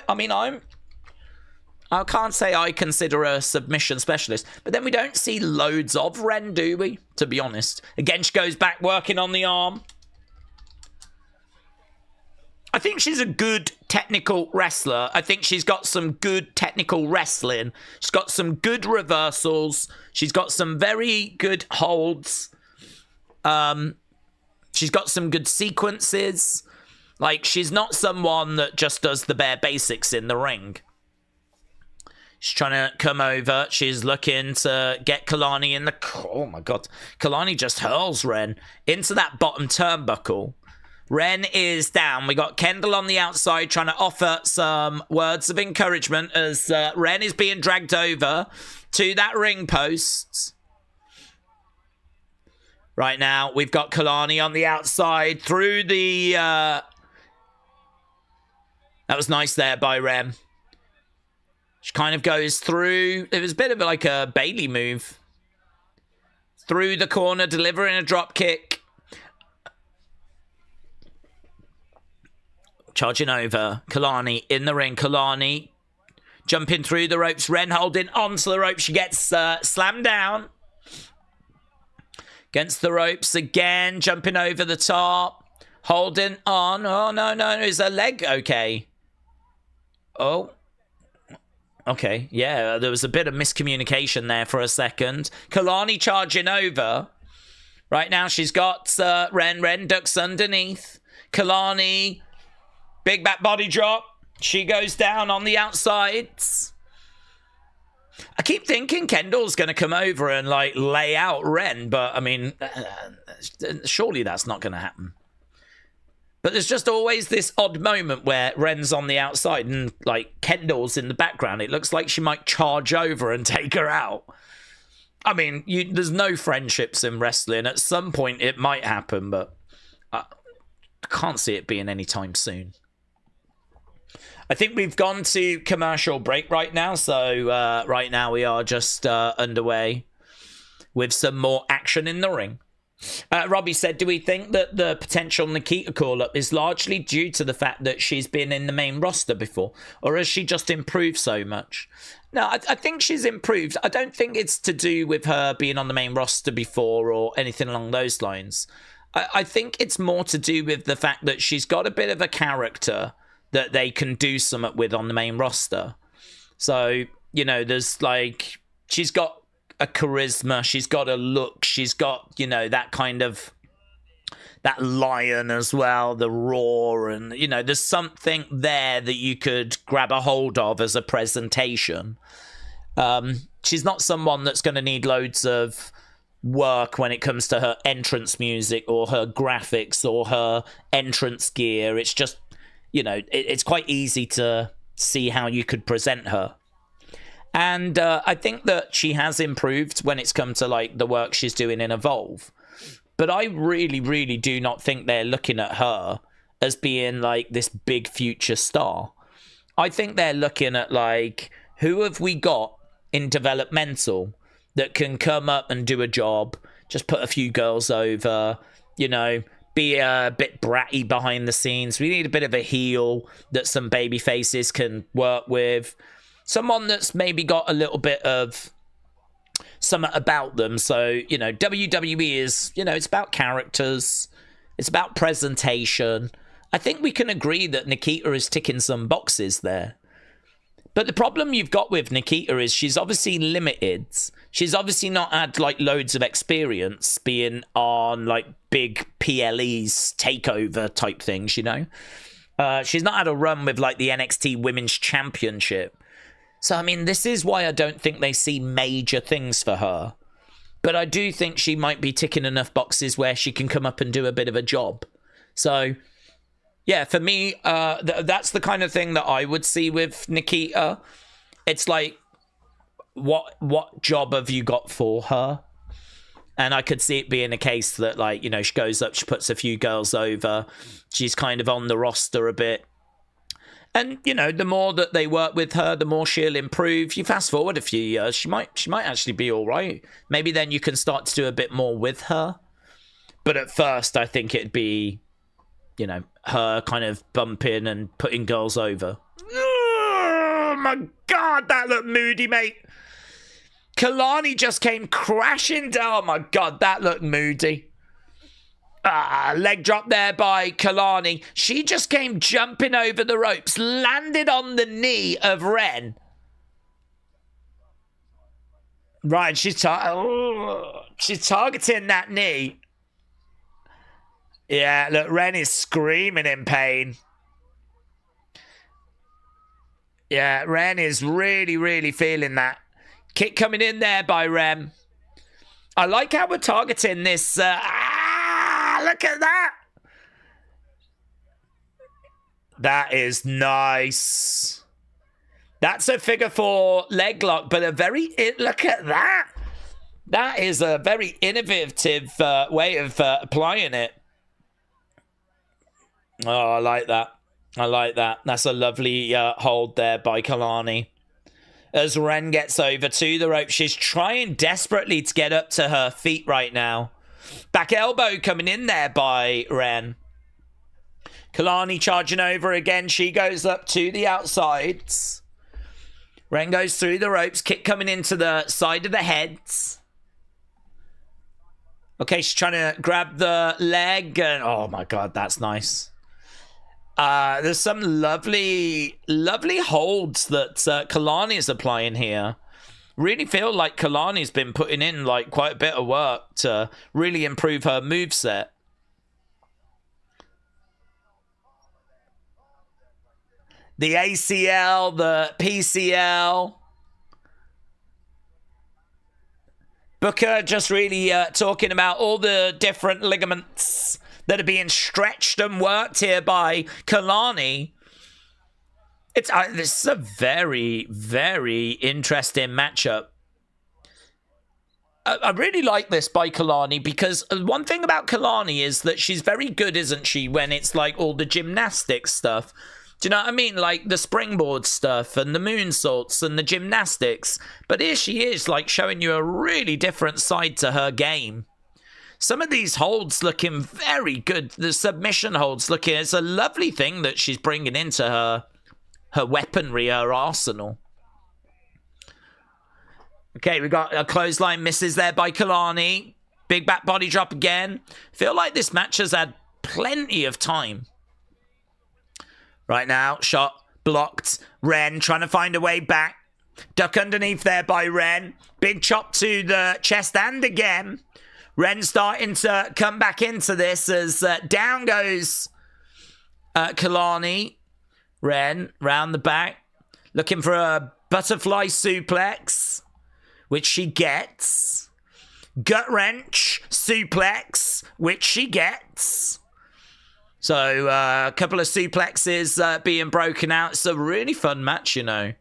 can't say I consider her a submission specialist, but then we don't see loads of Wren, do we? To be honest. Again, she goes back working on the arm. I think she's a good technical wrestler. I think she's got some good technical wrestling. She's got some good reversals. She's got some very good holds. She's got some good sequences. Like, she's not someone that just does the bare basics in the ring. She's trying to come over. She's looking to get Kelani in the... Oh, my God. Kelani just hurls Wren into that bottom turnbuckle. Wren is down. We got Kendal on the outside trying to offer some words of encouragement as Wren is being dragged over to that ring post. Right now, we've got Kelani on the outside through the... That was nice there by Wren. She kind of goes through... It was a bit of like a Bailey move. Through the corner, delivering a drop kick. Charging over. Kelani in the ring. Kelani jumping through the ropes. Wren holding onto the ropes. She gets slammed down. Against the ropes again. Jumping over the top. Holding on. Oh, no. Is her leg okay? Oh. Okay. Yeah, there was a bit of miscommunication there for a second. Kelani charging over. Right now she's got Wren. Wren ducks underneath. Kelani... Big back body drop. She goes down on the outsides. I keep thinking Kendall's going to come over and like lay out Wren, but I mean, surely that's not going to happen. But there's just always this odd moment where Wren's on the outside and like Kendall's in the background. It looks like she might charge over and take her out. I mean, there's no friendships in wrestling. At some point it might happen, but I can't see it being anytime soon. I think we've gone to commercial break right now, so right now we are just underway with some more action in the ring. Robbie said, do we think that the potential Nikita call-up is largely due to the fact that she's been in the main roster before, or has she just improved so much? No, I think she's improved. I don't think it's to do with her being on the main roster before or anything along those lines. I think it's more to do with the fact that she's got a bit of a character that they can do something with on the main roster. So, you know, there's like, she's got a charisma, she's got a look, she's got, you know, that kind of, that lion as well, the roar, and, you know, there's something there that you could grab a hold of as a presentation. She's not someone that's going to need loads of work when it comes to her entrance music or her graphics or her entrance gear. It's just, you know, it's quite easy to see how you could present her. And I think that she has improved when it's come to, like, the work she's doing in Evolve. But I really, really do not think they're looking at her as being, like, this big future star. I think they're looking at, like, who have we got in developmental that can come up and do a job, just put a few girls over, you know, be a bit bratty behind the scenes. We need a bit of a heel that some baby faces can work with. Someone that's maybe got a little bit of something about them. So, you know, WWE is, you know, it's about characters. It's about presentation. I think we can agree that Nikita is ticking some boxes there. But the problem you've got with Nikita is she's obviously limited. She's obviously not had, like, loads of experience being on, like, big PLEs, takeover type things, you know? She's not had a run with, like, the NXT Women's Championship. So, I mean, this is why I don't think they see major things for her. But I do think she might be ticking enough boxes where she can come up and do a bit of a job. So, yeah, for me, that's the kind of thing that I would see with Nikita. It's like, what job have you got for her? And I could see it being a case that, like, you know, she goes up, she puts a few girls over. She's kind of on the roster a bit. And, you know, the more that they work with her, the more she'll improve. You fast forward a few years, she might actually be all right. Maybe then you can start to do a bit more with her. But at first, I think it'd be, you know, her kind of bumping and putting girls over. Oh, my God, that looked moody, mate. Kelani just came crashing down. Oh, my God, that looked moody. Leg drop there by Kelani. She just came jumping over the ropes, landed on the knee of Wren. Right, she's targeting that knee. Yeah, look, Wren is screaming in pain. Yeah, Wren is really, really feeling that. Kick coming in there by Wren. I like how we're targeting this. Look at that. That is nice. That's a figure 4 leg lock, but look at that. That is a very innovative way of applying it. Oh, I like that. I like that. That's a lovely hold there by Kelani. As Wren gets over to the rope, she's trying desperately to get up to her feet right now. Back elbow coming in there by Wren. Kelani charging over again. She goes up to the outsides. Wren goes through the ropes. Kick coming into the side of the heads. Okay, she's trying to grab the leg. And oh my God, that's nice. There's some lovely, lovely holds that Kelani is applying here. Really feel like Kalani's been putting in like quite a bit of work to really improve her moveset. The ACL, the PCL. Booker just really talking about all the different ligaments that are being stretched and worked here by Kelani. This is a very, very interesting matchup. I really like this by Kelani because one thing about Kelani is that she's very good, isn't she, when it's like all the gymnastics stuff. Do you know what I mean? Like the springboard stuff and the moonsaults and the gymnastics. But here she is, like showing you a really different side to her game. Some of these holds looking very good. The submission holds looking, it's a lovely thing that she's bringing into her weaponry, her arsenal. Okay, we got a clothesline misses there by Kelani. Big back body drop again. Feel like this match has had plenty of time. Right now, shot blocked. Wren trying to find a way back. Duck underneath there by Wren. Big chop to the chest and again. Wren starting to come back into this as down goes Kelani. Wren round the back, looking for a butterfly suplex, which she gets. Gut wrench suplex, which she gets. So a couple of suplexes being broken out. It's a really fun match, you know.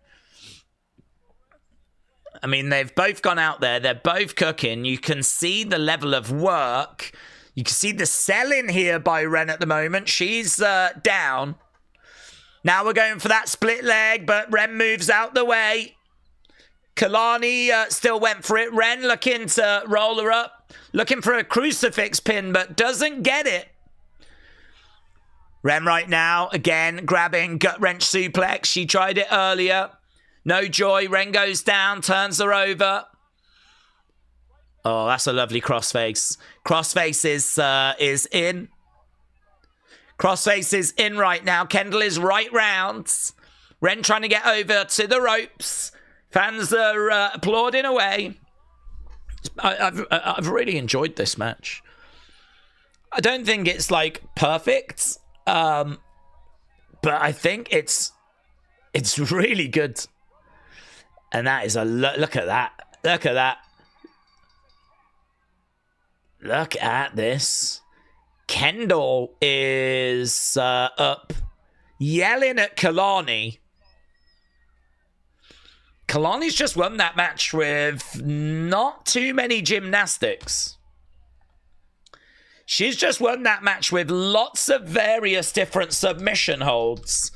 I mean, they've both gone out there. They're both cooking. You can see the level of work. You can see the selling here by Wren at the moment. She's down. Now we're going for that split leg, but Wren moves out the way. Kelani still went for it. Wren looking to roll her up. Looking for a crucifix pin, but doesn't get it. Wren right now, again, grabbing gut wrench suplex. She tried it earlier. No joy. Wren goes down, turns her over. Oh, that's a lovely crossface. Crossface is in. Crossface is in right now. Kendal is right round. Wren trying to get over to the ropes. Fans are applauding away. I've really enjoyed this match. I don't think it's like perfect, but I think it's really good. And that is a look at that. Look at that. Look at this. Kendal is up yelling at Kelani. Kelani's just won that match with not too many gymnastics. She's just won that match with lots of various different submission holds.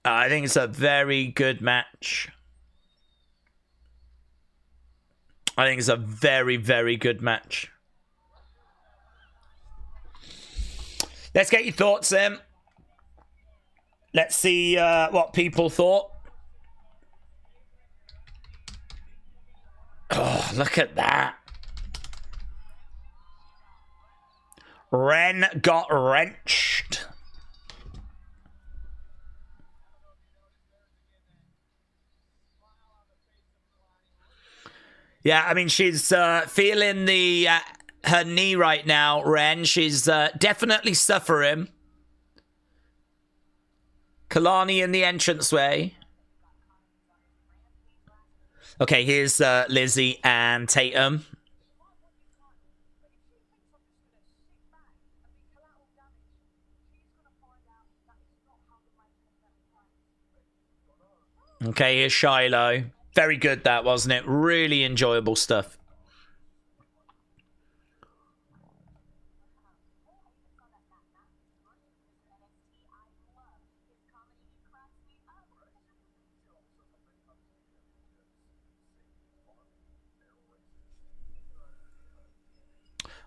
I think it's a very good match. I think it's a very, very good match. Let's get your thoughts in. Let's see what people thought. Oh, look at that. Wren got wrenched. Yeah, I mean, she's feeling her knee right now, Wren. She's definitely suffering. Kelani in the entranceway. Okay, here's Lizzie and Tatum. Okay, here's Shiloh. Very good, that, wasn't it? Really enjoyable stuff.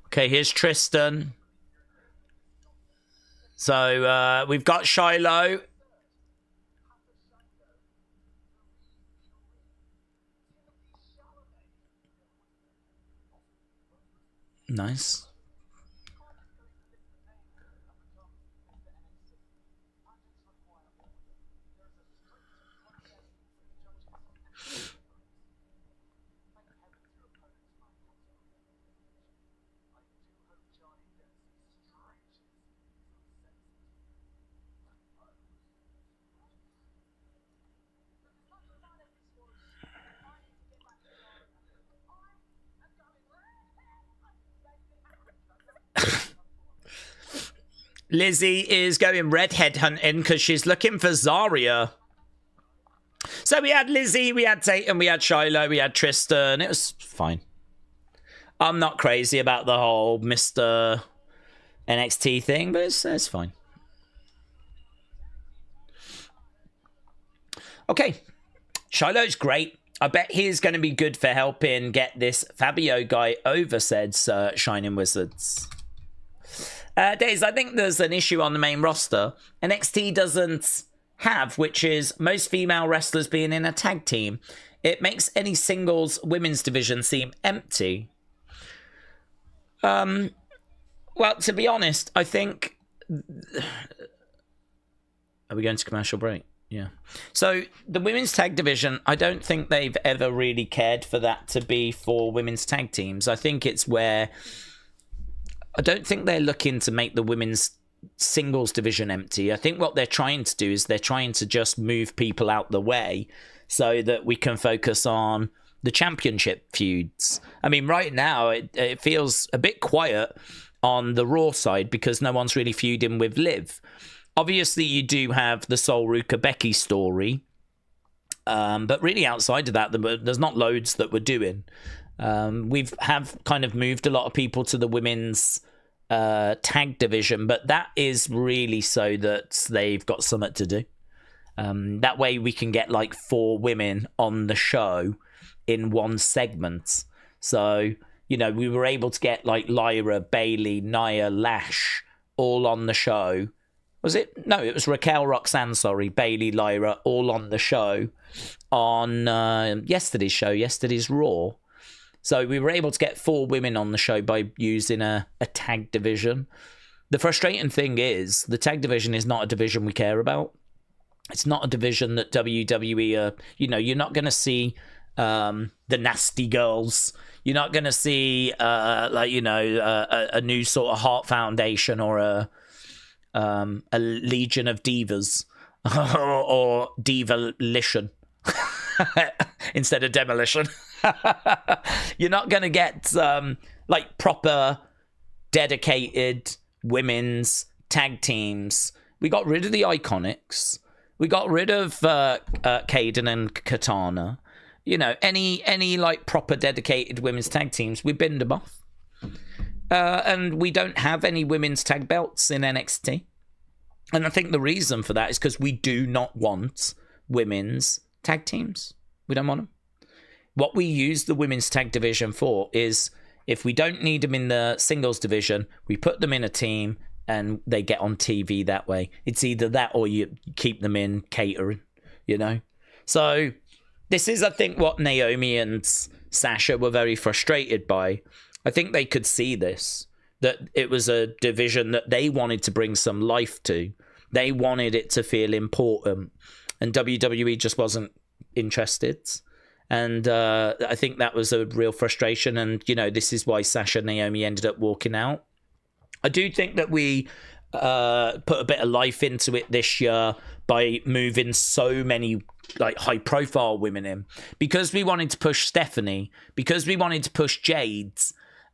Okay, here's Tristan. So we've got Shiloh. Nice. Lizzie is going redhead hunting because she's looking for Zarya. So we had Lizzie, we had Tatum, we had Shiloh, we had Tristan. It was fine. I'm not crazy about the whole Mr. NXT thing, but it's fine. Okay. Shiloh's great. I bet he's going to be good for helping get this Fabio guy over, said Shining Wizards. Days, I think there's an issue on the main roster NXT doesn't have, which is most female wrestlers being in a tag team. It makes any singles women's division seem empty. Well, to be honest, I think... Are we going to commercial break? Yeah. So the women's tag division, I don't think they've ever really cared for that to be for women's tag teams. I think it's where... I don't think they're looking to make the women's singles division empty. I think what they're trying to do is they're trying to just move people out the way so that we can focus on the championship feuds. I mean, right now, it feels a bit quiet on the Raw side because no one's really feuding with Liv. Obviously, you do have the Sol Ruka Becky story. But really outside of that, there's not loads that we're doing. We've kind of moved a lot of people to the women's tag division, but that is really so that they've got something to do. That way we can get like 4 women on the show in one segment. So, you know, we were able to get like Lyra, Bailey, Nia, Lash all on the show. Was it? No, it was Raquel, Roxanne, sorry, Bailey, Lyra, all on the show on yesterday's Raw. So we were able to get 4 women on the show by using a tag division. The frustrating thing is the tag division is not a division we care about. It's not a division that WWE you're not going to see the Nasty Girls. You're not going to see a new sort of Heart Foundation or a Legion of Divas or devolution instead of demolition. You're not going to get like proper dedicated women's tag teams. We got rid of the Iconics. We got rid of Kaden and Katana. You know, any like proper dedicated women's tag teams, we binned them off. And we don't have any women's tag belts in NXT. And I think the reason for that is because we do not want women's tag teams. We don't want them. What we use the women's tag division for is if we don't need them in the singles division, we put them in a team and they get on TV that way. It's either that or you keep them in catering, you know? So this is, I think, what Naomi and Sasha were very frustrated by. I think they could see this, that it was a division that they wanted to bring some life to. They wanted it to feel important. And WWE just wasn't interested. And I think that was a real frustration. And, you know, this is why Sasha and Naomi ended up walking out. I do think that we put a bit of life into it this year by moving so many like high-profile women in. Because we wanted to push Stephanie, because we wanted to push Jade,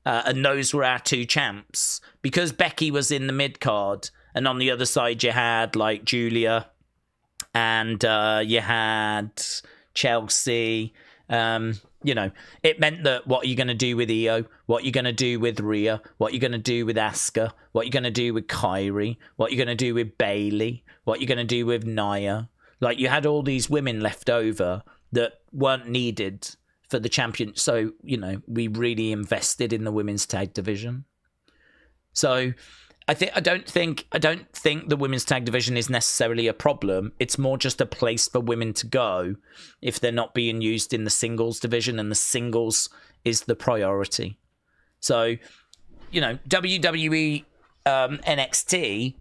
and those were our two champs. Because Becky was in the mid-card, and on the other side you had like Julia, and you had Chelsea. You know, it meant that what are you going to do with Io? What are you going to do with Rhea? What are you going to do with Asuka? What are you going to do with Kyrie? What are you going to do with Bayley? What are you going to do with Nia? Like, you had all these women left over that weren't needed for the champion. So, you know, we really invested in the women's tag division. So I don't think the women's tag division is necessarily a problem. It's more just a place for women to go if they're not being used in the singles division, and the singles is the priority. So, you know, WWE NXT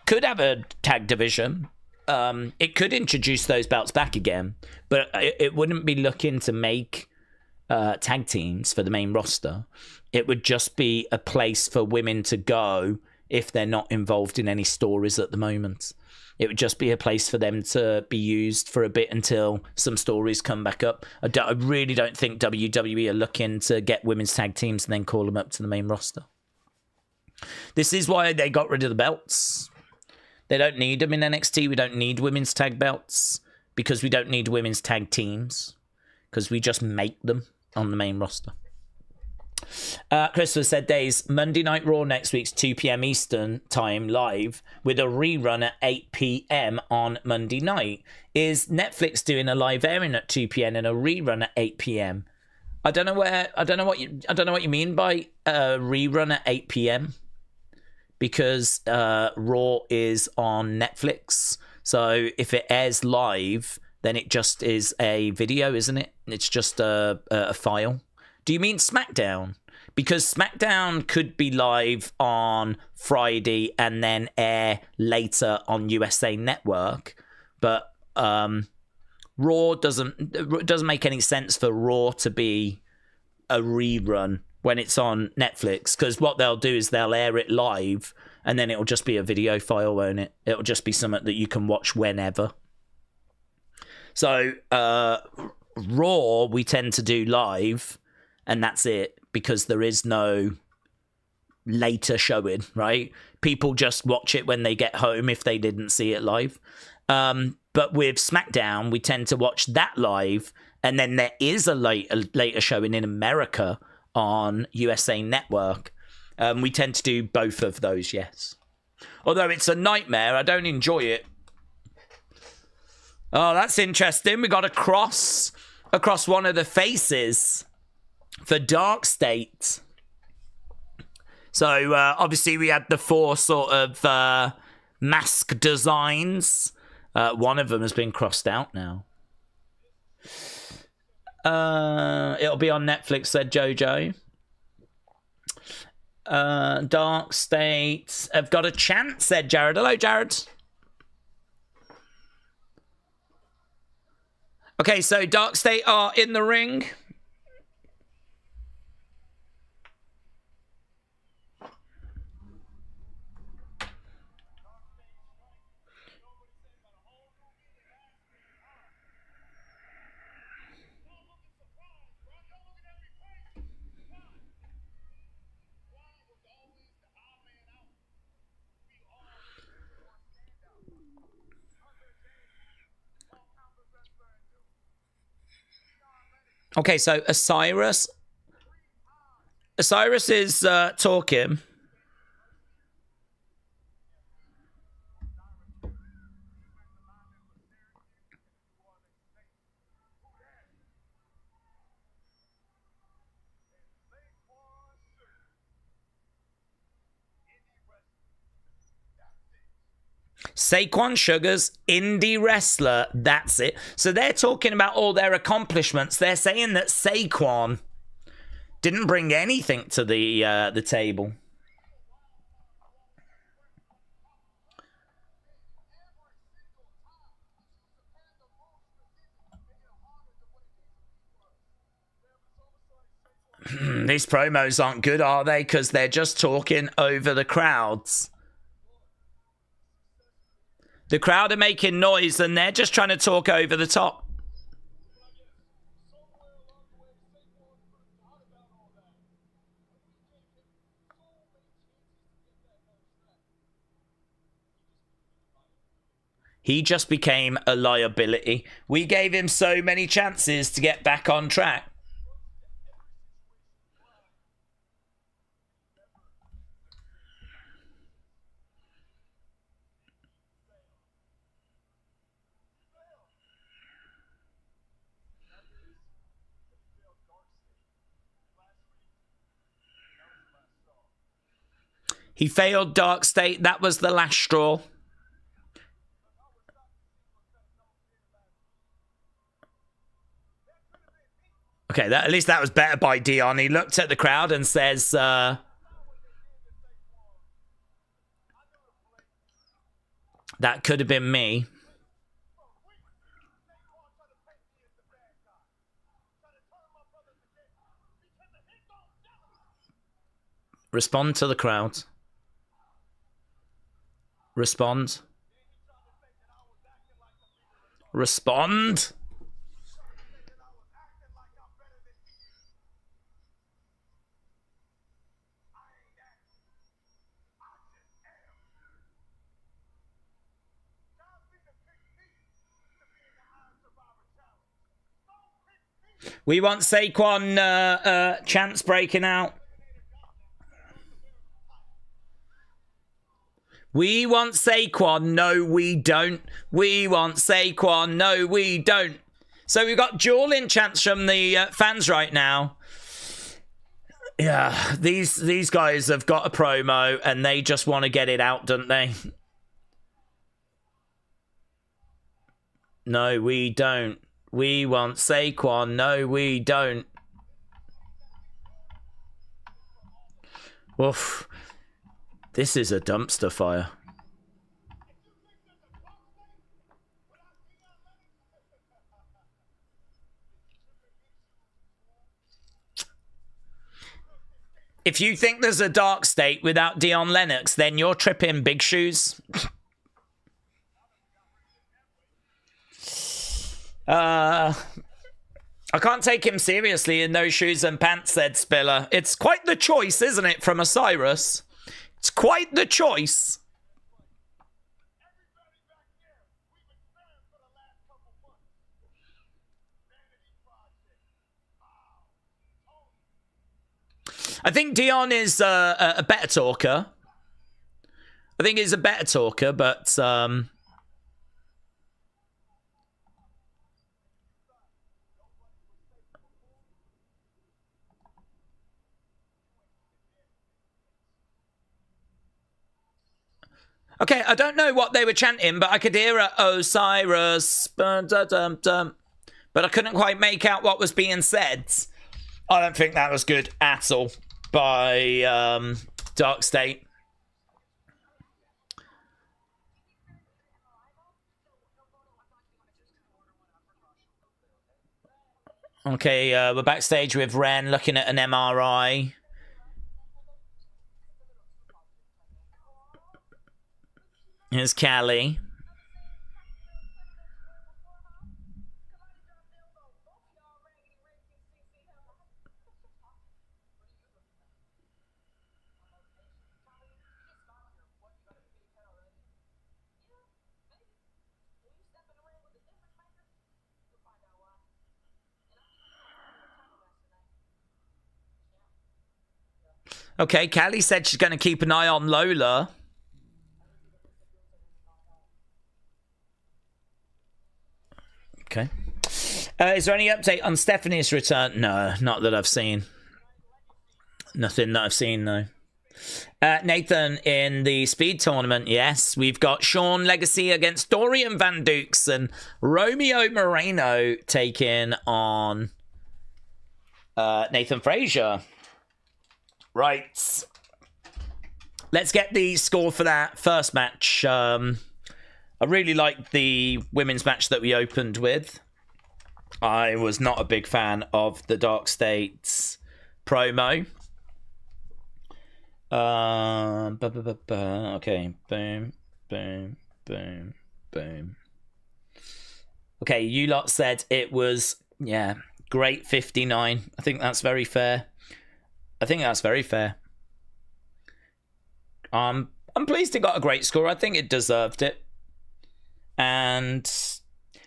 could have a tag division. It could introduce those belts back again, but it wouldn't be looking to make tag teams for the main roster. It would just be a place for women to go if they're not involved in any stories at the moment. It would just be a place for them to be used for a bit until some stories come back up. I really don't think WWE are looking to get women's tag teams and then call them up to the main roster. This is why they got rid of the belts. They don't need them in NXT. We don't need women's tag belts because we don't need women's tag teams because we just make them on the main roster. Christopher said, Days, Monday Night Raw next week's 2 p.m. Eastern time live with a rerun at 8 p.m. on Monday night. Is Netflix doing a live airing at 2 p.m. and a rerun at 8 p.m.? I don't know what you mean by a rerun at 8 p.m. because Raw is on Netflix. So if it airs live, then it just is a video, isn't it? It's just a file. Do you mean SmackDown? Because SmackDown could be live on Friday and then air later on USA Network, but Raw doesn't make any sense for Raw to be a rerun when it's on Netflix, because what they'll do is they'll air it live and then it'll just be a video file, won't it? It'll just be something that you can watch whenever. So Raw we tend to do live, and that's it, because there is no later showing, right? People just watch it when they get home if they didn't see it live. But with SmackDown, we tend to watch that live, and then there is a later showing in America on USA Network. We tend to do both of those, yes. Although it's a nightmare, I don't enjoy it. Oh, that's interesting. We got a cross across one of the faces for Dark State. So obviously we had the four sort of mask designs. One of them has been crossed out now. It'll be on Netflix, said Jojo. Dark State have got a chant, said Jared. Hello, Jared. Okay, so Dark State are in the ring. Okay, so Osiris is talking. Saquon Sugar's indie wrestler, that's it. So they're talking about all their accomplishments. They're saying that Saquon didn't bring anything to the table. These promos aren't good, are they? Because they're just talking over the crowds. The crowd are making noise and they're just trying to talk over the top. He just became a liability. We gave him so many chances to get back on track. He failed Dark State. That was the last straw. Okay, at least that was better by Dion. He looked at the crowd and says, that could have been me. Respond to the crowd. Respond. Respond. We want Saquon chants breaking out. We want Saquon. No, we don't. We want Saquon. No, we don't. So we've got dueling chants from the fans right now. Yeah, these guys have got a promo and they just want to get it out, don't they? No, we don't. We want Saquon. No, we don't. Oof. This is a dumpster fire. If you think there's a dark state without Dion Lennox, then you're tripping big shoes. I can't take him seriously in those shoes and pants, said Spiller. It's quite the choice, isn't it, from Osiris? It's quite the choice. I think Dion is a better talker. I think he's a better talker, but okay, I don't know what they were chanting, but I could hear Osiris, but I couldn't quite make out what was being said. I don't think that was good at all by Dark State. Okay, we're backstage with Wren looking at an MRI. Here's Callie. Okay, Callie said she's going to keep an eye on Lola. Okay. Is there any update on Stephanie's return? No, not that I've seen. Nothing that I've seen, no. Nathan, in the speed tournament, yes, we've got Shawn Legacy against Dorian Van Dukes and Romeo Moreno taking on Nathan Frazer. Right. Let's get the score for that first match. I really liked the women's match that we opened with. I was not a big fan of the Dark States promo. Okay, boom, boom, boom, boom. Okay, you lot said it was, yeah, great 59. I think that's very fair. I'm pleased it got a great score. I think it deserved it. And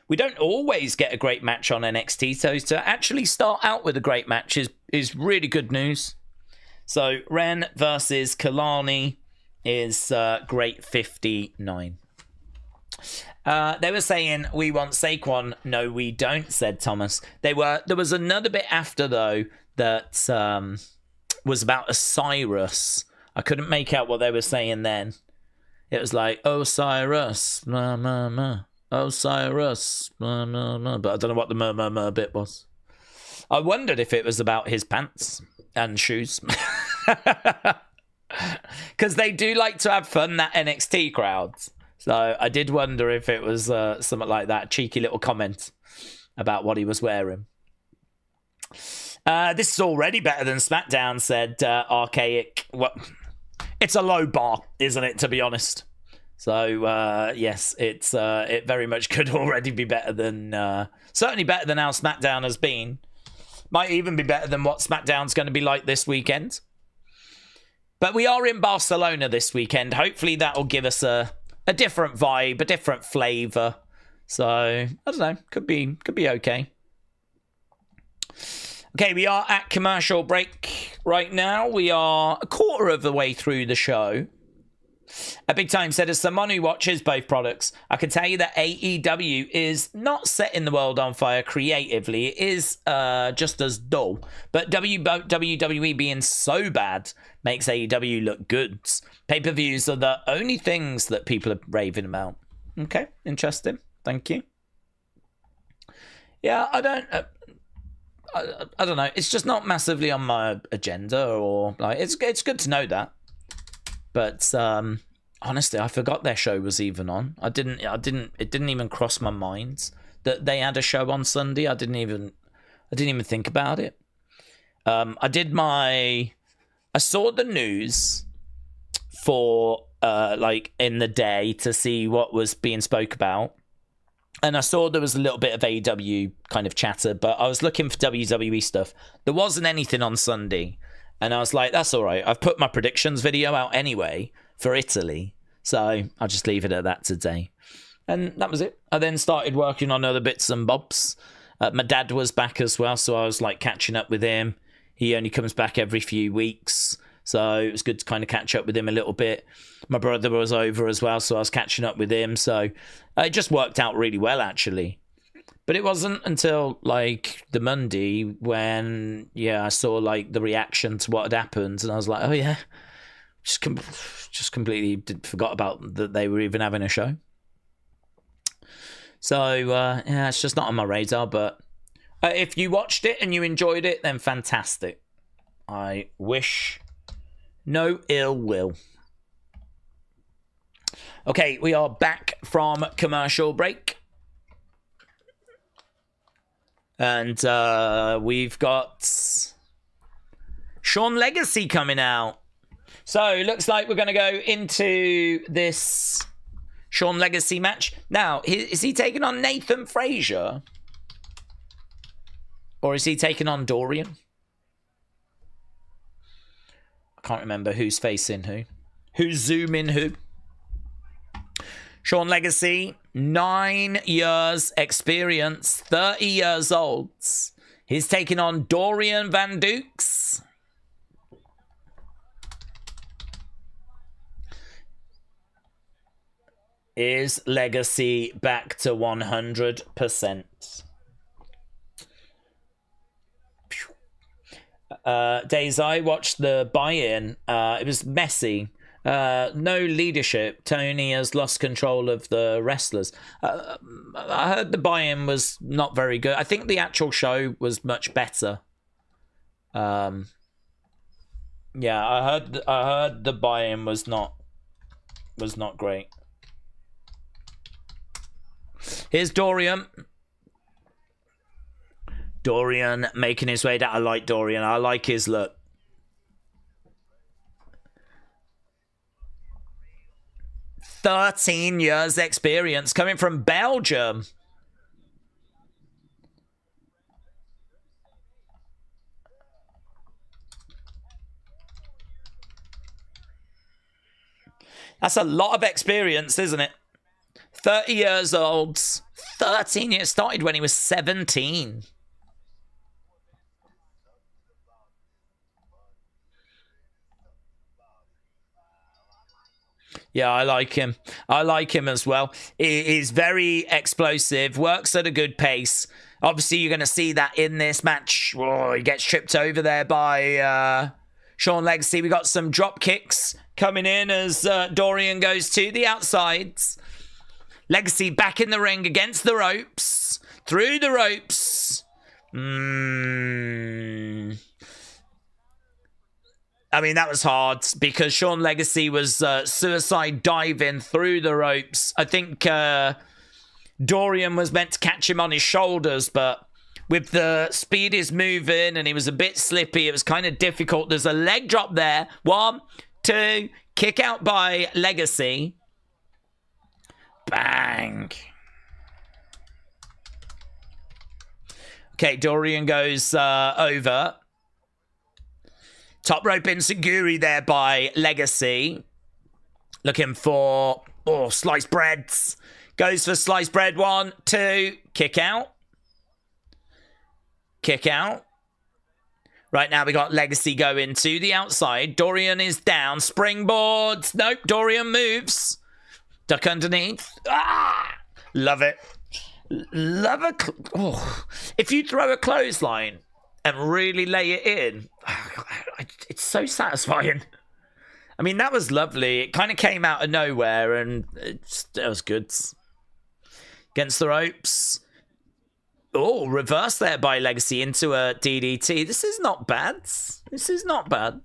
we don't always get a great match on NXT, so to actually start out with a great match is really good news. So Wren versus Kelani is great 59. They were saying we want Saquon. No, we don't, said Thomas. There was another bit after though that was about Osiris. I couldn't make out what they were saying then. It was like Osiris, ma ma ma. Osiris, ma ma ma. But I don't know what the ma ma ma bit was. I wondered if it was about his pants and shoes. Because they do like to have fun, that NXT crowds. So I did wonder if it was something like that. Cheeky little comment about what he was wearing. This is already better than SmackDown, said Archaic. Well, it's a low bar, isn't it, to be honest? So, yes, it very much could already be better than... certainly better than how SmackDown has been. Might even be better than what SmackDown's going to be like this weekend. But we are in Barcelona this weekend. Hopefully that'll give us a different vibe, a different flavour. So, I don't know. Could be okay. Okay, we are at commercial break right now. We are a quarter of the way through the show. A Big Time said, as someone who watches both products, I can tell you that AEW is not setting the world on fire creatively. It is just as dull. But WWE being so bad makes AEW look good. Pay-per-views are the only things that people are raving about. Okay, interesting. Thank you. Yeah, I don't know. It's just not massively on my agenda, or like it's good to know that. But honestly, I forgot their show was even on. It didn't even cross my mind that they had a show on Sunday. I didn't even think about it. I saw the news for like in the day to see what was being spoke about. And I saw there was a little bit of AEW kind of chatter, but I was looking for WWE stuff. There wasn't anything on Sunday. And I was like, that's all right. I've put my predictions video out anyway for Italy. So I'll just leave it at that today. And that was it. I then started working on other bits and bobs. My dad was back as well, so I was like catching up with him. He only comes back every few weeks. So it was good to kind of catch up with him a little bit. My brother was over as well, so I was catching up with him. So it just worked out really well, actually. But it wasn't until, like, the Monday when, yeah, I saw, like, the reaction to what had happened. And I was like, oh, yeah. Just completely forgot about that they were even having a show. So, yeah, it's just not on my radar. But if you watched it and you enjoyed it, then fantastic. I wish no ill will. Okay, we are back from commercial break. And we've got Shawn Legacy coming out. So it looks like we're going to go into this Shawn Legacy match. Now, is he taking on Nathan Frazer? Or is he taking on Dorian? I can't remember who's facing who. Who's zooming who? Shawn Legacy, 9 years experience, 30 years old. He's taking on Dorian Van Dukes. Is Legacy back to 100%? Days, I watched the buy-in. It was messy. No leadership. Tony has lost control of the wrestlers. I heard the buy-in was not very good. I think the actual show was much better. Yeah, I heard the buy-in was not great. Here's Dorian. Dorian making his way down. I like Dorian. I like his look. "13 years experience coming from Belgium." That's a lot of experience, isn't it? 30 years old. 13 years. Started when he was 17. Yeah, I like him. I like him as well. He's very explosive, works at a good pace. Obviously, you're going to see that in this match. Oh, he gets tripped over there by Shawn Legacy. We got some drop kicks coming in as Dorian goes to the outsides. Legacy back in the ring against the ropes. Through the ropes. I mean, that was hard because Shawn Legacy was suicide diving through the ropes. I think Dorian was meant to catch him on his shoulders, but with the speed he's moving and he was a bit slippy, it was kind of difficult. There's a leg drop there. 1, 2, kick out by Legacy. Bang. Okay, Dorian goes over. Top rope enziguri there by Legacy. Looking for, sliced breads. Goes for sliced bread. 1, 2, kick out. Kick out. Right now we got Legacy going to the outside. Dorian is down. Springboards. Nope, Dorian moves. Duck underneath. Love it. Love a... If you throw a clothesline and really lay it in, it's so satisfying. I mean, that was lovely. It kind of came out of nowhere and it was good. Against the ropes. Oh, reverse there by Legacy into a DDT. This is not bad. This is not bad.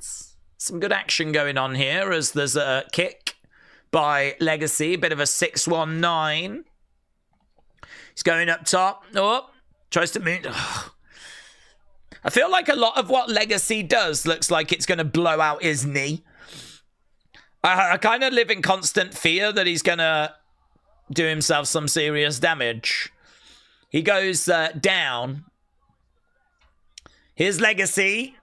Some good action going on here as there's a kick by Legacy. Bit of a 619. He's going up top. Oh, tries to move. I feel like a lot of what Legacy does looks like it's going to blow out his knee. I kind of live in constant fear that he's going to do himself some serious damage. He goes down. Here's Legacy.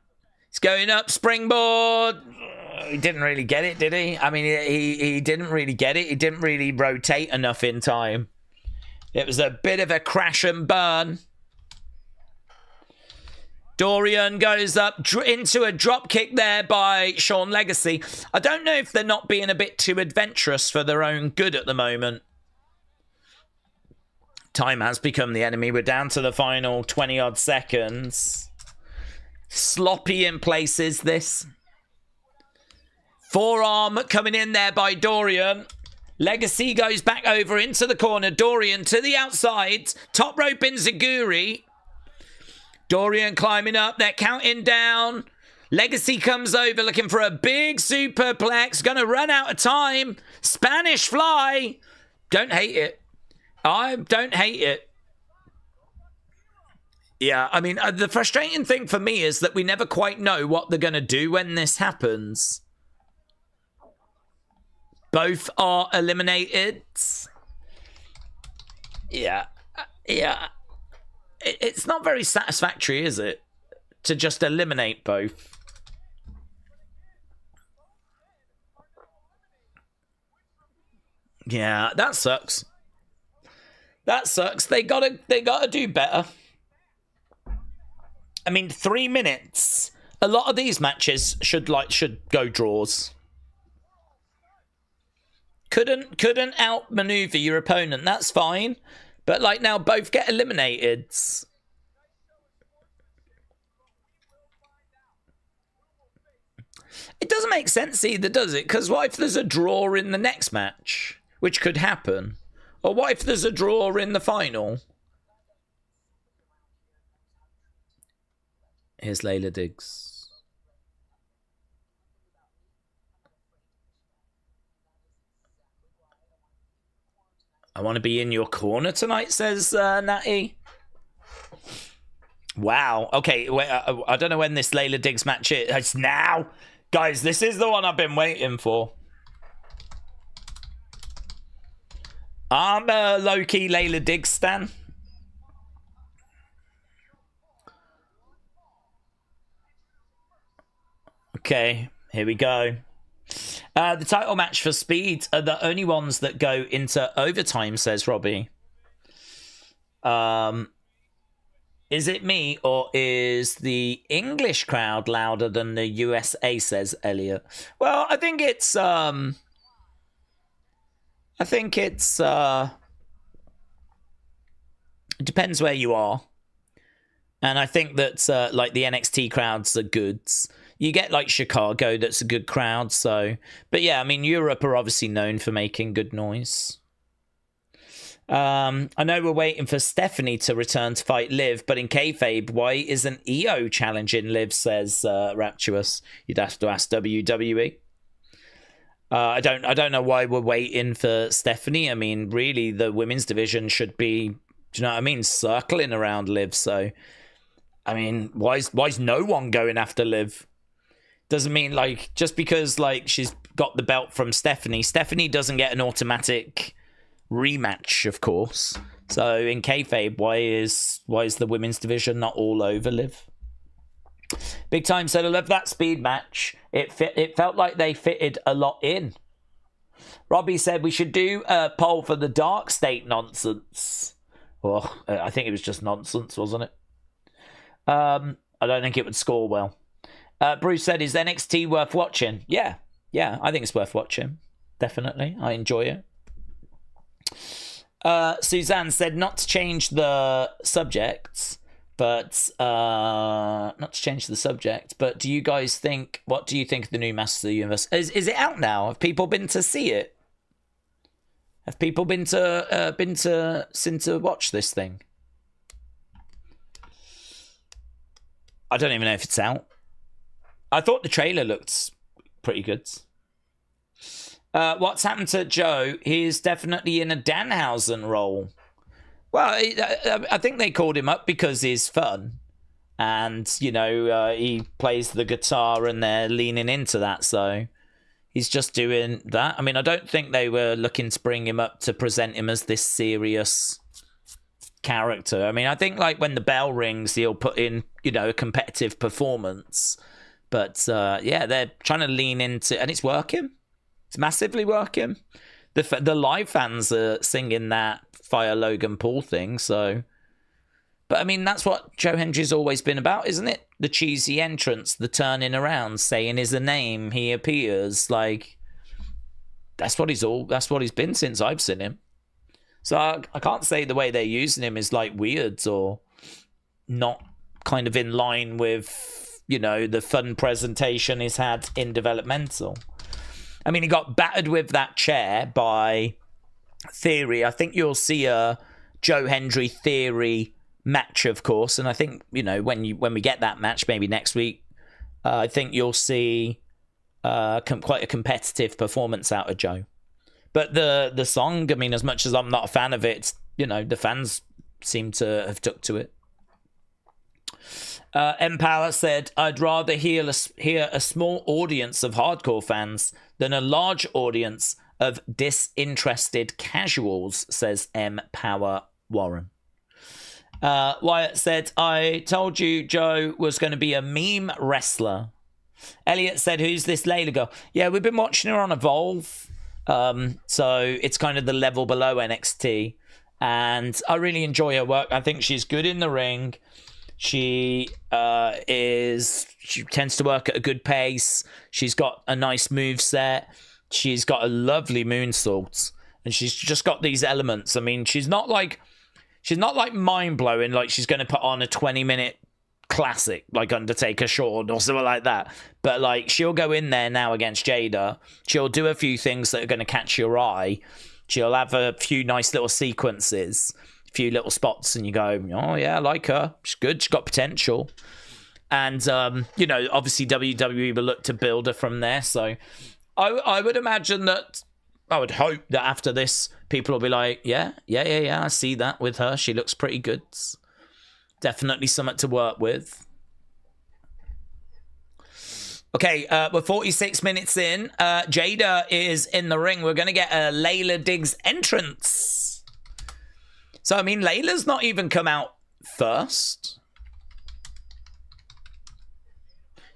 He's going up, springboard. He didn't really get it, did he? I mean, he didn't really get it. He didn't really rotate enough in time. It was a bit of a crash and burn. Dorian goes up into a drop kick there by Shawn Legacy. I don't know if they're not being a bit too adventurous for their own good at the moment. Time has become the enemy. We're down to the final 20-odd seconds. Sloppy in places, this. Forearm coming in there by Dorian. Legacy goes back over into the corner. Dorian to the outside. Top rope enziguri. Dorian climbing up. They're counting down. Legacy comes over looking for a big superplex. Going to run out of time. Spanish fly. Don't hate it. I don't hate it. Yeah, I mean, the frustrating thing for me is that we never quite know what they're going to do when this happens. Both are eliminated. Yeah. Yeah. It's not very satisfactory, is it? To just eliminate both. Yeah, that sucks. That sucks. They gotta do better. I mean, 3 minutes. A lot of these matches should go draws. couldn't outmaneuver your opponent. That's fine. But, like, now both get eliminated. It doesn't make sense either, does it? Because what if there's a draw in the next match? Which could happen. Or what if there's a draw in the final? Here's Layla Diggs. I want to be in your corner tonight, says Natty. Wow. Okay, wait, I don't know when this Layla Diggs match is. It's now. Guys, this is the one I've been waiting for. I'm a low-key Layla Diggs stan. Okay, here we go. The title match for Speed are the only ones that go into overtime, says Robbie. Is it me, or is the English crowd louder than the USA, says Elliot? Well, I think it's it depends where you are. And I think that like the NXT crowds are good. You get like Chicago, that's a good crowd. So, but yeah, I mean, Europe are obviously known for making good noise. I know we're waiting for Stephanie to return to fight Liv, but in kayfabe, why isn't EO challenging Liv, says Rapturous. You'd have to ask WWE. I don't know why we're waiting for Stephanie. I mean, really, the women's division should be, do you know what I mean, circling around Liv. So, I mean, why is no one going after Liv? Doesn't mean, like, just because, like, she's got the belt from Stephanie. Stephanie doesn't get an automatic rematch, of course. So in kayfabe, why is the women's division not all over Liv? Big Time said, I love that Speed match. It felt like they fitted a lot in. Robbie said we should do a poll for the Dark State nonsense. Well, I think it was just nonsense, wasn't it? I don't think it would score well. Bruce said, is NXT worth watching? Yeah, I think it's worth watching. Definitely. I enjoy it. Suzanne said, not to change the subject, but do you guys think, what do you think of the new Masters of the Universe? Is it out now? Have people been to see it? Have people been to watch this thing? I don't even know if it's out. I thought the trailer looked pretty good. What's happened to Joe? He's definitely in a Danhausen role. Well, I think they called him up because he's fun. And, you know, he plays the guitar and they're leaning into that. So he's just doing that. I mean, I don't think they were looking to bring him up to present him as this serious character. I mean, I think, like, when the bell rings, he'll put in, you know, a competitive performance. But, yeah, they're trying to lean into... And it's working. It's massively working. The live fans are singing that Fire Logan Paul thing, so... But, I mean, that's what Joe Hendry's always been about, isn't it? The cheesy entrance, the turning around, saying his name, he appears. Like, that's what he's been since I've seen him. So I can't say the way they're using him is, like, weird or not kind of in line with, you know, the fun presentation he's had in developmental. I mean, he got battered with that chair by Theory. I think you'll see a Joe Hendry Theory match, of course. And I think, you know, when we get that match, maybe next week, I think you'll see quite a competitive performance out of Joe. But the song, I mean, as much as I'm not a fan of it, you know, the fans seem to have took to it. Empower said, I'd rather hear a small audience of hardcore fans than a large audience of disinterested casuals, says M. Power Warren. Wyatt said, I told you Joe was going to be a meme wrestler. Elliot said, who's this Layla girl? Yeah, we've been watching her on Evolve. So it's kind of the level below NXT. And I really enjoy her work. I think she's good in the ring. She tends to work at a good pace. She's got a nice move set. She's got a lovely moonsault, and she's just got these elements. I mean, she's not like mind-blowing, like she's going to put on a 20-minute classic, like Undertaker Shawn or something like that. But, like, she'll go in there now against Jaida. She'll do a few things that are going to catch your eye. She'll have a few nice little sequences, a few little spots, and you go, oh, yeah, I like her. She's good. She's got potential. And, you know, obviously WWE will look to build her from there, so... I would imagine that, I would hope that after this, people will be like, yeah, I see that with her. She looks pretty good. Definitely something to work with. Okay, we're 46 minutes in. Jaida is in the ring. We're going to get a Layla Diggs entrance. So, I mean, Layla's not even come out first.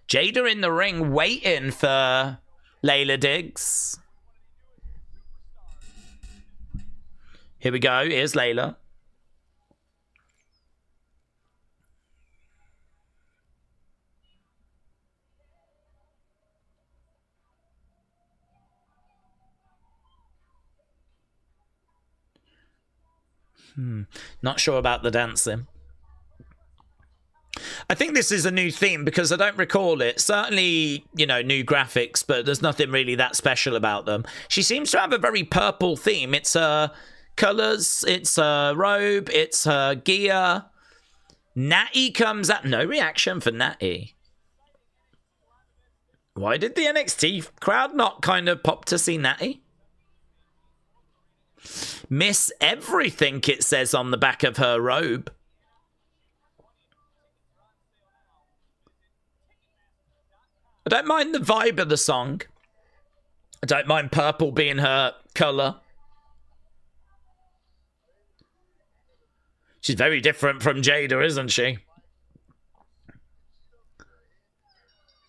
Jaida in the ring waiting for... Layla Diggs. Here we go. Here's Layla. Not sure about the dancing. I think this is a new theme because I don't recall it. Certainly, you know, new graphics, but there's nothing really that special about them. She seems to have a very purple theme. It's her colours, it's her robe, it's her gear. Natty comes out. No reaction for Natty. Why did the NXT crowd not kind of pop to see Natty? Miss everything, it says on the back of her robe. I don't mind the vibe of the song. I don't mind purple being her colour. She's very different from Jaida, isn't she?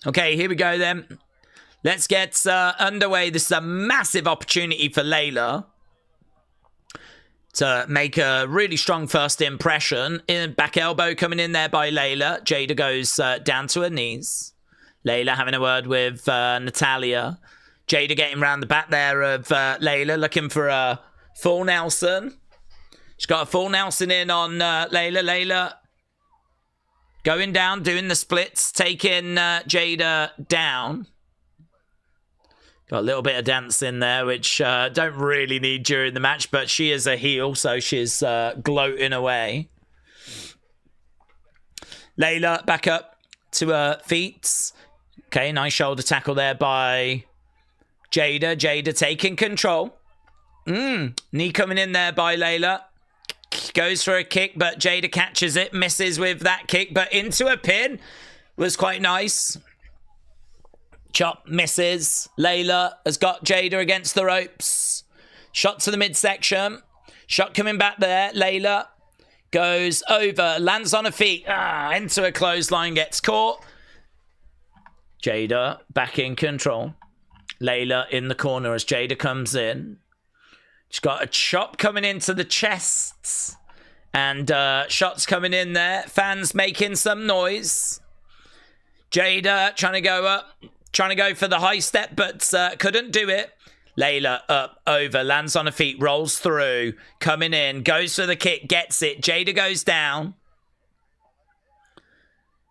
Okay, here we go then. Let's get underway. This is a massive opportunity for Layla to make a really strong first impression. Back elbow coming in there by Layla. Jaida goes down to her knees. Layla having a word with Natalya. Jaida getting round the back there of Layla, looking for a full Nelson. She's got a full Nelson in on Layla. Layla going down, doing the splits, taking Jaida down. Got a little bit of dance in there, which don't really need during the match, but she is a heel, so she's gloating away. Layla back up to her feet. Okay, nice shoulder tackle there by Jaida. Jaida taking control. Knee coming in there by Layla. Goes for a kick, but Jaida catches it. Misses with that kick, but into a pin. Was quite nice. Chop misses. Layla has got Jaida against the ropes. Shot to the midsection. Shot coming back there. Layla goes over. Lands on her feet. Into a clothesline. Gets caught. Jaida back in control. Layla in the corner as Jaida comes in. She's got a chop coming into the chest. And shots coming in there. Fans making some noise. Jaida trying to go up. Trying to go for the high step, but couldn't do it. Layla up, over, lands on her feet, rolls through. Coming in, goes for the kick, gets it. Jaida goes down.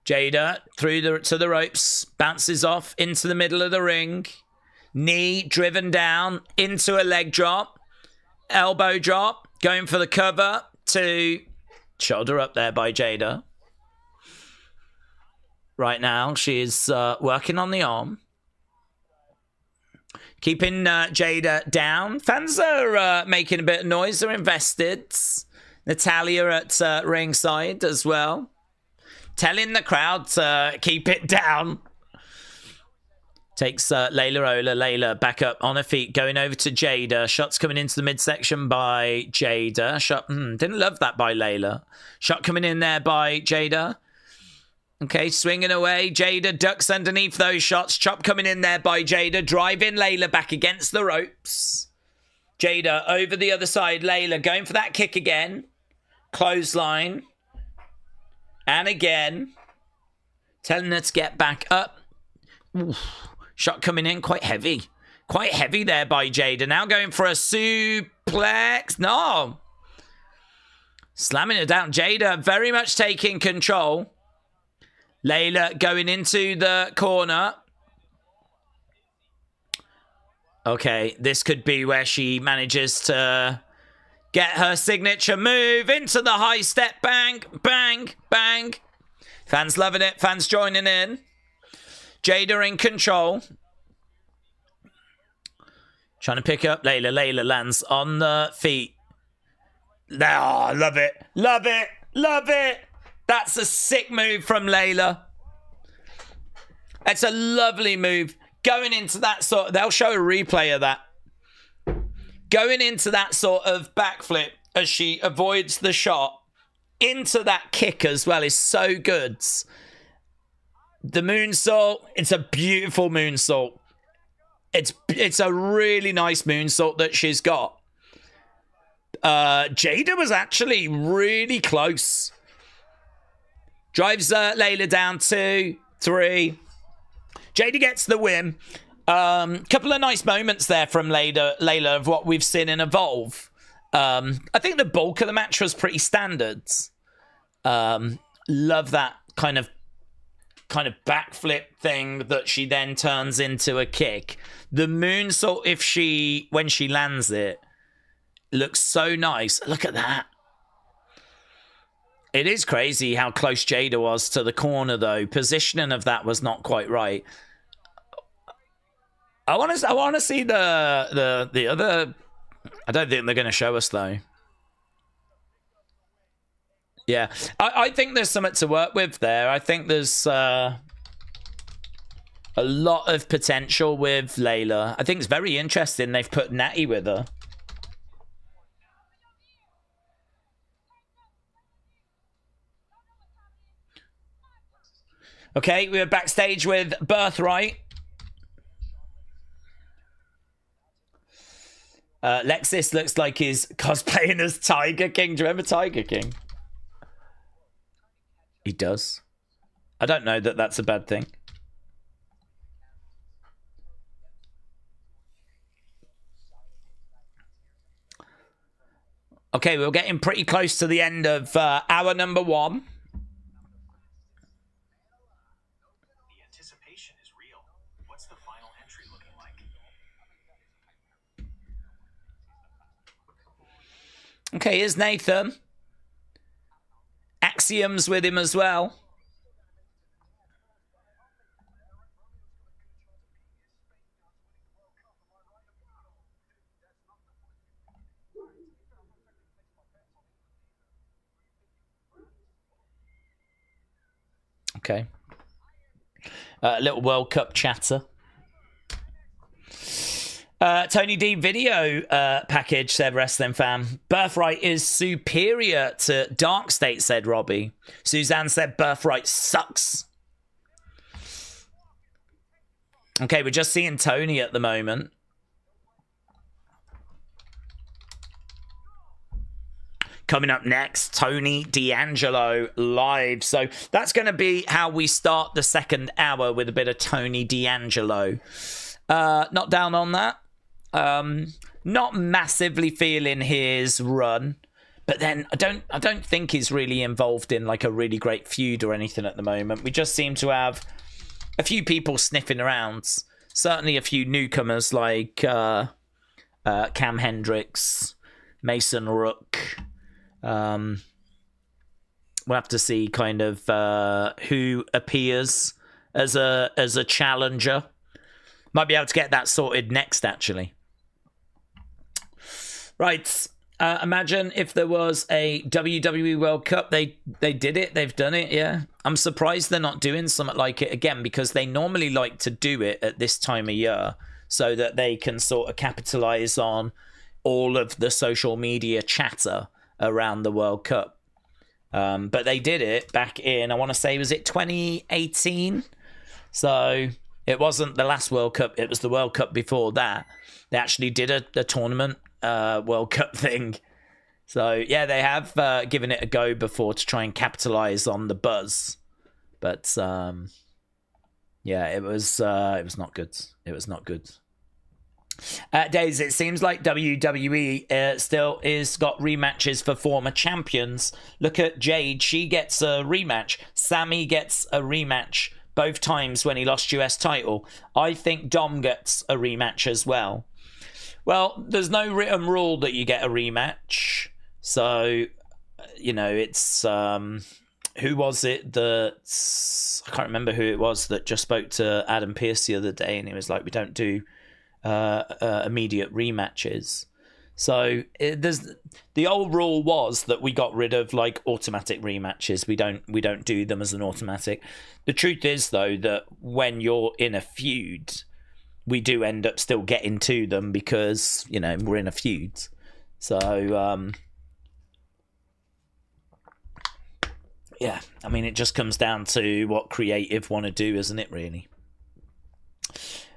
Jaida through to the ropes, bounces off into the middle of the ring. Knee driven down into a leg drop. Elbow drop, going for the cover to shoulder up there by Jaida. Right now, she's working on the arm. Keeping Jaida down. Fans are making a bit of noise. They're invested. Natalya at ringside as well. Telling the crowd to keep it down. Takes Layla back up on her feet, going over to Jaida. Shots coming into the midsection by Jaida. Shot, didn't love that by Layla. Shot coming in there by Jaida. Okay, swinging away. Jaida ducks underneath those shots. Chop coming in there by Jaida. Driving Layla back against the ropes. Jaida over the other side. Layla going for that kick again. Clothesline. And again. Telling her to get back up. Oof. Shot coming in quite heavy. Quite heavy there by Jaida. Now going for a suplex. No. Slamming it down. Jaida very much taking control. Layla going into the corner. Okay, this could be where she manages to get her signature move into the high step. Bang, bang, bang. Fans loving it. Fans joining in. Jaida in control. Trying to pick up Layla. Layla lands on the feet. Oh, love it. Love it. Love it. That's a sick move from Layla. It's a lovely move. Going into that sort of... They'll show a replay of that. Going into that sort of backflip as she avoids the shot. Into that kick as well is so good. The moonsault. It's a beautiful moonsault. It's a really nice moonsault that she's got. Jaida was actually really close. Drives Layla down 2, 3. Jaida gets the win. Couple of nice moments there from Layla of what we've seen in Evolve. I think the bulk of the match was pretty standard. Love that kind of backflip thing that she then turns into a kick. The moonsault, when she lands it, looks so nice. Look at that. It is crazy how close Jaida was to the corner, though. Positioning of that was not quite right. I want to see the other. I don't think they're going to show us though. Yeah, I think there's something to work with there. I think there's a lot of potential with Layla. I think it's very interesting they've put Natty with her. Okay, we're backstage with Birthright. Lexus looks like he's cosplaying as Tiger King. Do you remember Tiger King? He does. I don't know that that's a bad thing. Okay, we're getting pretty close to the end of hour number 1. Okay, here's Nathan. Axiom's with him as well. Okay. Little World Cup chatter. Tony D video package, said Wrestling Fan. Birthright is superior to Dark State, said Robbie. Suzanne said Birthright sucks. Okay, we're just seeing Tony at the moment. Coming up next, Tony D'Angelo live. So that's going to be how we start the second hour, with a bit of Tony D'Angelo. Not down on that. Not massively feeling his run, but then I don't think he's really involved in like a really great feud or anything at the moment. We just seem to have a few people sniffing around. Certainly a few newcomers like Cam Hendricks, Mason Rook. We'll have to see kind of who appears as a challenger. Might be able to get that sorted next, actually. Right. Imagine if there was a WWE World Cup. They did it. They've done it, yeah. I'm surprised they're not doing something like it again, because they normally like to do it at this time of year so that they can sort of capitalize on all of the social media chatter around the World Cup. But they did it back in, I want to say, was it 2018? So it wasn't the last World Cup. It was the World Cup before that. They actually did a tournament World Cup thing. So yeah, they have given it a go before to try and capitalize on the buzz. But yeah, it was not good. It was not good. Days, it seems like WWE still is got rematches for former champions. Look at Jade, she gets a rematch. Sammy gets a rematch both times when he lost US title. I think Dom gets a rematch as well. Well, there's no written rule that you get a rematch. So, you know, it's... who was it that... I can't remember who it was that just spoke to Adam Pearce the other day, and he was like, we don't do immediate rematches. So there's the old rule was that we got rid of like automatic rematches. We don't do them as an automatic. The truth is though that when you're in a feud, we do end up still getting to them because, you know, we're in a feud. So yeah, I mean, it just comes down to what creative want to do, isn't it, really?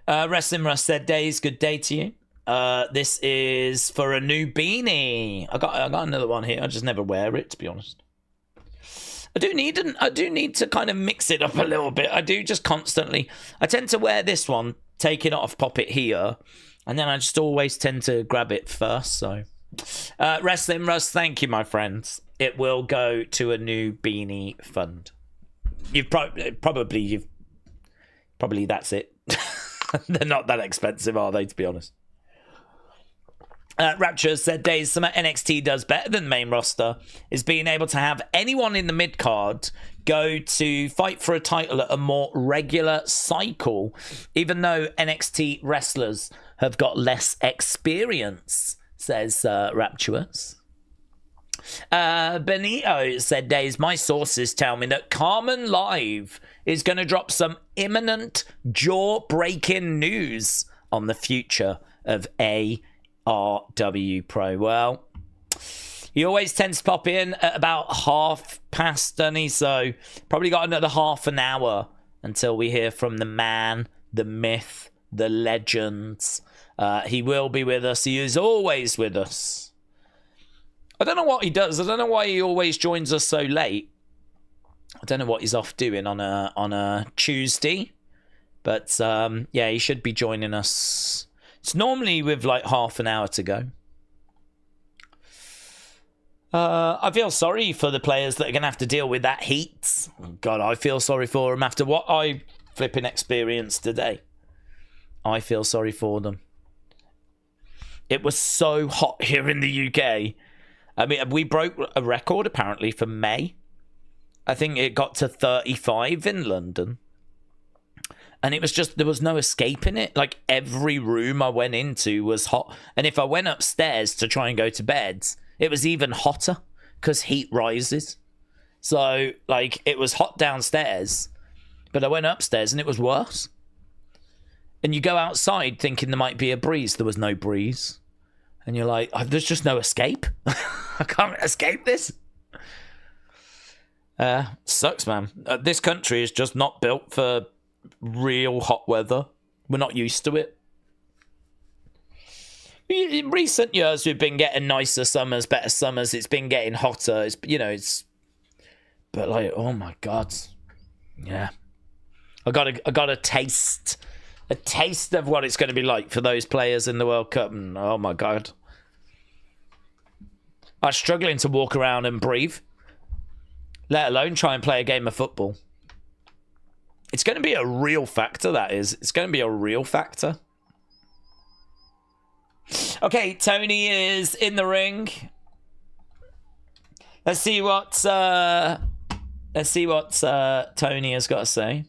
Wrestling Russ said, Days, good day to you. This is for a new beanie. I got another one here. I just never wear it, to be honest. I do need to kind of mix it up a little bit. I do just constantly. I tend to wear this one, take it off, pop it here, and then I just always tend to grab it first. So, Wrestling Russ, thank you, my friends. It will go to a new beanie fund. You've probably that's it. They're not that expensive, are they, to be honest? Rapture said, Days, something NXT does better than main roster is being able to have anyone in the mid-card go to fight for a title at a more regular cycle, even though NXT wrestlers have got less experience, says Rapturous. Benito said, Days, my sources tell me that Carmen Live is going to drop some imminent jaw-breaking news on the future of ARW Pro. Well, he always tends to pop in at about past, doesn't he? So probably got another half an hour until we hear from the man, the myth, the legends. He will be with us. He is always with us. I don't know what he does. I don't know why he always joins us so late. I don't know what he's off doing on a Tuesday. But, yeah, he should be joining us. It's normally with, like, half an hour to go. I feel sorry for the players that are going to have to deal with that heat. God, I feel sorry for them after what I flipping experienced today. I feel sorry for them. It was so hot here in the UK. I mean, we broke a record, apparently, for May. I think it got to 35 in London. And it was just, there was no escaping it. Like, every room I went into was hot. And if I went upstairs to try and go to bed, it was even hotter because heat rises. So, like, it was hot downstairs, but I went upstairs and it was worse. And you go outside thinking there might be a breeze. There was no breeze. And you're like, oh, there's just no escape. I can't escape this. Sucks, man. This country is just not built for real hot weather. We're not used to it. In recent years, we've been getting nicer summers, better summers. It's been getting hotter. It's, you know, it's... But, like, oh, my God. Yeah. I got a taste of what it's going to be like for those players in the World Cup. And, oh, my God. I'm struggling to walk around and breathe, let alone try and play a game of football. It's going to be a real factor, that is. It's going to be a real factor. Okay, Tony is in the ring. Let's see what Tony has got to say.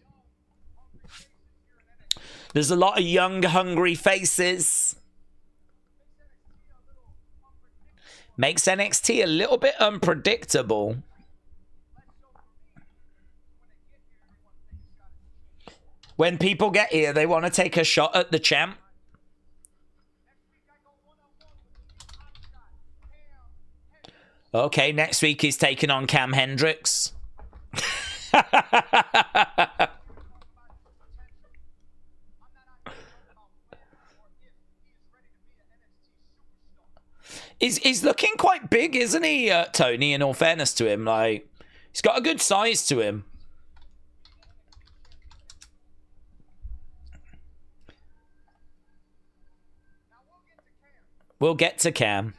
There's a lot of young, hungry faces. Makes NXT a little bit unpredictable. When people get here, they want to take a shot at the champ. Okay, next week he's taking on Cam Hendricks. He's looking quite big, isn't he, Tony, in all fairness to him? Like, he's got a good size to him. We'll get to Cam.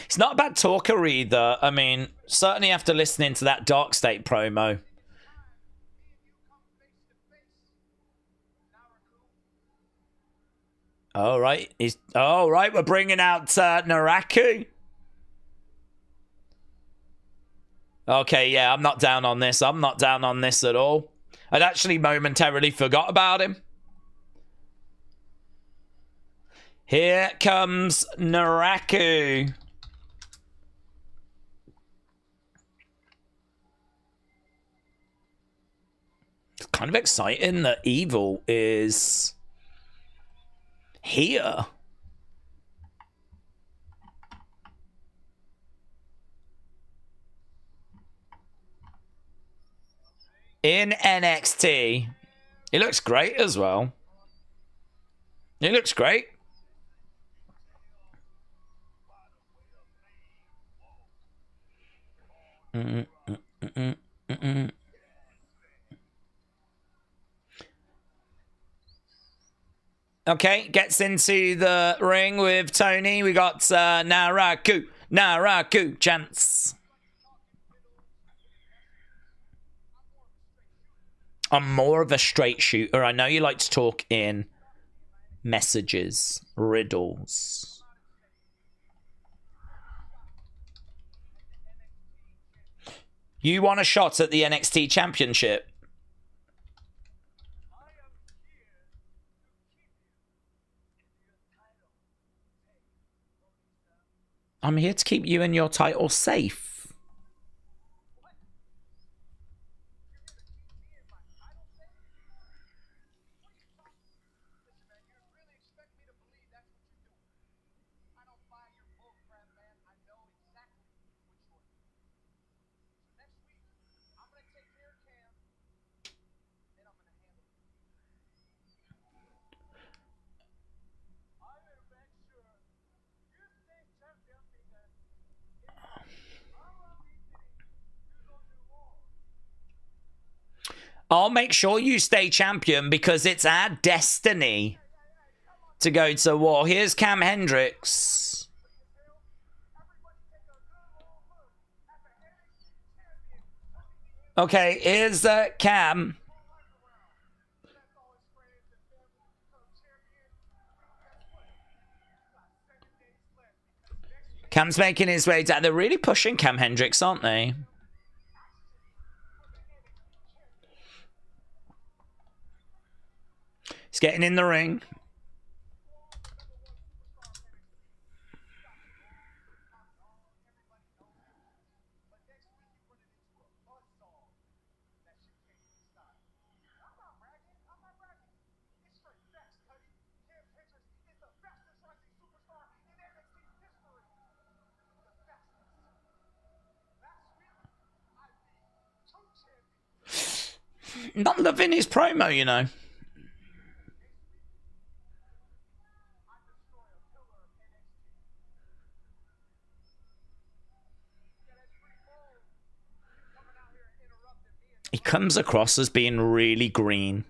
He's not a bad talker either. I mean, certainly after listening to that Dark State promo. All right. All right, we're bringing out Naraku. Okay, yeah, I'm not down on this. I'm not down on this at all. I'd actually momentarily forgot about him. Here comes Naraku. It's kind of exciting that Evil is here. In NXT. He looks great as well. He looks great. Okay, gets into the ring with Tony. We got Naraku chance. I'm more of a straight shooter. I know you like to talk in messages, riddles. You want a shot at the NXT Championship? I'm here to keep you and your title safe. I'll make sure you stay champion because it's our destiny to go to war. Here's Cam Hendricks. Okay, here's Cam. Cam's making his way down. They're really pushing Cam Hendricks, aren't they? He's getting in the ring. Not loving his promo, you know. He comes across as being really green.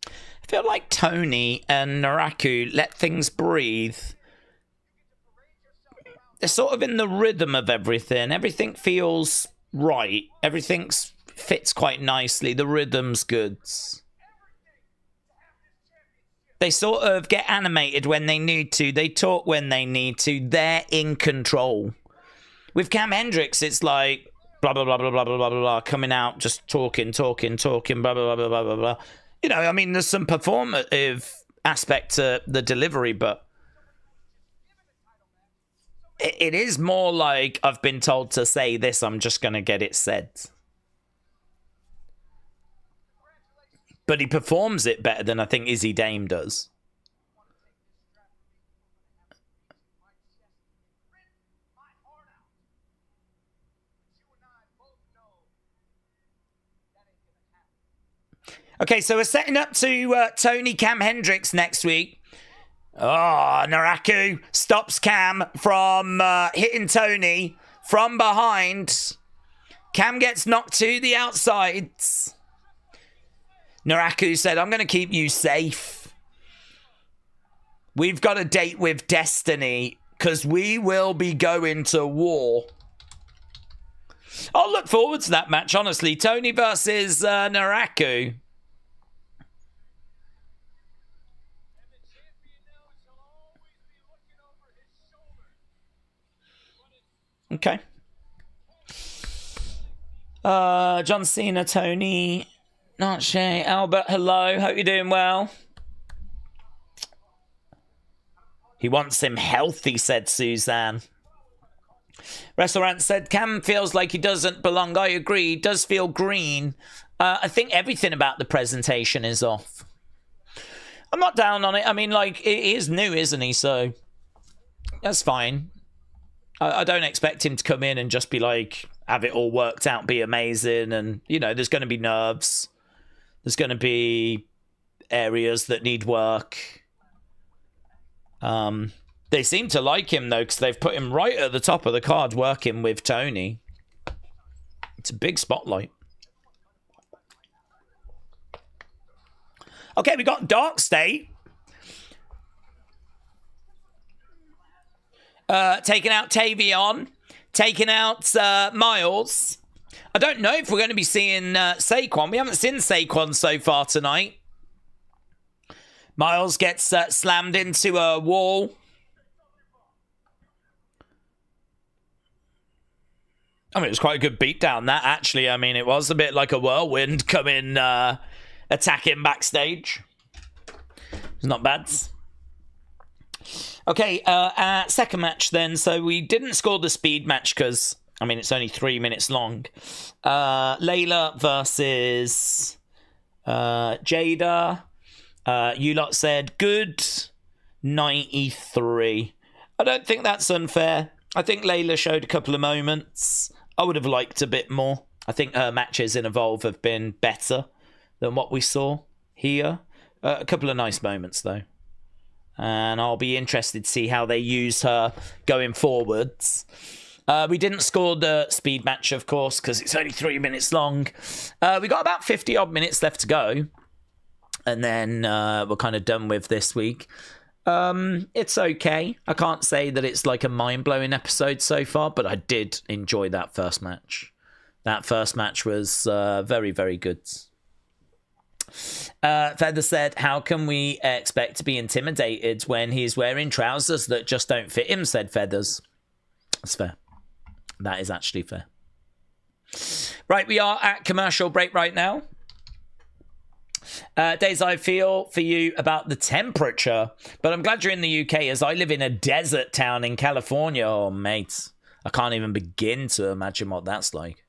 I feel like Tony and Naraku let things breathe. They're sort of in the rhythm of everything. Everything feels right. Everything fits quite nicely. The rhythm's good. They sort of get animated when they need to. They talk when they need to. They're in control. With Cam Hendricks, it's like blah, blah, blah, blah, blah, blah, blah, blah, coming out, just talking, blah, blah, blah, blah, blah, blah. You know, I mean, there's some performative aspect to the delivery, but it is more like I've been told to say this, I'm just going to get it said. But he performs it better than I think Izzy Dame does. Okay, so we're setting up to Tony Cam Hendricks next week. Oh, Naraku stops Cam from hitting Tony from behind. Cam gets knocked to the outside. Naraku said, I'm going to keep you safe. We've got a date with Destiny because we will be going to war. I'll look forward to that match, honestly. Tony versus Naraku. Okay. John Cena, Tony, not Shay, Albert, hello. Hope you're doing well. He wants him healthy, said Suzanne. Restaurant said, Cam feels like he doesn't belong. I agree. He does feel green. I think everything about the presentation is off. I'm not down on it. I mean, like, it is new, isn't he? So that's fine. I don't expect him to come in and just be like, have it all worked out, be amazing. And, you know, there's going to be nerves. There's going to be areas that need work. They seem to like him, though, because they've put him right at the top of the card working with Tony. It's a big spotlight. Okay, we got Dark State. Taking out Tavion. Taking out Miles. I don't know if we're going to be seeing Saquon. We haven't seen Saquon so far tonight. Miles gets slammed into a wall. I mean, it was quite a good beatdown, that, actually. I mean, it was a bit like a whirlwind coming, attacking backstage. It's not bad. Okay, second match then. So we didn't score the speed match because, I mean, it's only 3 minutes long. Layla versus Jaida. You lot said good 93. I don't think that's unfair. I think Layla showed a couple of moments. I would have liked a bit more. I think her matches in Evolve have been better than what we saw here. A couple of nice moments, though. And I'll be interested to see how they use her going forwards. We didn't score the speed match, of course, because it's only 3 minutes long. We got about 50-odd minutes left to go. And then we're kind of done with this week. It's okay. I can't say that it's like a mind-blowing episode so far, but I did enjoy that first match. That first match was very, very good. Feather said, how can we expect to be intimidated when he's wearing trousers that just don't fit him, said Feathers. That's fair. That is actually fair. Right, we are at commercial break right now. Days, I feel for you about the temperature, but I'm glad you're in the UK as I live in a desert town in California. Oh, mate, I can't even begin to imagine what that's like.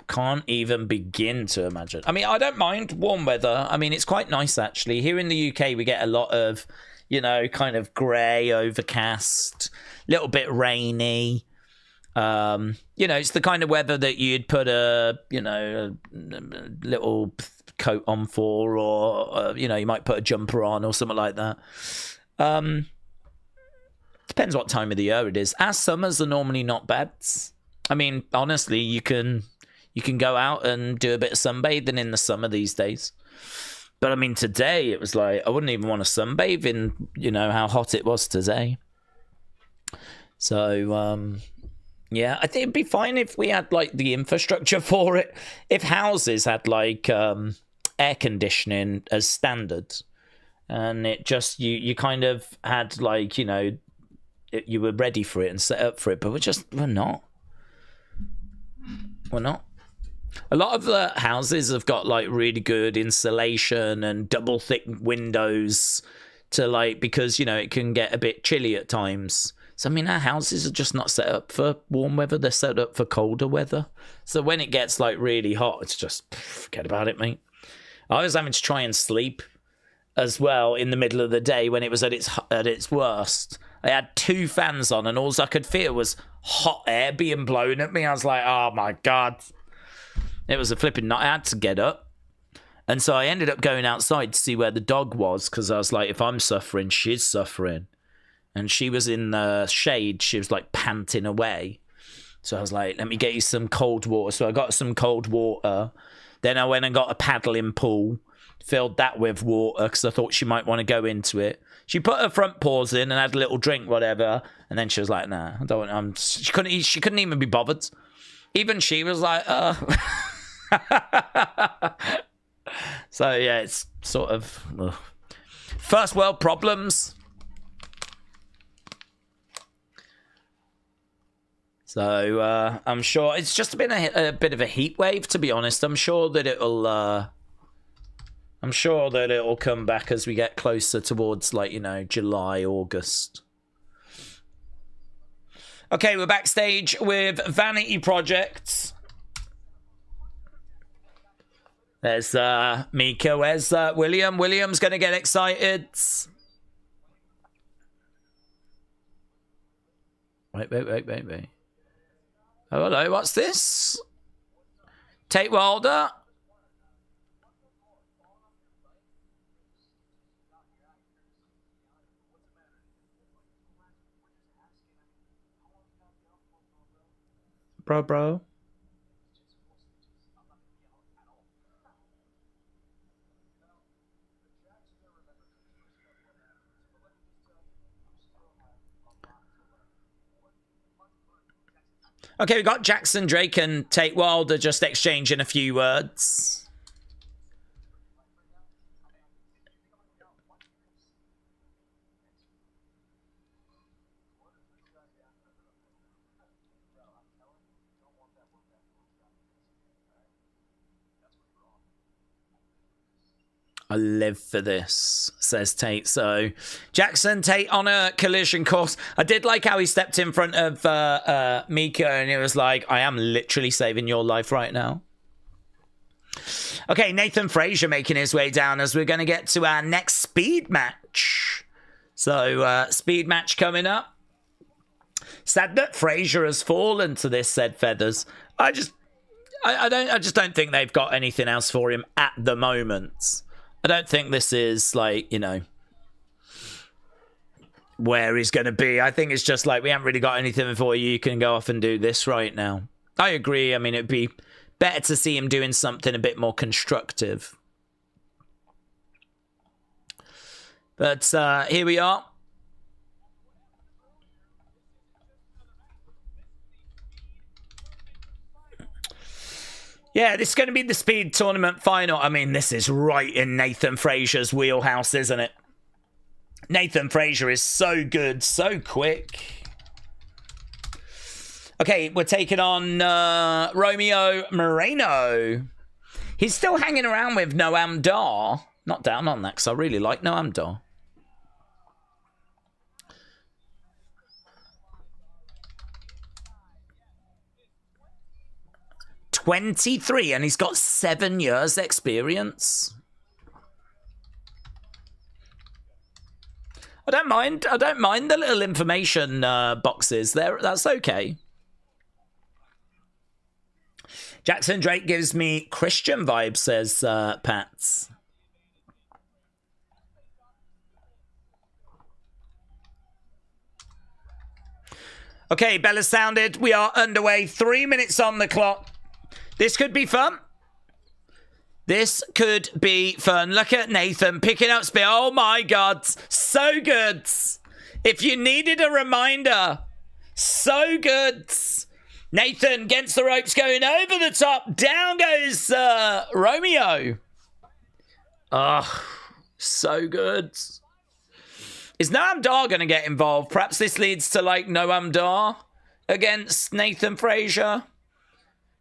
Can't even begin to imagine. I mean, I don't mind warm weather. I mean, it's quite nice, actually. Here in the UK, we get a lot of, you know, kind of grey, overcast, little bit rainy. You know, it's the kind of weather that you'd put a little coat on for, or, you know, you might put a jumper on or something like that. Depends what time of the year it is. Our summers are normally not bad. I mean, honestly, you can go out and do a bit of sunbathing in the summer these days. But I mean, today it was like, I wouldn't even want to sunbathe in, you know, how hot it was today. So, yeah, I think it'd be fine if we had, like, the infrastructure for it. If houses had, like, air conditioning as standard. And it just, you kind of had, like, you know, you were ready for it and set up for it. But we're not. We're not. A lot of the houses have got, like, really good insulation and double thick windows to, like, because, you know, it can get a bit chilly at times. So, I mean, our houses are just not set up for warm weather. They're set up for colder weather. So when it gets, like, really hot, it's just, forget about it, mate. I was having to try and sleep as well in the middle of the day when it was at its worst. I had 2 fans on and all I could feel was hot air being blown at me. I was like, oh, my God. It was a flipping night. I had to get up And so I ended up going outside to see where the dog was, because I was like, if I'm suffering, she's suffering. And she was in the shade. She was like panting away. So I was like, let me get you some cold water. So I got some cold water. Then I went and got a paddling pool, filled that with water because I thought she might want to go into it. She put her front paws in and had a little drink, whatever. And then she was like, nah, I don't want, she couldn't even be bothered. Even she was like, So yeah, it's sort of first world problems. So I'm sure it's just been a bit of a heat wave, to be honest. I'm sure that it'll come back as we get closer towards, like, you know, July, August. Okay, we're backstage with Vanity Projects. There's Mika. Where's William? William's going to get excited. Wait. Oh, hello, what's this? Tate Wilder. Bro. Okay, we got Jackson Drake and Tate Wilder just exchanging a few words. I live for this, says Tate. So Jackson, Tate on a collision course. I did like how he stepped in front of Mika and he was like, I am literally saving your life right now. Okay, Nathan Frazer making his way down as we're going to get to our next speed match. So speed match coming up. Sad that Frazer has fallen to this, said Feathers. I just don't think they've got anything else for him at the moment. I don't think this is, like, you know, where he's going to be. I think it's just like, we haven't really got anything for you. You can go off and do this right now. I agree. I mean, it'd be better to see him doing something a bit more constructive. But here we are. Yeah, this is going to be the speed tournament final. I mean, this is right in Nathan Frazer's wheelhouse, isn't it? Nathan Frazer is so good, so quick. Okay, we're taking on Romeo Moreno. He's still hanging around with Noam Dar. Not down on that, because I really like Noam Dar. "23, and he's got 7 years experience. I don't mind the little information boxes there. That's okay. Jackson Drake gives me Christian vibes, says Pats. Okay, bell has sounded. We are underway. 3 minutes on the clock. This could be fun. This could be fun. Look at Nathan picking up speed. Oh my God. So good. If you needed a reminder, so good. Nathan against the ropes, going over the top. Down goes Romeo. Oh, so good. Is Noam Dar going to get involved? Perhaps this leads to, like, Noam Dar against Nathan Frazer.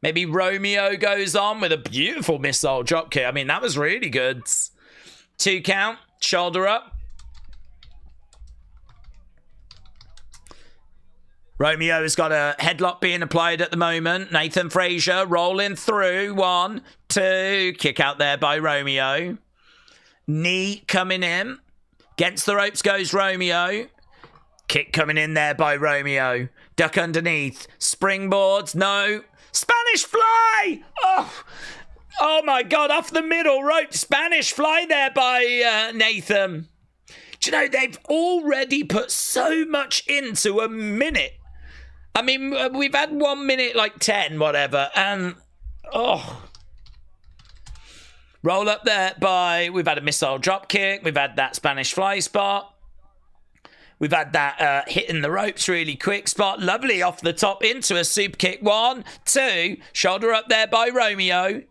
Maybe Romeo goes on with a beautiful missile dropkick. I mean, that was really good. 2 count, shoulder up. Romeo has got a headlock being applied at the moment. Nathan Frazer rolling through. 1, 2. Kick out there by Romeo. Knee coming in. Against the ropes goes Romeo. Kick coming in there by Romeo. Duck underneath. Springboards. No. Spanish fly! Oh! Oh my God, off the middle rope. Spanish fly there by Nathan. Do you know, they've already put so much into a minute. I mean, we've had 1 minute, like 10, whatever, and oh. Roll up there by, we've had a missile drop kick, we've had that Spanish fly spot, we've had that hitting the ropes really quick spot, lovely off the top into a super kick, 1, 2, shoulder up there by Romeo.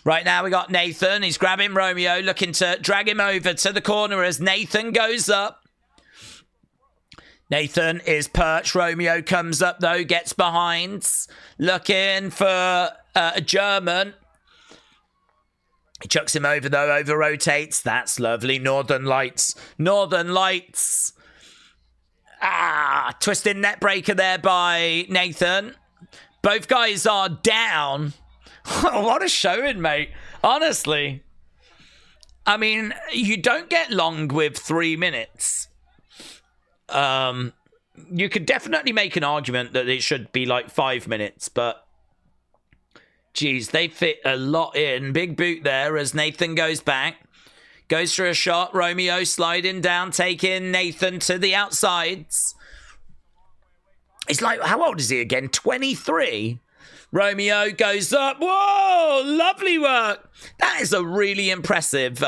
Right now we got Nathan, he's grabbing Romeo, looking to drag him over to the corner as Nathan goes up. Nathan is perched. Romeo comes up, though, gets behind. Looking for a German. He chucks him over, though, over-rotates. That's lovely. Northern Lights. Northern Lights. Twisting net breaker there by Nathan. Both guys are down. What a showing, mate. Honestly. I mean, you don't get long with 3 minutes. You could definitely make an argument that it should be like 5 minutes, but geez, they fit a lot in. Big boot there as Nathan goes back, goes for a shot. Romeo sliding down, taking Nathan to the outsides. It's like, how old is he again? 23. Romeo goes up. Whoa, lovely work. That is a really impressive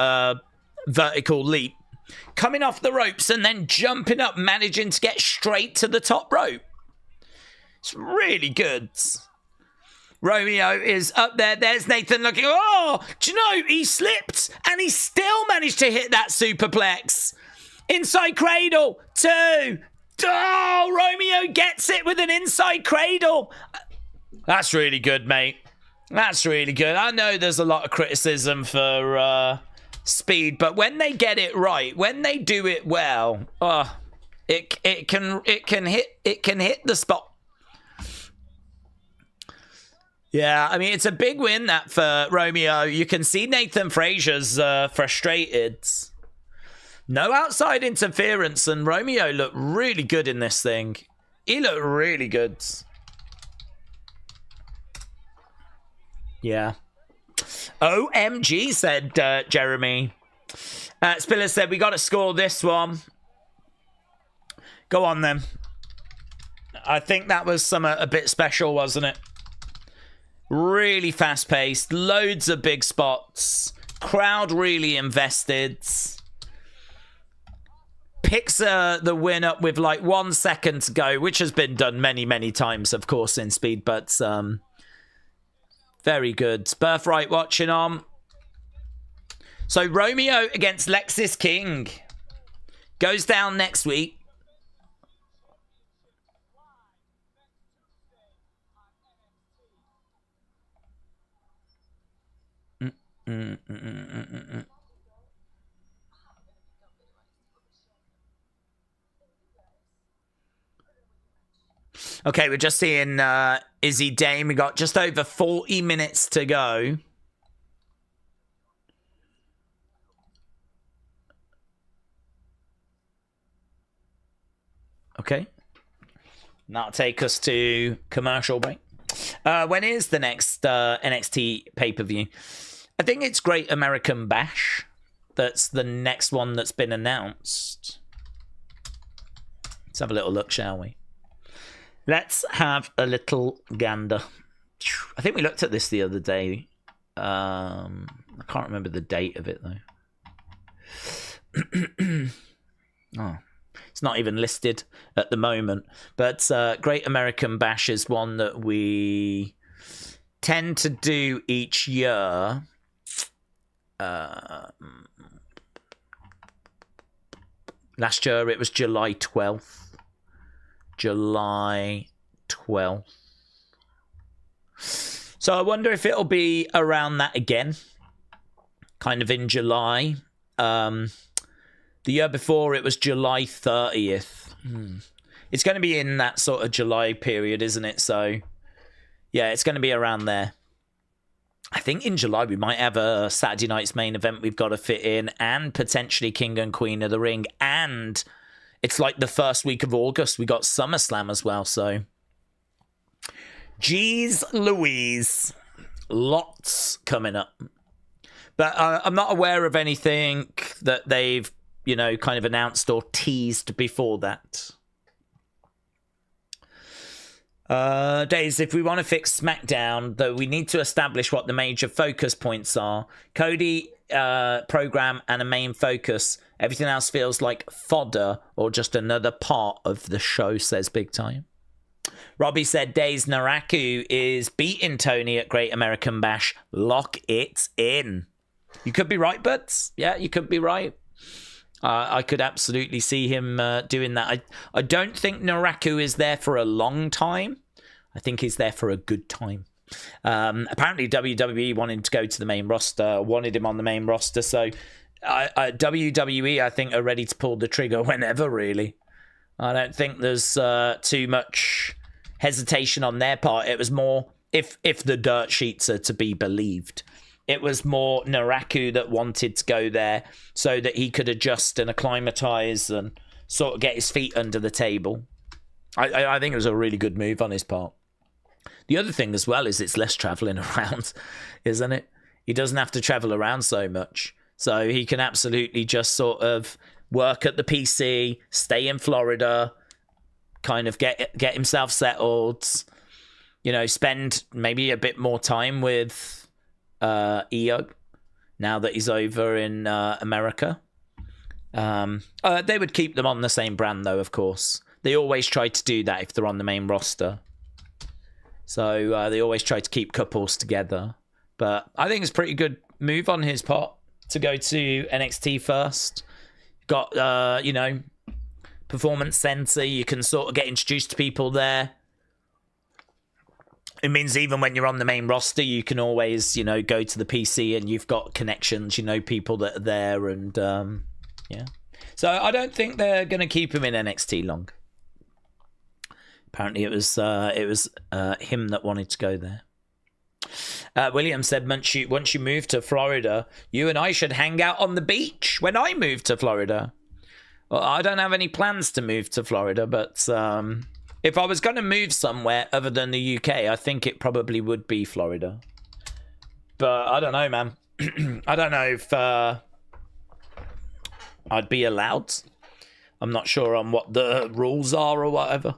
vertical leap. Coming off the ropes and then jumping up, managing to get straight to the top rope. It's really good. Romeo is up there. There's Nathan looking. Oh, do you know, he slipped and he still managed to hit that superplex. Inside cradle. 2. Oh, Romeo gets it with an inside cradle. That's really good, mate. That's really good. I know there's a lot of criticism for speed, but when they get it right, when they do it well, it can hit the spot. Yeah, I mean, it's a big win that for Romeo. You can see Nathan Frazier's frustrated. No outside interference, and Romeo looked really good in this thing. He looked really good. Yeah. OMG, said Jeremy. Spiller said, we got to score this one. Go on, then. I think that was a bit special, wasn't it? Really fast-paced. Loads of big spots. Crowd really invested. Picks the win up with like 1 second to go, which has been done many, many times, of course, in speed, but very good. Birthright watching on. So Romeo against Lexis King goes down next week. Okay, we're just seeing Izzi Dame. We got just over 40 minutes to go. Okay. That'll take us to commercial break. When is the next NXT pay-per-view? I think it's Great American Bash. That's the next one that's been announced. Let's have a little look, shall we? Let's have a little gander. I think we looked at this the other day. I can't remember the date of it, though. Oh, it's not even listed at the moment. But Great American Bash is one that we tend to do each year. Last year it was July 12th. July 12th. So I wonder if it'll be around that again. Kind of in July. The year before it was July 30th. It's going to be in that sort of July period, isn't it? So, yeah, it's going to be around there. I think in July we might have a Saturday night's main event we've got to fit in, and potentially King and Queen of the Ring, and it's like the first week of August. We got SummerSlam as well, so. Jeez Louise. Lots coming up. But I'm not aware of anything that they've, you know, kind of announced or teased before that. Days, if we want to fix SmackDown, though, we need to establish what the major focus points are. Cody, program, and a main focus. Everything else feels like fodder or just another part of the show, says Big Time. Robbie said Days Naraku is beating Tony at Great American Bash. Lock it in. You could be right, Butts. Yeah, you could be right. I could absolutely see him doing that. I don't think Naraku is there for a long time. I think he's there for a good time. Apparently, WWE wanted to go to the main roster, wanted him on the main roster. So WWE, I think, are ready to pull the trigger whenever, really. I don't think there's too much hesitation on their part. It was more, if the dirt sheets are to be believed, it was more Naraku that wanted to go there so that he could adjust and acclimatize and sort of get his feet under the table. I think it was a really good move on his part. The other thing as well is it's less traveling around, isn't it? He doesn't have to travel around so much. So he can absolutely just sort of work at the PC, stay in Florida, kind of get himself settled, you know, spend maybe a bit more time with EO now that he's over in America. They would keep them on the same brand though, of course. They always try to do that if they're on the main roster. So they always try to keep couples together. But I think it's a pretty good move on his part to go to NXT first. Got, you know, Performance Center. You can sort of get introduced to people there. It means even when you're on the main roster, you can always, you know, go to the PC and you've got connections, you know, people that are there and, yeah. So I don't think they're going to keep him in NXT long. Apparently it was him that wanted to go there. William said, once you move to Florida, you and I should hang out on the beach when I move to Florida. Well, I don't have any plans to move to Florida, but if I was going to move somewhere other than the UK, I think it probably would be Florida. But I don't know, man. I don't know if I'd be allowed. I'm not sure on what the rules are or whatever.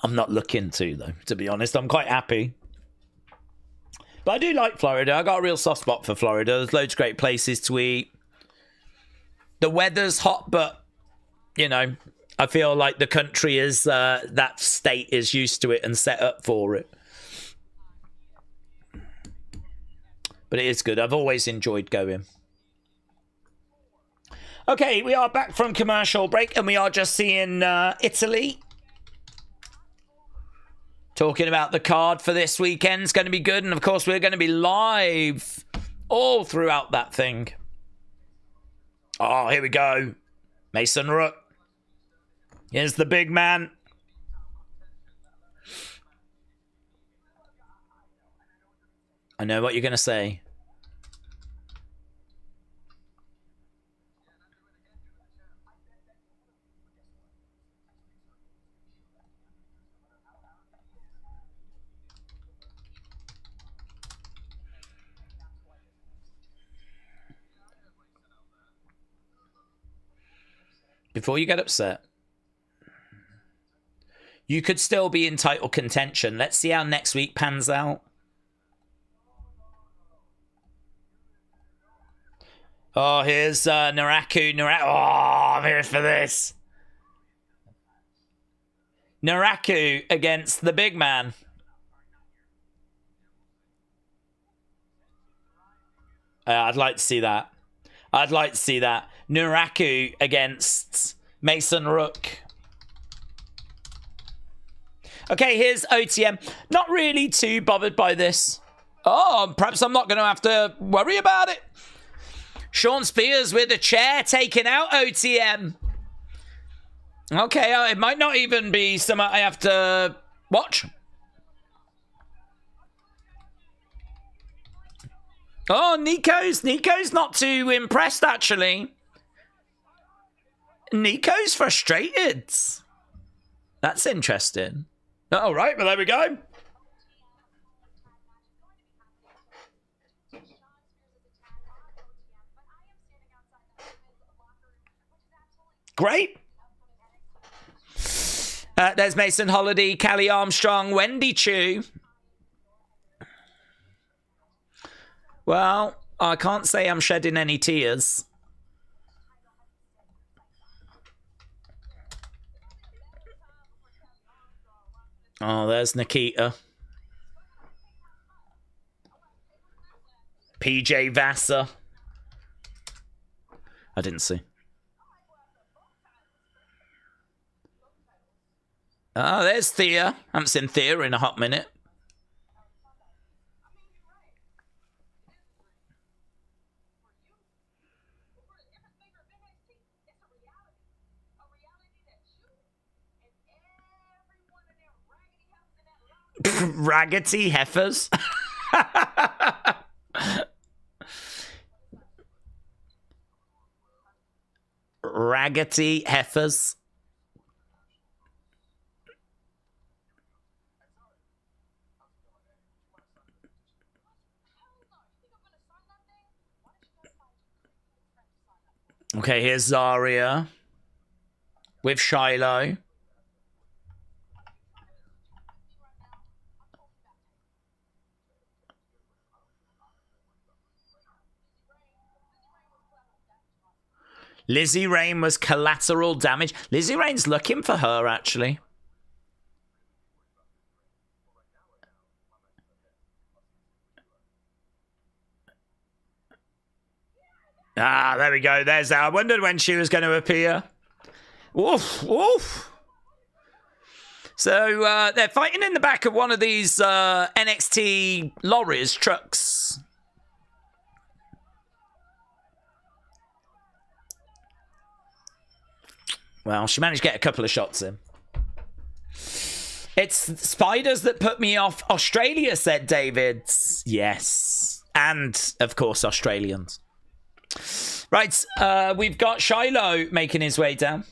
I'm not looking to, though, to be honest. I'm quite happy. But I do like Florida. I got a real soft spot for Florida. There's loads of great places to eat. The weather's hot, but, you know, I feel like the country is, that state is used to it and set up for it. But it is good. I've always enjoyed going. Okay, we are back from commercial break and we are just seeing Italy. Talking about the card for this weekend. It's going to be good. And of course, we're going to be live all throughout that thing. Oh, here we go. Mason Rook. Here's the big man. I know what you're going to say. Before you get upset, you could still be in title contention. Let's see how next week pans out. Oh, here's Naraku. Oh, I'm here for this. Naraku against the big man. I'd like to see that. I'd like to see that. Naraku against Mason Rook. Okay, here's OTM. Not really too bothered by this. Oh, perhaps I'm not going to have to worry about it. Shawn Spears with a chair taking out OTM. Okay, it might not even be something I have to watch. Oh, Niko's not too impressed, actually. Niko's frustrated. That's interesting. All right, well, there we go. Great. There's Mason Holiday, Callie Armstrong, Wendy Chu. Well, I can't say I'm shedding any tears. Oh, there's Nikita. PJ Vassar. I didn't see. Oh, there's Thea. I haven't seen Thea in a hot minute. Raggedy heifers. Raggedy heifers. Okay, here's Zarya with Shiloh. Lizzie Rain was collateral damage. Lizzie Rain's looking for her, actually. Ah, there we go. There's that. I wondered when she was going to appear. Woof, woof. So they're fighting in the back of one of these NXT lorries, trucks. Well, she managed to get a couple of shots in. It's spiders that put me off Australia, said David. Yes. And, of course, Australians. Right, we've got Shiloh making his way down.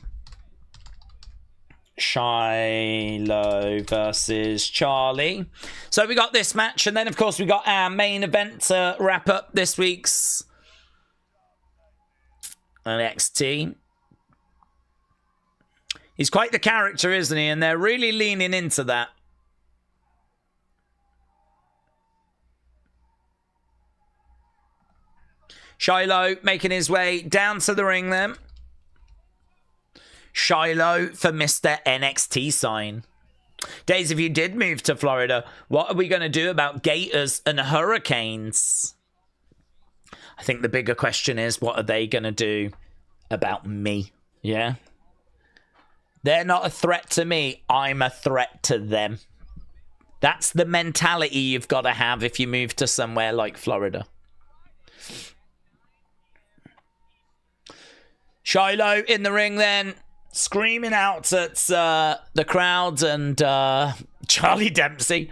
Shiloh versus Charlie. So we got this match, and then, of course, we got our main event to wrap up this week's NXT. He's quite the character, isn't he? And they're really leaning into that. Shiloh making his way down to the ring then. Shiloh for Mr. NXT sign. Days, if you did move to Florida, what are we going to do about gators and hurricanes? I think the bigger question is, what are they going to do about me? Yeah? They're not a threat to me. I'm a threat to them. That's the mentality you've got to have if you move to somewhere like Florida. Shiloh in the ring then, screaming out at the crowd, and Charlie Dempsey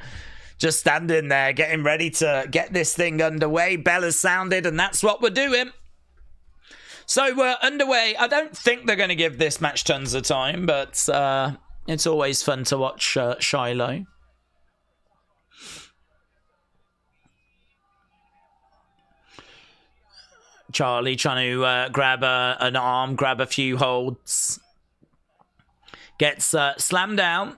just standing there getting ready to get this thing underway. Bell has sounded, and that's what we're doing. So we're underway. I don't think they're going to give this match tons of time, but it's always fun to watch Shiloh. Charlie trying to grab an arm, grab a few holds. Gets slammed down.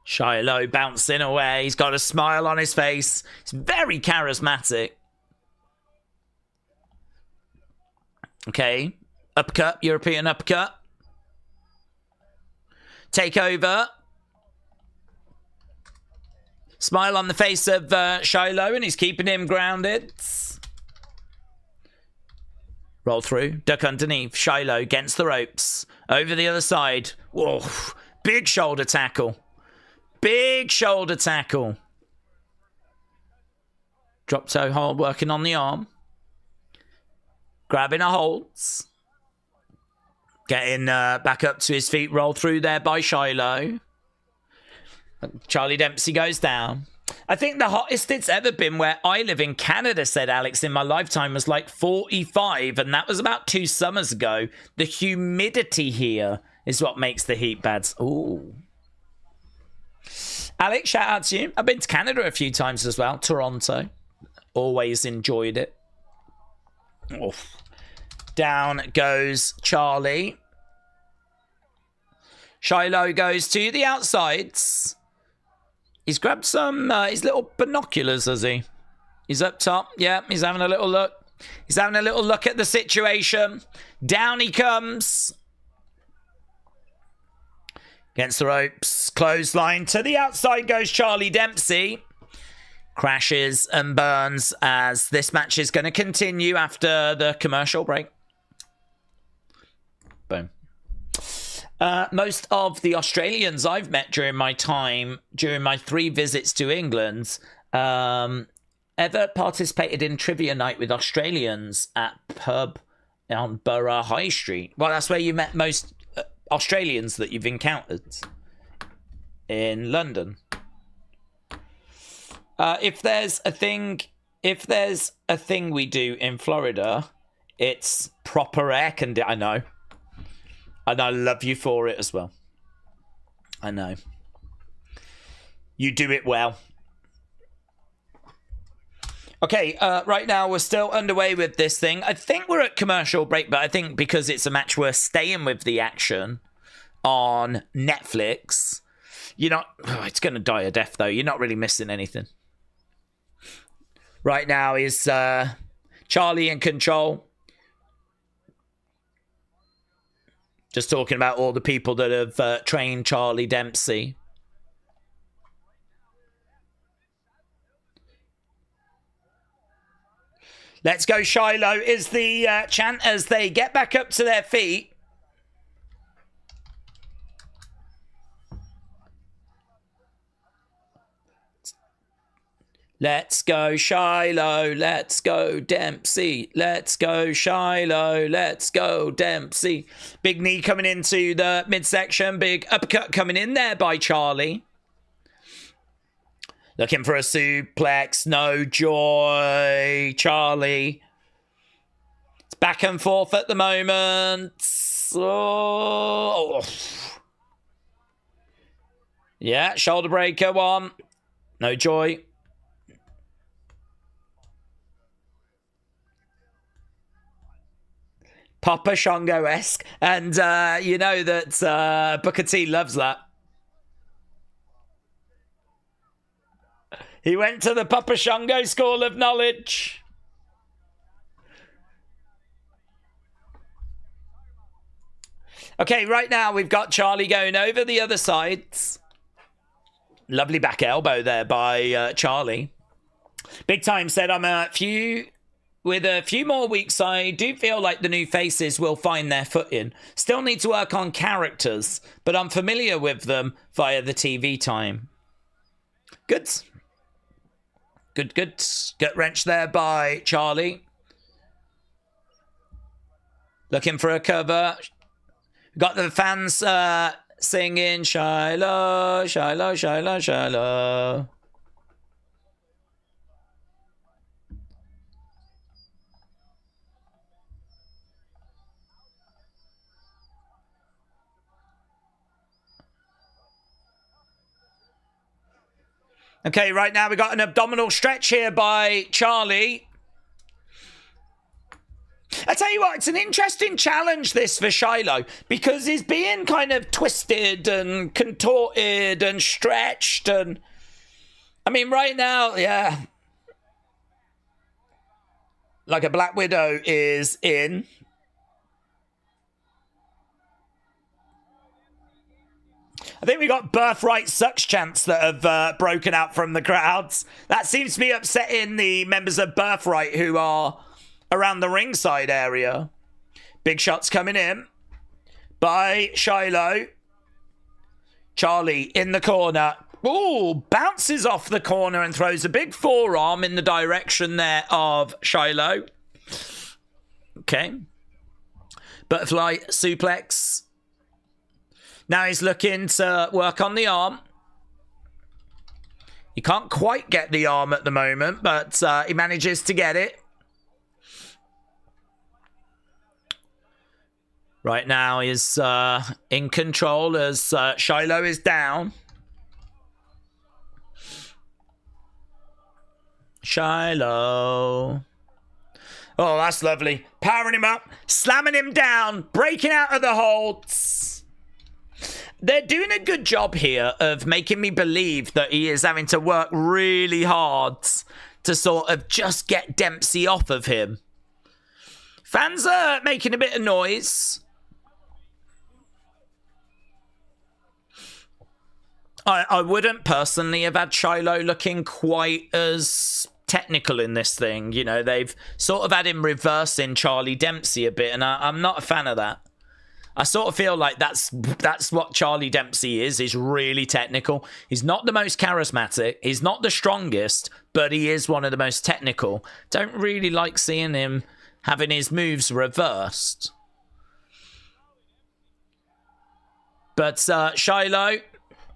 Shiloh bouncing away. He's got a smile on his face. He's very charismatic. Okay. Uppercut. European uppercut. Take over. Smile on the face of Shiloh, and he's keeping him grounded. Roll through. Duck underneath. Shiloh against the ropes. Over the other side. Whoa. Big shoulder tackle. Big shoulder tackle. Drop toe hold working on the arm. Grabbing a holds. Getting back up to his feet. Roll through there by Shiloh. Charlie Dempsey goes down. I think the hottest it's ever been where I live in Canada, said Alex, in my lifetime was like 45, and that was about 2 summers ago. The humidity here is what makes the heat bad. Ooh. Alex, shout out to you. I've been to Canada a few times as well. Toronto. Always enjoyed it. Oof. Down goes Charlie. Shiloh goes to the outsides. He's grabbed some his little binoculars, has he? He's up top. Yeah, he's having a little look. He's having a little look at the situation. Down he comes. Against the ropes. Clothesline. To the outside goes Charlie Dempsey. Crashes and burns as this match is going to continue after the commercial break. Boom. Most of the Australians I've met during my 3 visits to England, ever participated in trivia night with Australians at pub on Borough High Street. Well, that's where you met most Australians that you've encountered in London. If there's a thing we do in Florida, it's proper air conditioning. I know. And I love you for it as well. I know. You do it well. Okay, right now we're still underway with this thing. I think we're at commercial break, but I think because it's a match, we're staying with the action on Netflix. You're not... Oh, it's going to die a death, though. You're not really missing anything. Right now is Charlie in control. Just talking about all the people that have trained Charlie Dempsey. Let's go, Shiloh is the chant as they get back up to their feet. Let's go, Shiloh. Let's go, Dempsey. Let's go, Shiloh. Let's go, Dempsey. Big knee coming into the midsection. Big uppercut coming in there by Charlie. Looking for a suplex. No joy. Charlie. It's back and forth at the moment. Oh. Yeah, shoulder breaker one. No joy. Papa Shango-esque. And you know that Booker T loves that. He went to the Papa Shango School of Knowledge. Okay, right now we've got Charlie going over the other sides. Lovely back elbow there by Charlie. Big Time said, with a few more weeks, I do feel like the new faces will find their footing. Still need to work on characters, but I'm familiar with them via the TV time. Good. Good. Gut wrench there by Charlie. Looking for a cover. Got the fans singing, Shiloh, Shiloh, Shiloh, Shiloh. Okay, right now we've got an abdominal stretch here by Charlie. I tell you what, it's an interesting challenge, this, for Shiloh, because he's being kind of twisted and contorted and stretched. And I mean, right now, yeah, like a Black Widow is in. I think we got birthright sucks chants that have broken out from the crowds. That seems to be upsetting the members of Birthright who are around the ringside area. Big shots coming in by Shiloh. Charlie in the corner. Ooh, bounces off the corner and throws a big forearm in the direction there of Shiloh. Okay. Butterfly suplex. Now he's looking to work on the arm. He can't quite get the arm at the moment, but he manages to get it. Right now he's in control as Shiloh is down. Shiloh. Oh, that's lovely. Powering him up, slamming him down, breaking out of the holds. They're doing a good job here of making me believe that he is having to work really hard to sort of just get Dempsey off of him. Fans are making a bit of noise. I wouldn't personally have had Shiloh looking quite as technical in this thing. You know, they've sort of had him reversing Charlie Dempsey a bit, and I'm not a fan of that. I sort of feel like that's what Charlie Dempsey is really technical. He's not the most charismatic, he's not the strongest, but he is one of the most technical. Don't really like seeing him having his moves reversed. But Shiloh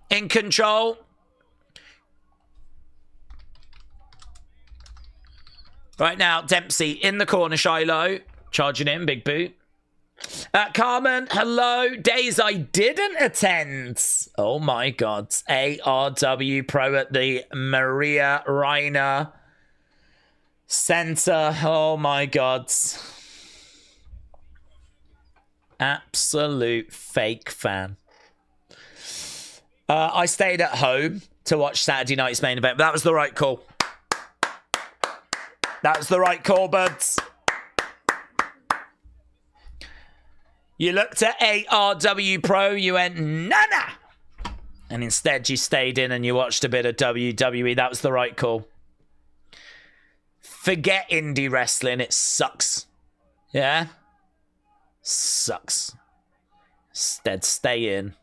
in control. Right now, Dempsey in the corner, Shiloh. Charging in, big boot. Carmen, hello. Days I didn't attend. Oh my God. ARW Pro at the Maria Reiner Center. Oh my God. Absolute fake fan. I stayed at home to watch Saturday night's main event, but that was the right call. That was the right call, buds. You looked at ARW Pro, you went, nana! And instead you stayed in and you watched a bit of WWE. That was the right call. Forget indie wrestling, it sucks. Yeah? Sucks. Instead, stay in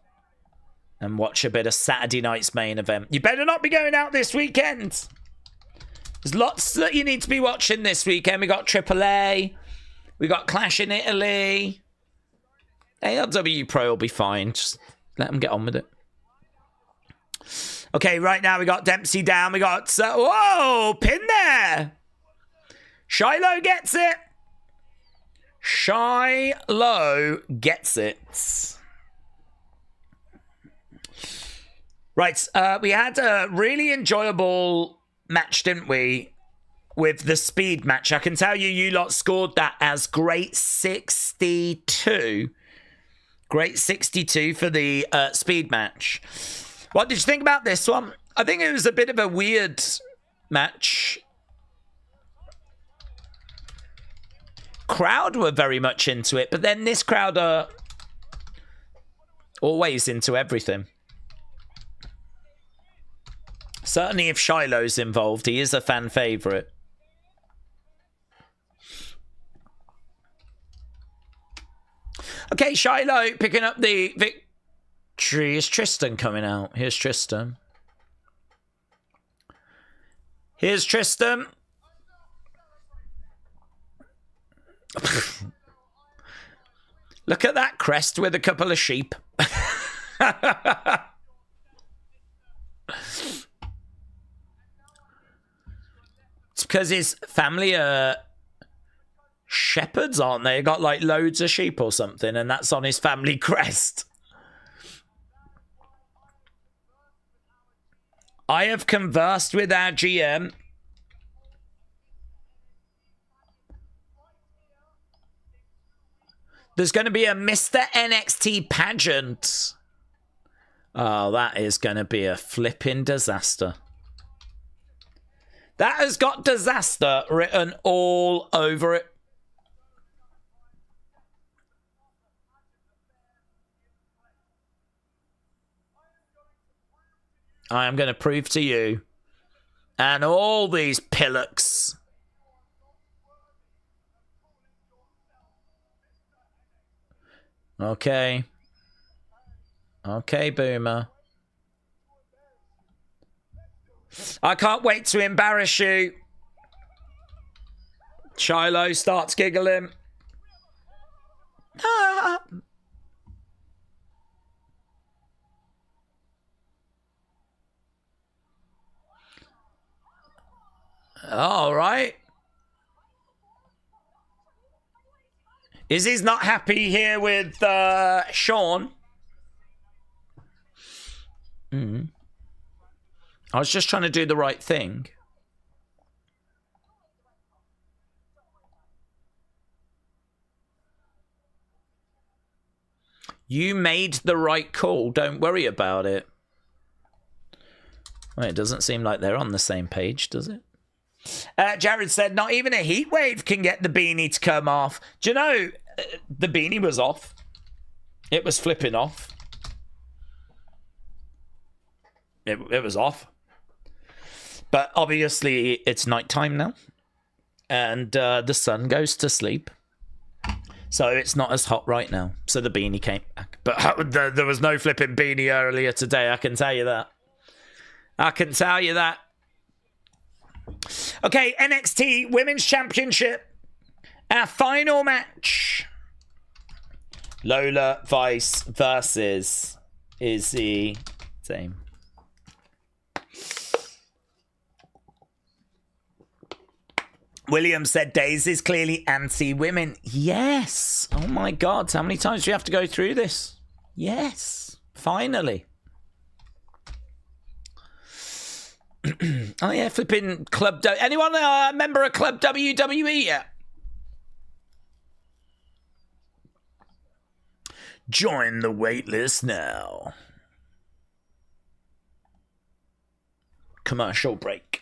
and watch a bit of Saturday night's main event. You better not be going out this weekend. There's lots that you need to be watching this weekend. We got AAA. We got Clash in Italy. ARW Pro will be fine. Just let them get on with it. Okay, right now we got Dempsey down. We got... whoa! Pin there! Shiloh gets it. Shiloh gets it. Right, we had a really enjoyable match, didn't we? With the speed match. I can tell you, you lot scored that as great 62. Great 62 for the speed match. What did you think about this one? I think it was a bit of a weird match. Crowd were very much into it, but then this crowd are always into everything. Certainly if Shiloh's involved, he is a fan favourite. Okay, Shiloh picking up the victory. Is Tristan coming out? Here's Tristan. Here's Tristan. Look at that crest with a couple of sheep. It's because his family are shepherds, aren't they? Got like loads of sheep or something, and that's on his family crest. I have conversed with our GM. There's going to be a Mr. NXT pageant. Oh, that is going to be a flipping disaster. That has got disaster written all over it. I am going to prove to you and all these pillocks. Okay. Okay, Boomer. I can't wait to embarrass you. Shiloh starts giggling. Ah. All right. Izzy's not happy here with Shawn. I was just trying to do the right thing. You made the right call. Don't worry about it. Well, it doesn't seem like they're on the same page, does it? Jared said, not even a heat wave can get the beanie to come off. Do you know, the beanie was off. It was flipping off. It was off. But obviously, it's nighttime now. And the sun goes to sleep. So it's not as hot right now. So the beanie came back. But there was no flipping beanie earlier today, I can tell you that. I can tell you that. Okay, NXT Women's Championship. Our final match. Lola Vice versus Izzi. Same. William said Daisy's clearly anti-women. Yes. Oh my God. How many times do you have to go through this? Yes. Finally. Oh yeah, flipping Club... Anyone a member of Club WWE yet? Join the waitlist now. Commercial break.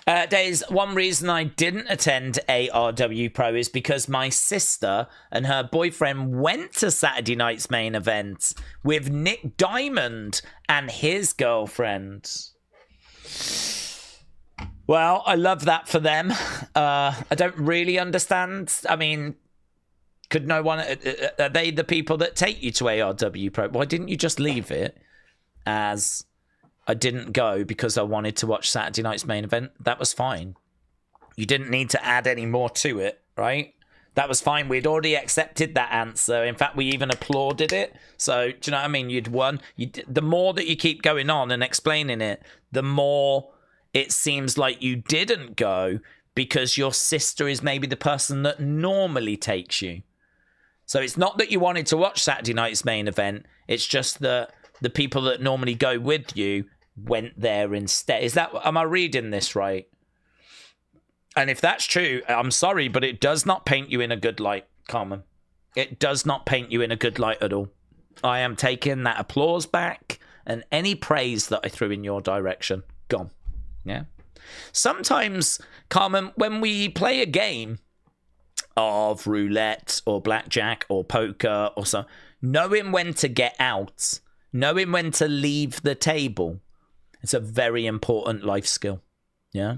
There's one reason I didn't attend ARW Pro is because my sister and her boyfriend went to Saturday night's main event with Nick Diamond and his girlfriend. Well, I love that for them. I don't really understand. I mean, could no one... Are they the people that take you to ARW Pro? Why didn't you just leave it as... I didn't go because I wanted to watch Saturday night's main event? That was fine. You didn't need to add any more to it, right? That was fine. We'd already accepted that answer. In fact, we even applauded it. So, do you know what I mean? You'd won. The more that you keep going on and explaining it, the more it seems like you didn't go because your sister is maybe the person that normally takes you. So it's not that you wanted to watch Saturday night's main event. It's just that the people that normally go with you went there instead. Am I reading this right? And if that's true, I'm sorry, but it does not paint you in a good light, Carmen. It does not paint you in a good light at all. I am taking that applause back and any praise that I threw in your direction. Gone. Yeah. Sometimes, Carmen, when we play a game of roulette or blackjack or poker or so, knowing when to get out, knowing when to leave the table, it's a very important life skill. Yeah.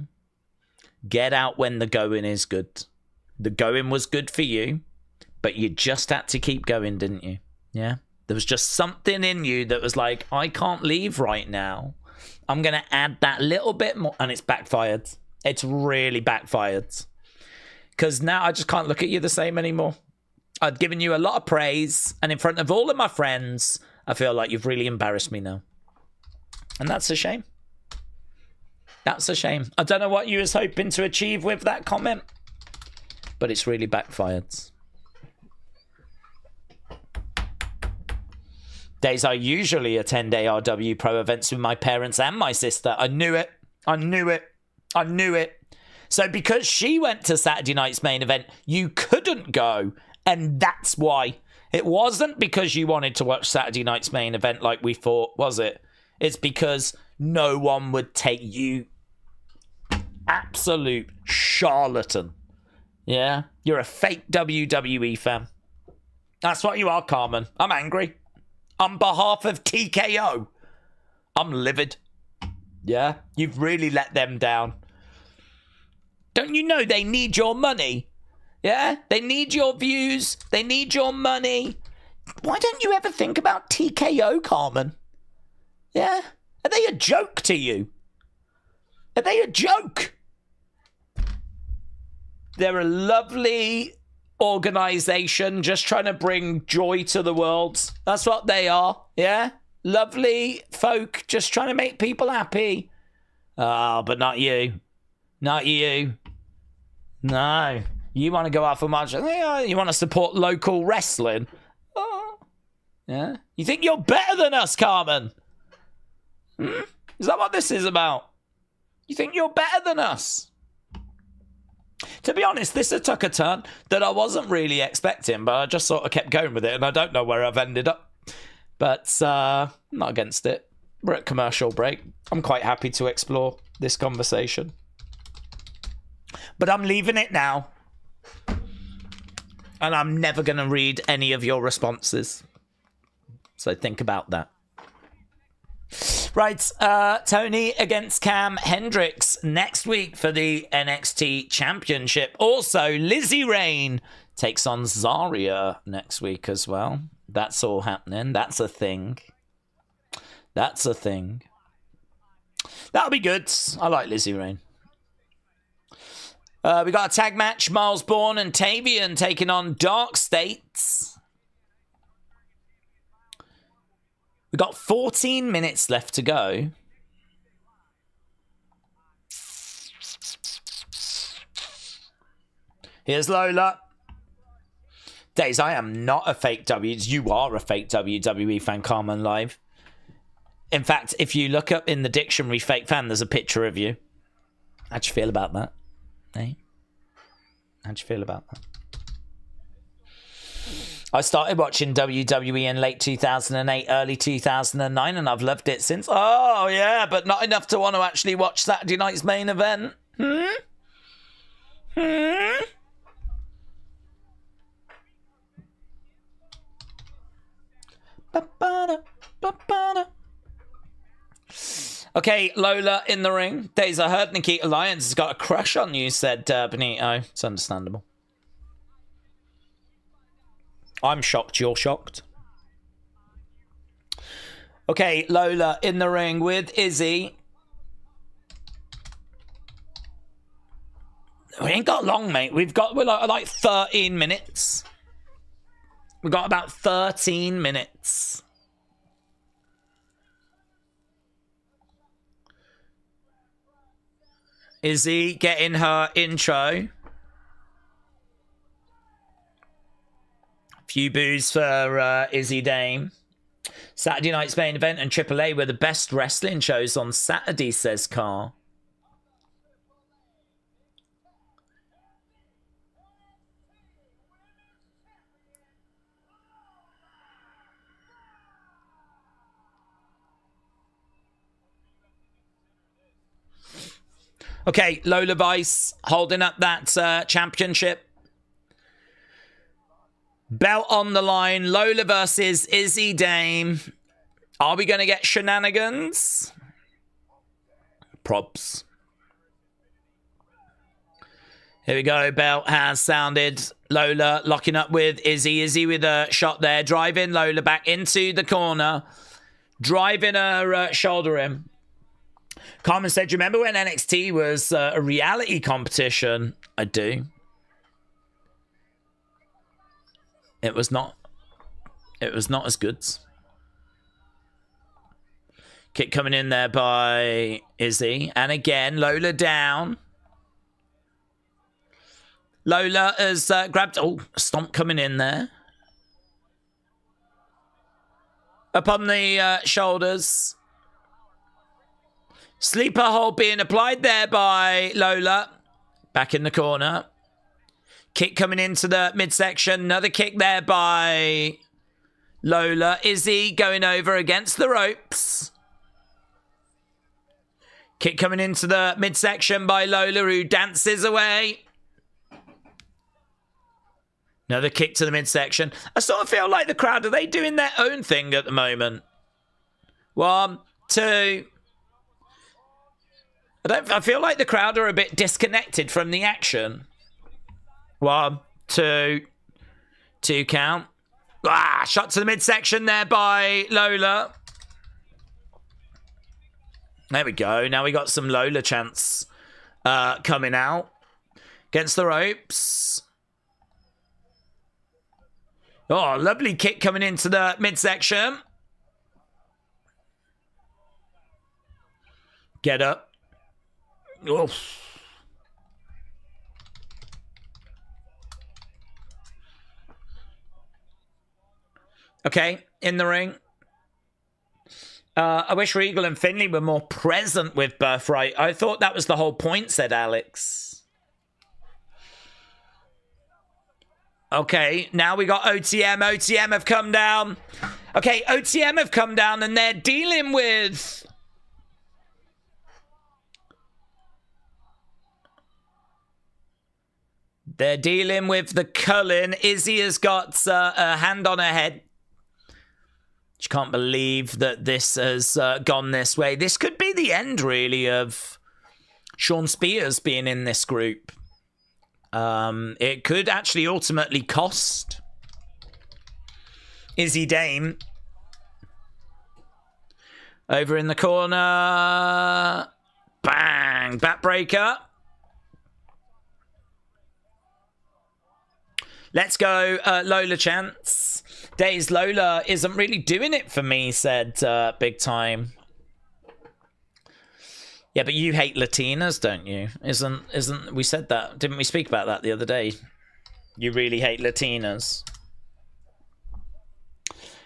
Get out when the going is good. The going was good for you, but you just had to keep going, didn't you? Yeah. There was just something in you that was like, I can't leave right now. I'm going to add that little bit more. And it's backfired. It's really backfired. Because now I just can't look at you the same anymore. I've given you a lot of praise. And in front of all of my friends, I feel like you've really embarrassed me now. And that's a shame. That's a shame. I don't know what you was hoping to achieve with that comment, but it's really backfired. Days I usually attend ARW Pro events with my parents and my sister. I knew it. I knew it. I knew it. So because she went to Saturday night's main event, you couldn't go. And that's why. It wasn't because you wanted to watch Saturday night's main event like we thought, was it? It's because no one would take you. Absolute charlatan. Yeah? You're a fake WWE fan. That's what you are, Carmen. I'm angry. On behalf of TKO, I'm livid. Yeah? You've really let them down. Don't you know they need your money? Yeah? They need your views. They need your money. Why don't you ever think about TKO, Carmen? Yeah? Are they a joke to you? Are they a joke? They're a lovely organization just trying to bring joy to the world. That's what they are, yeah? Lovely folk just trying to make people happy. Oh, but not you. Not you. No. You want to go out for much. You want to support local wrestling. Oh. Yeah? You think you're better than us, Carmen? Is that what this is about? You think you're better than us? To be honest, this took a turn that I wasn't really expecting, but I just sort of kept going with it, and I don't know where I've ended up. But I'm not against it. We're at commercial break. I'm quite happy to explore this conversation. But I'm leaving it now. And I'm never going to read any of your responses. So think about that. Right, Tony against Cam Hendricks next week for the NXT Championship. Also, Lizzie Rain takes on Zarya next week as well. That's all happening. That's a thing. That's a thing. That'll be good. I like Lizzie Rain. We got a tag match. Miles Bourne and Tavian taking on Dark States. We got 14 minutes left to go. Here's Lola. Days, I am not a fake W. You are a fake WWE fan, Carmen Live. In fact, if you look up in the dictionary fake fan, there's a picture of you. How'd you feel about that? Hey? How'd you feel about that? I started watching WWE in late 2008, early 2009, and I've loved it since. Oh, yeah, but not enough to want to actually watch Saturday night's main event. Okay, Lola in the ring. Days, I heard Nikita Lyons has got a crush on you, said Benito. It's understandable. I'm shocked you're shocked. Okay, Lola in the ring with Izzi. We ain't got long, mate. We're like 13 minutes. We've got about 13 minutes. Izzi getting her intro. Few boos for Izzy Dame. Saturday night's main event and AAA were the best wrestling shows on Saturday, says Carl. Okay, Lola Vice holding up that championship. Belt on the line. Lola versus Izzy Dame. Are we going to get shenanigans? Props. Here we go. Belt has sounded. Lola locking up with Izzy. Izzy with a shot there. Driving Lola back into the corner. Driving her shoulder in. Carmen said, do you remember when NXT was a reality competition? I do. It was not as good. Kick coming in there by Izzy. And again, Lola down. Lola has grabbed... Oh, stomp coming in there. Up on the shoulders. Sleeper hold being applied there by Lola. Back in the corner. Kick coming into the midsection. Another kick there by Lola. Izzy going over against the ropes. Kick coming into the midsection by Lola, who dances away. Another kick to the midsection. I sort of feel like the crowd, are they doing their own thing at the moment? 1, 2. I feel like the crowd are a bit disconnected from the action. 1, 2. 2 count. Shot to the midsection there by Lola. There we go. Now we got some Lola chants coming out. Against the ropes. Oh, lovely kick coming into the midsection. Get up. Oof. Okay, in the ring. I wish Regal and Finlay were more present with Birthright. I thought that was the whole point, said Alex. Okay, now we got OTM. OTM have come down. Okay, OTM have come down and they're dealing with... They're dealing with the Culling. Izzi has got a hand on her head. She can't believe that this has gone this way. This could be the end, really, of Shawn Spears being in this group. It could actually ultimately cost Izzi Dame. Over in the corner. Bang! Backbreaker. Let's go, Lola chance. Days Lola isn't really doing it for me, said Big Time. Yeah, but you hate Latinas, don't you? Isn't we said that? Didn't we speak about that the other day? You really hate Latinas.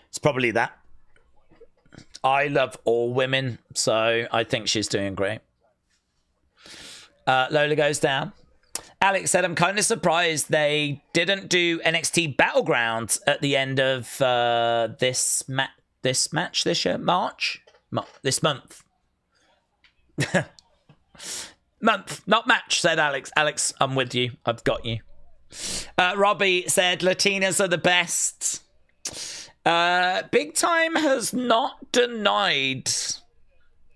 It's probably that. I love all women, so I think she's doing great. Lola goes down. Alex said, I'm kind of surprised they didn't do NXT Battlegrounds at the end of this match this year? This month. Month, not match, said Alex. Alex, I'm with you. I've got you. Robbie said, Latinas are the best. Big Time has not denied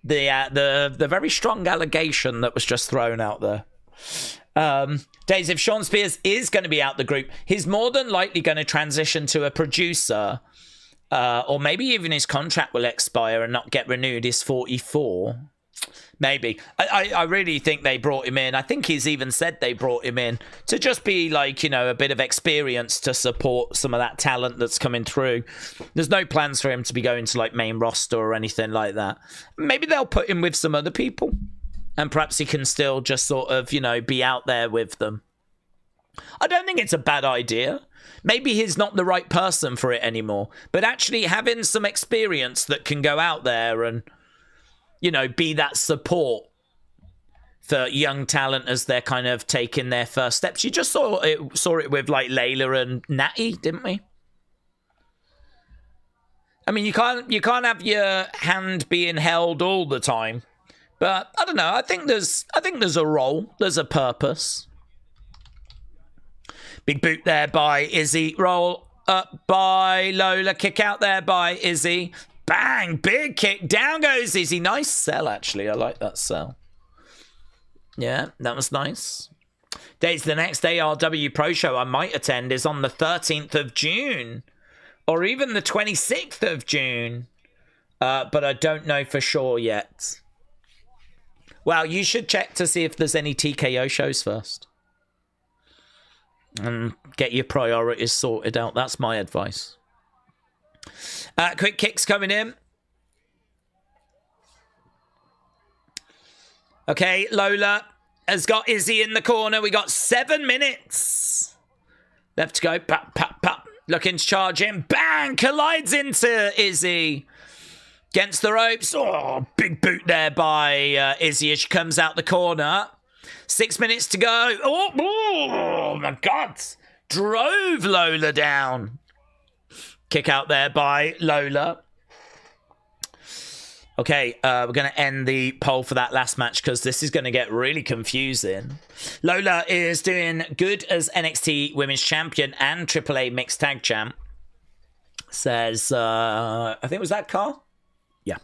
the very strong allegation that was just thrown out there. Days, if Shawn Spears is going to be out the group, he's more than likely going to transition to a producer, or maybe even his contract will expire and not get renewed. He's 44. Maybe. I really think they brought him in. I think he's even said they brought him in to just be like, you know, a bit of experience to support some of that talent that's coming through. There's no plans for him to be going to like main roster or anything like that. Maybe they'll put him with some other people. And perhaps he can still just sort of, you know, be out there with them. I don't think it's a bad idea. Maybe he's not the right person for it anymore. But actually having some experience that can go out there and, you know, be that support for young talent as they're kind of taking their first steps. You just saw it with, like, Layla and Natty, didn't we? I mean, you can't have your hand being held all the time. But I don't know. I think there's a role. There's a purpose. Big boot there by Izzi. Roll up by Lola. Kick out there by Izzi. Bang! Big kick. Down goes Izzi. Nice sell, actually. I like that sell. Yeah, that was nice. Dates the next ARW Pro Show I might attend is on the 13th of June. Or even the 26th of June. But I don't know for sure yet. Well, you should check to see if there's any TKO shows first. And get your priorities sorted out. That's my advice. Quick kicks coming in. Okay, Lola has got Izzi in the corner. We got 7 minutes left to go. Pop, pop, pop. Looking to charge in. Bang! Collides into Izzi. Against the ropes. Oh, big boot there by Izzi as she comes out the corner. 6 minutes to go. Oh, my God. Drove Lola down. Kick out there by Lola. Okay, we're going to end the poll for that last match because this is going to get really confusing. Lola is doing good as NXT Women's Champion and AAA Mixed Tag Champ. Says, I think it was that car? Yeah.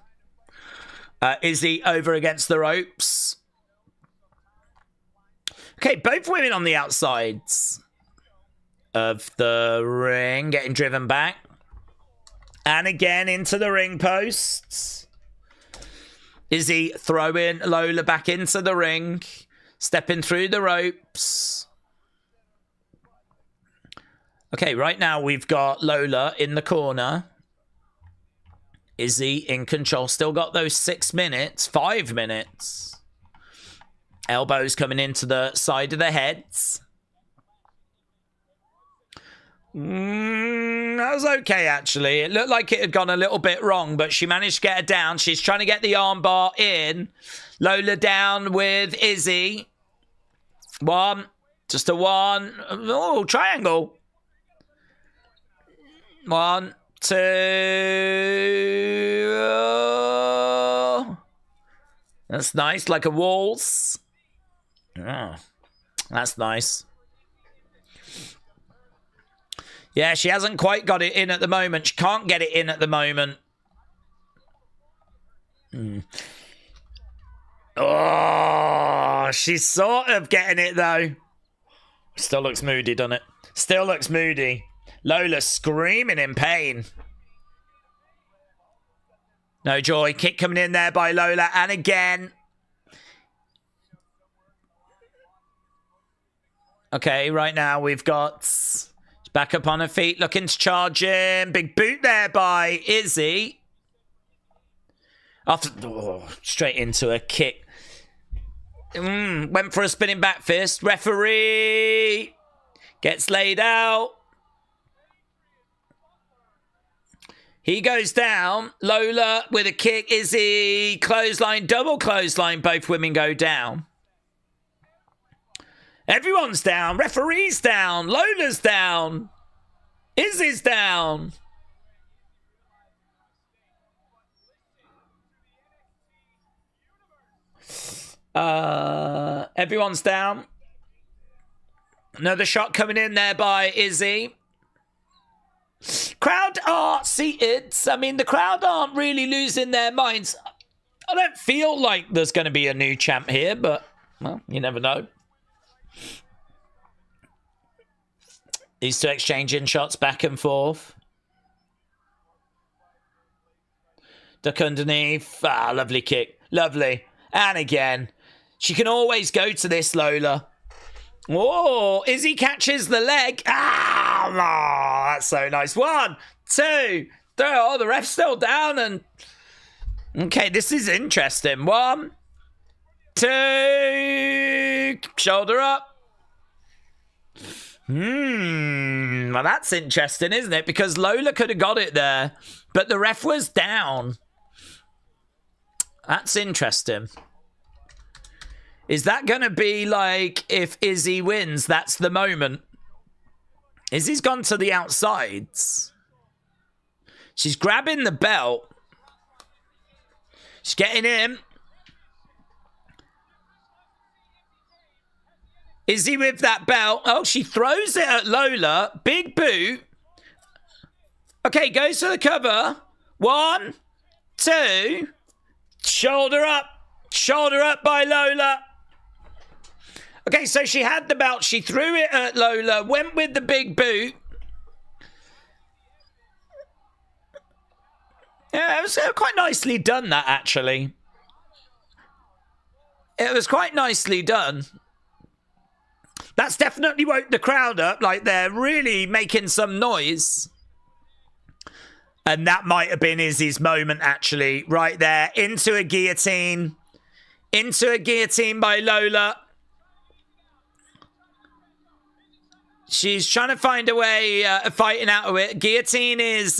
Izzi over against the ropes. Okay, both women on the outsides of the ring getting driven back. And again into the ring posts. Izzi throwing Lola back into the ring. Stepping through the ropes. Okay, right now we've got Lola in the corner. Izzi in control. Still got those 6 minutes. 5 minutes. Elbows coming into the side of the heads. That was okay, actually. It looked like it had gone a little bit wrong, but she managed to get her down. She's trying to get the armbar in. Lola down with Izzi. One. Just a one. Oh, triangle. 1, 2. Oh. That's nice, like a waltz. Oh, that's nice. Yeah, she hasn't quite got it in at the moment. She can't get it in at the moment. Oh, she's sort of getting it, though. Still looks moody, doesn't it? Still looks moody. Lola screaming in pain. No joy. Kick coming in there by Lola. And again. Okay, right now we've got... Back up on her feet, looking to charge in. Big boot there by Izzi. After, straight into a kick. Went for a spinning back fist. Referee gets laid out. He goes down. Lola with a kick. Izzi clothesline, double clothesline. Both women go down. Everyone's down. Referee's down. Lola's down. Izzy's down. Everyone's down. Another shot coming in there by Izzi. Crowd are seated. I mean, the crowd aren't really losing their minds. I don't feel like there's going to be a new champ here, but, well, you never know. These two exchanging shots back and forth. Duck underneath. Ah, lovely kick. Lovely. And again. She can always go to this, Lola. Whoa. Izzy catches the leg. Ah, oh, that's so nice. 1, 2, 3. Oh, the ref's still down. And okay, this is interesting. 1, 2. Shoulder up. Well, that's interesting, isn't it? Because Lola could have got it there, but the ref was down. That's interesting. Is that going to be like if Izzy wins, that's the moment? Izzy's gone to the outsides. She's grabbing the belt. She's getting in. Izzy with that belt. Oh, she throws it at Lola. Big boot. Okay, goes to the cover. 1, 2. Shoulder up. Shoulder up by Lola. Okay, so she had the belt. She threw it at Lola. Went with the big boot. Yeah, it was quite nicely done, that, actually. It was quite nicely done. That's definitely woke the crowd up. Like, they're really making some noise. And that might have been Izzy's moment, actually. Right there. Into a guillotine. Into a guillotine by Lola. She's trying to find a way of fighting out of it. Guillotine is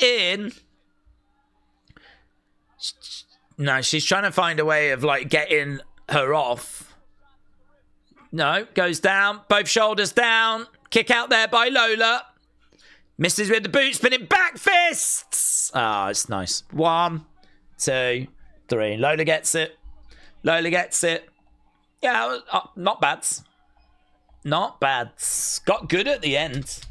in. No, she's trying to find a way of, like, getting her off. No, goes down. Both shoulders down. Kick out there by Lola. Misses with the boot. Spinning back fists. Ah, it's nice. 1, 2, 3. Lola gets it. Lola gets it. Yeah, not bad. Not bad. Got good at the end.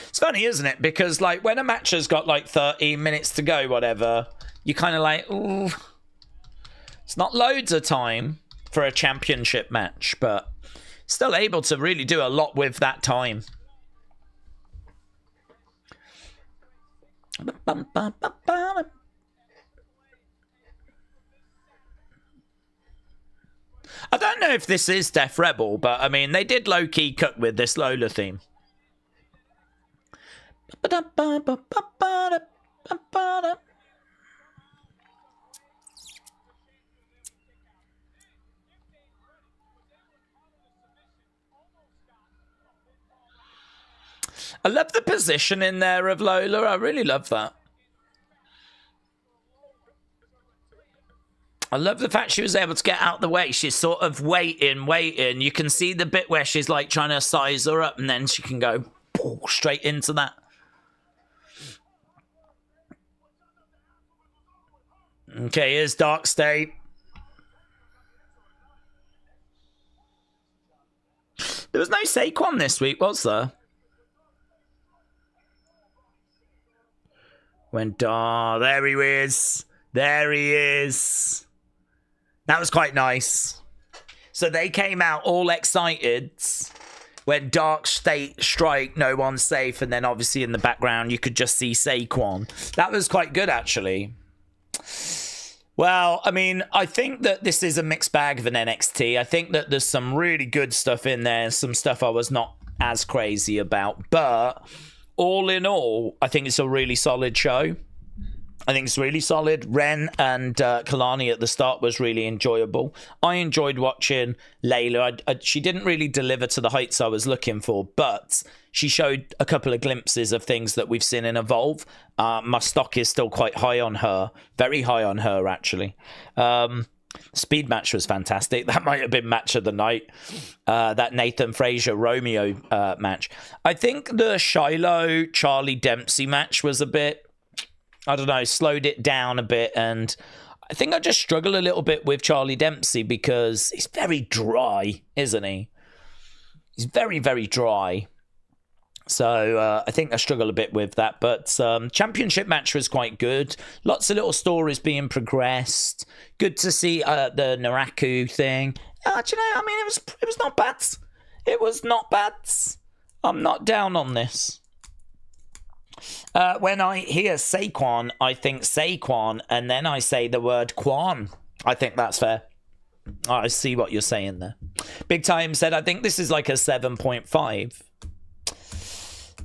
It's funny, isn't it? Because, like, when a match has got, like, 13 minutes to go, whatever, you kind of like, ooh. It's not loads of time for a championship match, but still able to really do a lot with that time. I don't know if this is Def Rebel, but I mean, they did low-key cook with this Lola theme. I love the position in there of Lola. I really love that. I love the fact she was able to get out the way. She's sort of waiting. You can see the bit where she's like trying to size her up and then she can go straight into that. Okay, here's Dark State. There was no Saquon this week, was there? There he is. There he is. That was quite nice. So they came out all excited when Dark State strike, no one's safe, and then obviously in the background you could just see Saquon. That was quite good, actually. Well, I mean, I think that this is a mixed bag of an NXT. I think that there's some really good stuff in there, some stuff I was not as crazy about, but all in all, I think it's a really solid show. I think it's really solid. Wren and Kelani at the start was really enjoyable. I enjoyed watching Layla. She didn't really deliver to the heights I was looking for, but she showed a couple of glimpses of things that we've seen in Evolve. My stock is still quite high on her. Very high on her, actually. Speed match was fantastic. That might have been match of the night. That Nathan Frazer Romeo match. I think the Shiloh Charlie Dempsey match was a bit, I don't know, slowed it down a bit, and I think I just struggle a little bit with Charlie Dempsey because he's very dry, isn't he? He's very, very dry. So I think I struggle a bit with that, but championship match was quite good. Lots of little stories being progressed. Good to see the Naraku thing. Do you know, I mean, it was not bad. It was not bad. I'm not down on this. When I hear Saquon, I think Saquon, and then I say the word Quan. I think that's fair. I see what you're saying there. Big Time said, I think this is like a 7.5.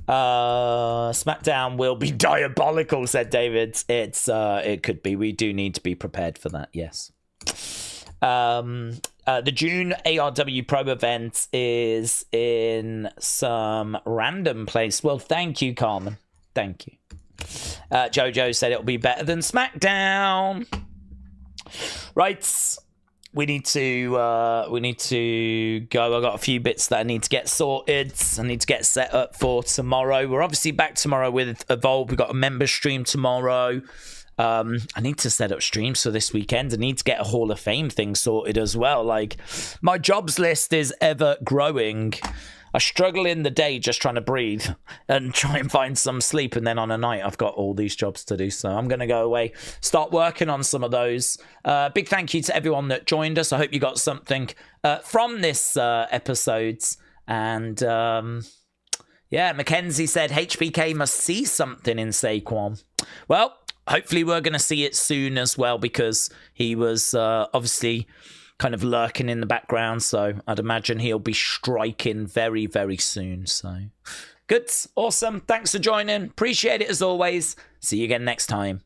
SmackDown will be diabolical, said David. It could be. We do need to be prepared for that, yes. The June ARW Pro event is in some random place. Well, thank you, Carmen. Thank you. Jojo said it'll be better than SmackDown. Right. We need to go. I've got a few bits that I need to get sorted. I need to get set up for tomorrow. We're obviously back tomorrow with Evolve. We've got a member stream tomorrow. I need to set up streams for this weekend. I need to get a Hall of Fame thing sorted as well. Like, my jobs list is ever growing. I struggle in the day just trying to breathe and try and find some sleep. And then on a night, I've got all these jobs to do. So I'm going to go away, start working on some of those. Big thank you to everyone that joined us. I hope you got something from this episode. And yeah, Mackenzie said HBK must see something in Saquon. Well, hopefully we're going to see it soon as well, because he was obviously kind of lurking in the background, so I'd imagine he'll be striking very, very soon. So good, awesome. Thanks for joining. Appreciate it as always. See you again next time.